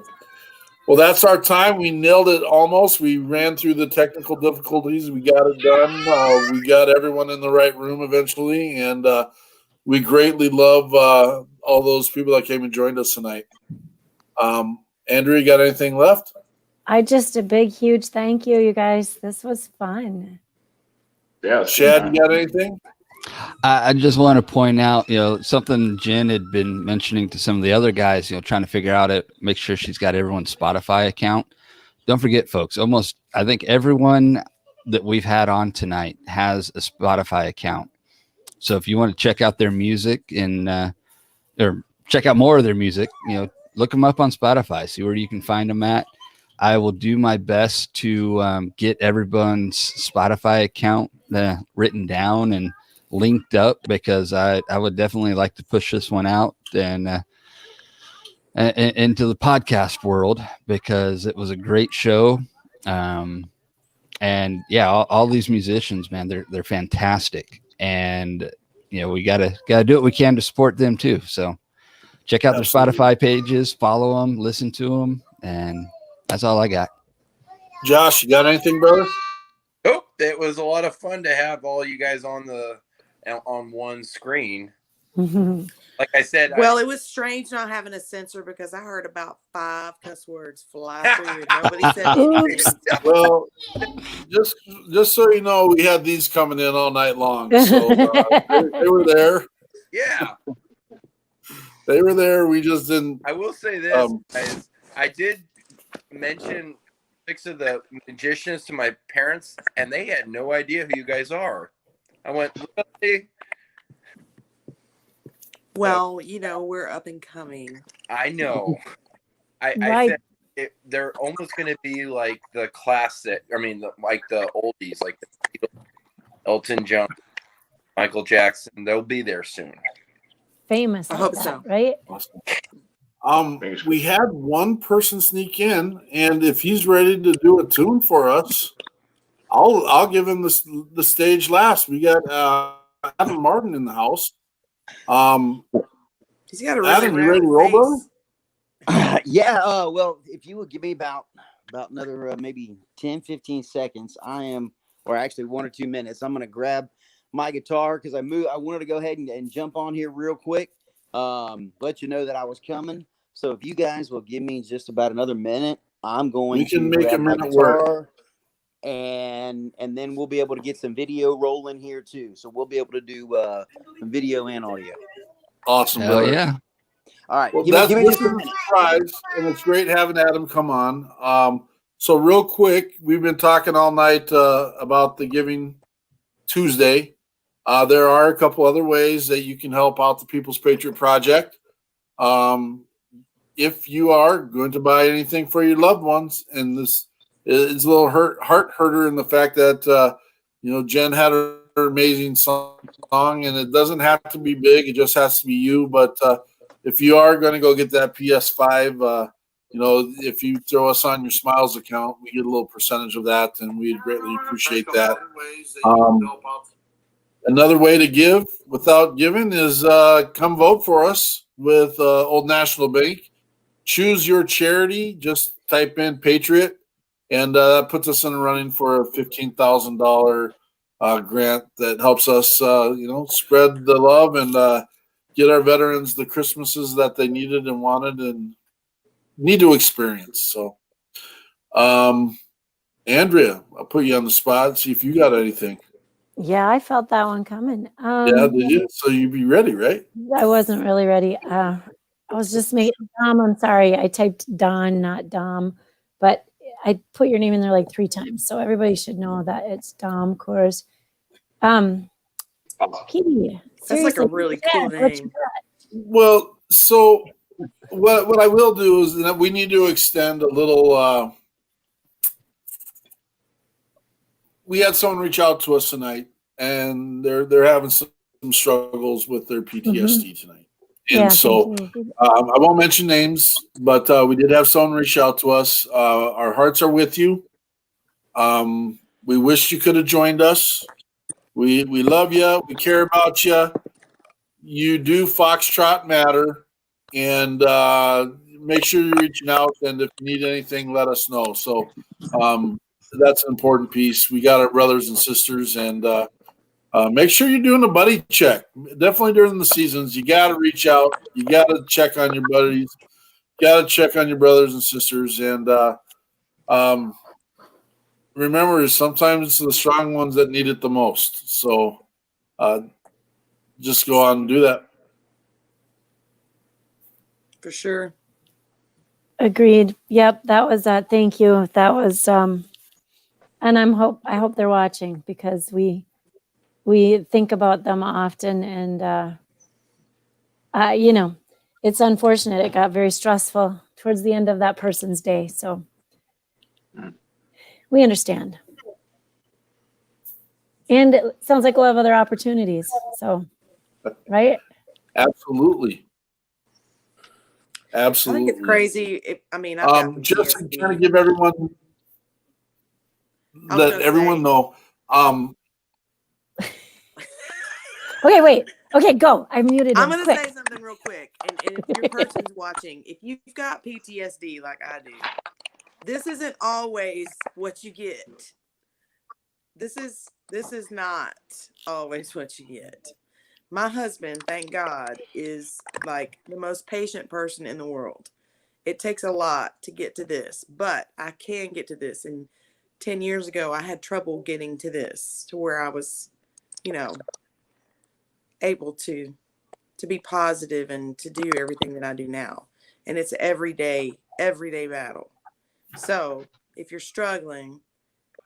well, that's our time. We nailed it almost. We ran through the technical difficulties. We got it done. We got everyone in the right room eventually. And we greatly love all those people that came and joined us tonight. Andrew, you got anything left?
A big, huge thank you, you guys. This was fun.
Yeah. Shad, you got anything?
I just want to point out, something Jen had been mentioning to some of the other guys, trying to figure out make sure she's got everyone's Spotify account. Don't forget, folks, I think everyone that we've had on tonight has a Spotify account. So if you want to check out their music or check out more of their music, look them up on Spotify, see where you can find them at. I will do my best to get everyone's Spotify account written down and linked up, because I would definitely like to push this one out and into the podcast world, because it was a great show. And yeah, all these musicians, man, they're fantastic. And we gotta do what we can to support them too. So check out their Spotify pages, follow them, listen to them, and that's all I got.
Josh, you got anything, brother?
Nope. It was a lot of fun to have all you guys on one screen. Like I said,
well, it was strange not having a censor, because I heard about 5 cuss words fly through and nobody said anything.
Well, just so you know, we had these coming in all night long. So they were there.
Yeah.
They were there. We just didn't.
I will say this, guys. I did mention 6 of the magicians to my parents, and they had no idea who you guys are. I went, really?
Well, you know, we're up and coming.
I know. I
Right.
said they're almost going to be like the classic. I mean, like the oldies, like the Beatles, Elton John, Michael Jackson. They'll be there soon.
Famous.
I
like
hope
that,
so.
Right?
We had one person sneak in, and if he's ready to do a tune for us, I'll give him the stage last. We got Adam Martin in the house.
He's got a really
Adam, you ready to
round
roll, brother?
face.
Yeah, well, if you would give me about another maybe 10, 15 seconds, or actually 1 or 2 minutes, I'm going to grab my guitar because I wanted to go ahead and jump on here real quick, let you know that I was coming. So if you guys will give me just about another minute, I'm going to grab my guitar, and then we'll be able to get some video rolling here too. So we'll be able to do some video and audio.
Awesome,
Hell
brother.
yeah.
All right,
Well,
give me
this
just
is
a
a
minute.
surprise, and it's great having Adam come on. So real quick, we've been talking all night about the Giving Tuesday. There are a couple other ways that you can help out the People's Patriot Project. If you are going to buy anything for your loved ones, and this is a little heart hurter in the fact that Jen had her amazing song, and it doesn't have to be big; it just has to be you. But if you are going to go get that PS5, if you throw us on your Smiles account, we get a little percentage of that, and we'd greatly appreciate that. Another way to give without giving is come vote for us with Old National Bank. Choose your charity. Just type in Patriot, and that puts us in the running for a $15,000 grant that helps us, spread the love and get our veterans the Christmases that they needed and wanted and need to experience. So, Andrea, I'll put you on the spot. See if you got anything.
Yeah, I felt that one coming.
Yeah, did you? So you'd be ready, right?
I wasn't really ready. I was just making Dom. I'm sorry. I typed Don, not Dom, but I put your name in there like 3 times. So everybody should know that it's Dom, of course. Kitty,
That's like a
seriously,
really
yeah,
cool
what you
name.
got?
Well, so what I will do is that we need to extend a little. We had someone reach out to us tonight, and they're having some struggles with their PTSD tonight. And
Yeah,
so
thank you.
I won't mention names, but we did have someone reach out to us. Our hearts are with you. We wish you could have joined us. We love you. We care about you. You do Foxtrot matter, and make sure you're reaching out. And if you need anything, let us know. So that's an important piece. We got our brothers and sisters, and make sure you're doing a buddy check. Definitely during the seasons, you got to reach out. You got to check on your buddies. Got to check on your brothers and sisters, and remember, sometimes it's the strong ones that need it the most. So just go on and do that.
For sure.
Agreed. Yep, that was thank you. That was and I hope they're watching because we think about them often, and it's unfortunate. It got very stressful towards the end of that person's day. So we understand. And it sounds like we'll have other opportunities. So, right?
Absolutely.
I think it's crazy. I've got
Just
PTSD.
trying to give everyone, let everyone know.
Okay, wait. Okay, go. I muted
I'm
him.
going to say something real quick. And if your person's watching, if you've got PTSD like I do, this isn't always what you get. This is not always what you get. My husband, thank God, is like the most patient person in the world. It takes a lot to get to this, but I can get to this. And 10 years ago, I had trouble getting to this, to where I was, able to be positive and to do everything that I do now. And it's every day everyday battle. So if you're struggling,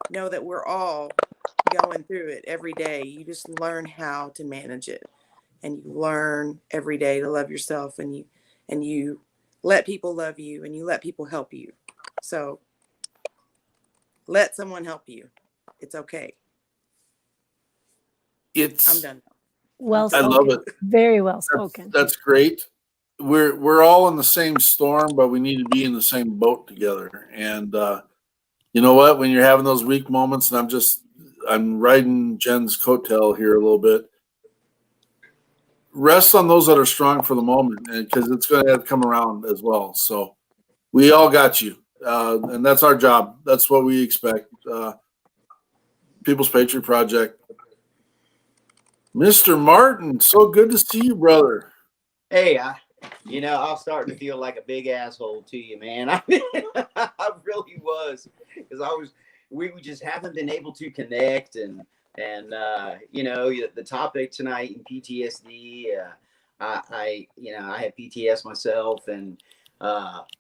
know that we're all going through it every day. You just learn how to manage it, and you learn every day to love yourself, and you let people love you, and you let people help you. So let someone help you. It's okay. I'm done.
Well
I
spoken.
love it.
Very well spoken.
That's great. We're all in the same storm, but we need to be in the same boat together. And you know what? When you're having those weak moments, and I'm riding Jen's coattail here a little bit. Rest on those that are strong for the moment, because it's going to have to come around as well. So we all got you, and that's our job. That's what we expect. People's Patriot Project. Mr. Martin, so good to see you, brother.
Hey, I'm starting to feel like a big asshole to you, man. I really was, because we just haven't been able to connect, and the topic tonight in PTSD. I have PTS myself, and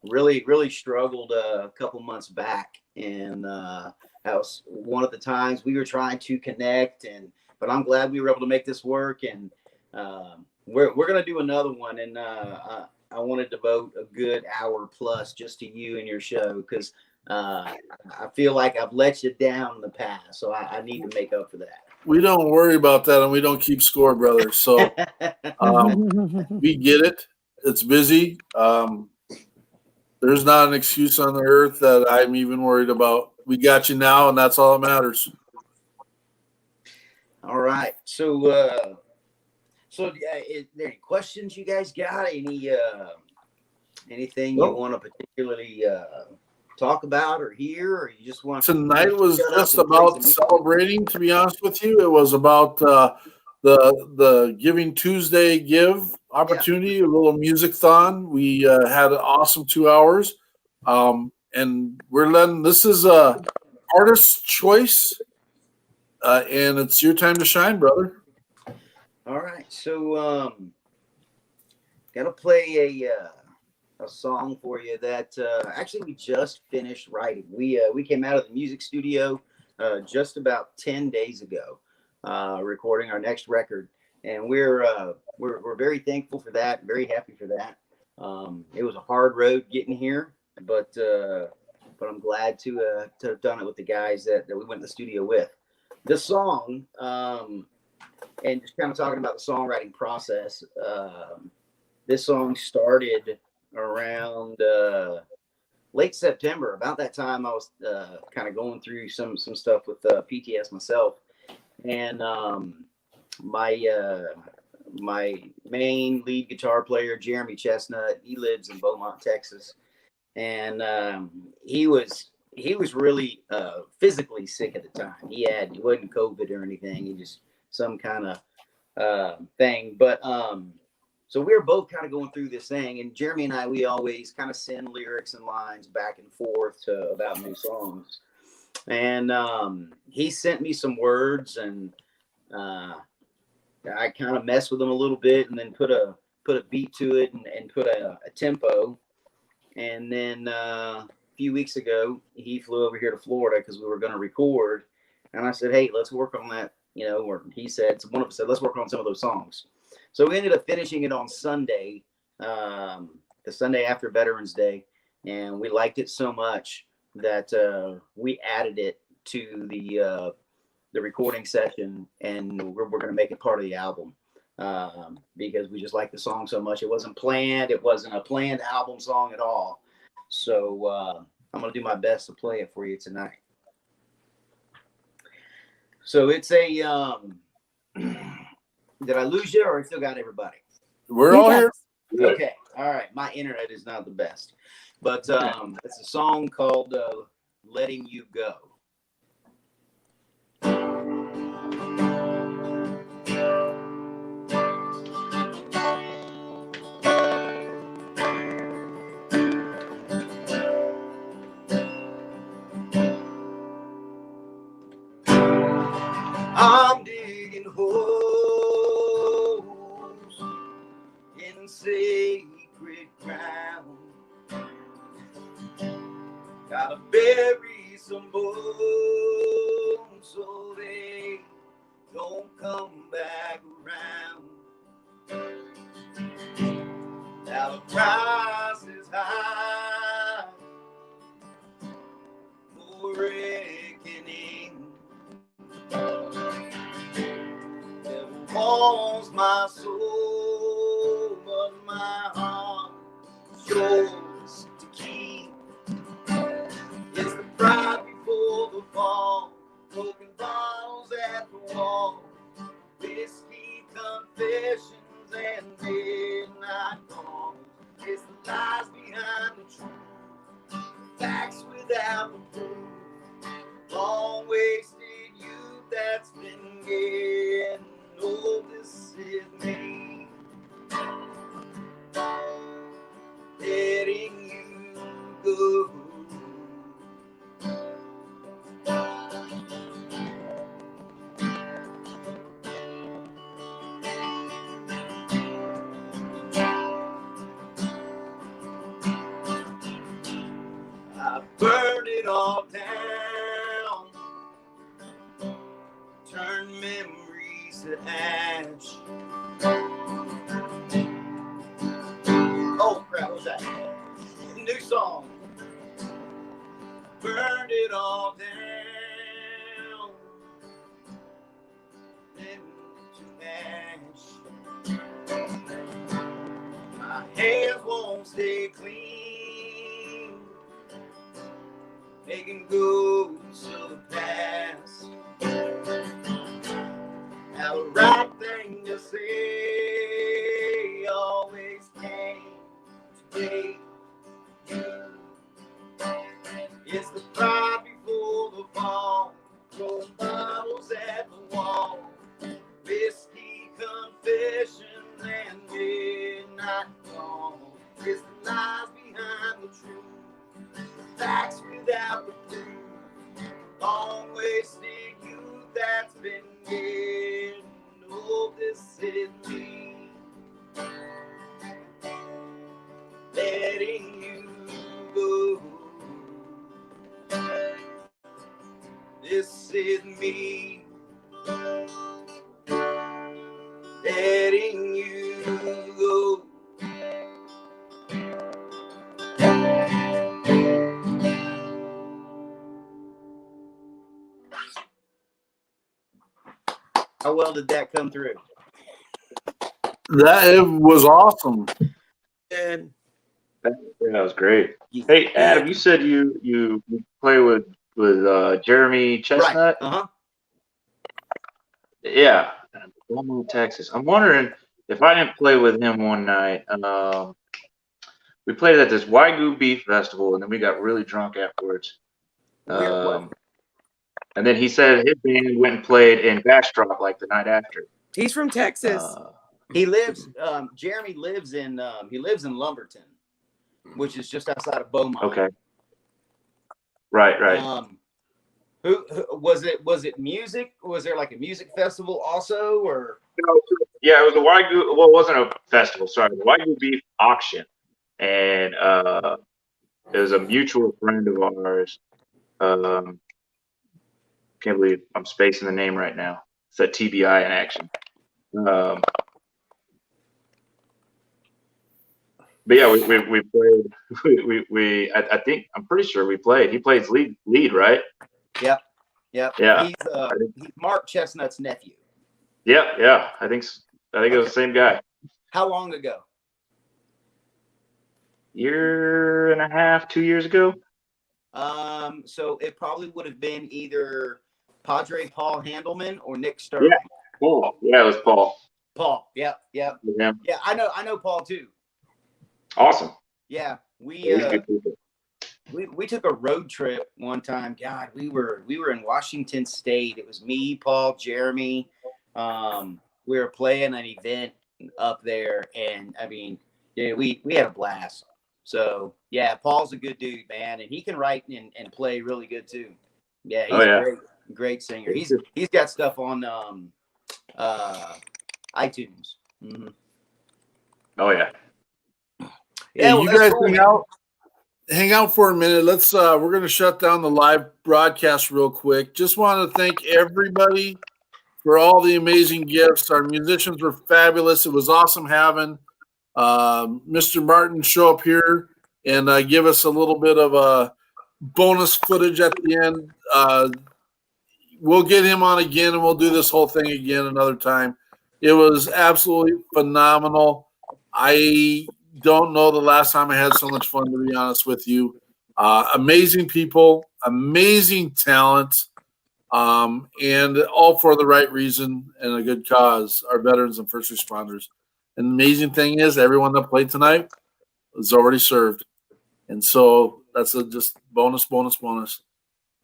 really struggled a couple months back, and that was one of the times we were trying to connect, but I'm glad we were able to make this work, and we're gonna do another one, and I want to devote a good hour plus just to you and your show, because I feel like I've let you down in the past, so I need to make up for that.
We don't worry about that, and we don't keep score, brother. So we get it. It's busy. There's not an excuse on the earth that I'm even worried about. We got you now, and that's all that matters.
All right. So is there any questions you guys got? Anything you want to particularly talk about or hear, or you just want
Tonight was just about celebrating, to be honest with you. It was about the Giving Tuesday give opportunity, a little music-thon. We had an awesome 2 hours, and we're letting, this is a artist's choice, and it's your time to shine, brother.
All right, so gotta play a song for you that actually we just finished writing. We came out of the music studio just about 10 days ago, recording our next record, and we're very thankful for that, very happy for that. It was a hard road getting here, but I'm glad to have done it with the guys that we went to the studio with. The song, and just kind of talking about the songwriting process. This song started around late September. About that time, I was kind of going through some stuff with PTS myself, and my main lead guitar player, Jeremy Chestnut, he lives in Beaumont, Texas, and he was really physically sick at the time. It wasn't COVID or anything. He just some kind of thing, but so we were both kind of going through this thing, and Jeremy and I, we always kind of send lyrics and lines back and forth about new songs, and he sent me some words, and I kind of messed with them a little bit, and then put a beat to it, and put a tempo, and then a few weeks ago he flew over here to Florida because we were going to record, and I said, hey, let's work on that. Or he said, one of us said, let's work on some of those songs. So we ended up finishing it on Sunday, the Sunday after Veterans Day, and we liked it so much that we added it to the recording session, and we're going to make it part of the album because we just like the song so much. It wasn't planned. It wasn't a planned album song at all. So I'm going to do my best to play it for you tonight. So it's a, did I lose you, or I still got everybody?
We're all here.
Okay. All right. My internet is not the best, but it's a song called Letting You Go. I'm digging holes in sacred ground.
them both so they don't come back around. Now the price is high for reckoning. Devil wants my soul, but my heart is yours to keep. It's the pride before the fall, broken bottles at the wall, whiskey confessions and midnight calls. It's the lies behind the truth, facts without the proof. Long wasted youth that's been getting old. This is me, letting you go. I burned it all down, turned memories to ash. Oh crap, what's that? New song. Burned it all down into ash. My hands won't stay clean, making ghosts of the past. Now the right thing to say always came to me. It's the pride before the fall, throwing bottles at the wall, whiskey confessions and midnight call. It's the lies behind the truth, the facts without the proof. Long wasted youth that's been getting old. This is me, letting you go. This is me, letting you go.
How well did that come through?
That it was awesome.
And
That was great. Hey, Adam, you said you play with Jeremy Chestnut.
Right. Uh-huh.
Yeah, Beaumont, Texas. I'm wondering if I didn't play with him one night. We played at this Wagyu Beef Festival, and then we got really drunk afterwards. And then he said his band went and played in Bastrop like the night after.
he's from Texas.
He lives. Jeremy lives in. He lives in Lumberton, which is just outside of Beaumont.
Okay. Right.
Who was it? Was it music? Was there like a music festival also, or?
Yeah, it was a Wagyu. Well, it wasn't a festival. Sorry, the Wagyu Beef auction, and it was a mutual friend of ours. Can't believe I'm spacing the name right now. It's a TBI in action. But yeah, we played. I think I'm pretty sure we played. He plays lead, right?
Yep.
Yeah.
He's Mark Chestnut's nephew.
Yeah. I think it was the same guy.
How long ago?
Year and a half, 2 years ago.
So it probably would have been either Padre Paul Handelman or Nick Sterling.
Yeah, Paul. Yeah, it was Paul.
Paul. Yep.
Yeah.
Yeah, I know Paul too.
Awesome.
Yeah,
He's good people.
we took a road trip one time. God, we were in Washington State. It was me, Paul, Jeremy. We were playing an event up there, and I mean, yeah, we had a blast. So yeah, Paul's a good dude, man, and he can write and play really good too. Yeah, he's great singer. He's got stuff on iTunes. Mm-hmm.
Oh yeah.
Yeah,
well,
you guys
cool,
hang
man.
out. hang out for a minute. Let's we're going to shut down the live broadcast real quick. Just want to thank everybody for all the amazing gifts. Our musicians were fabulous. It was awesome having Mr. Martin show up here and give us a little bit of a bonus footage at the end. We'll get him on again, and we'll do this whole thing again another time. It was absolutely phenomenal. I don't know the last time I had so much fun, to be honest with you. Amazing people, amazing talent, and all for the right reason and a good cause, our veterans and first responders. And the amazing thing is everyone that played tonight was already served. And so that's just bonus.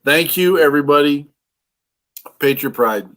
Thank you, everybody. Patriot Pride.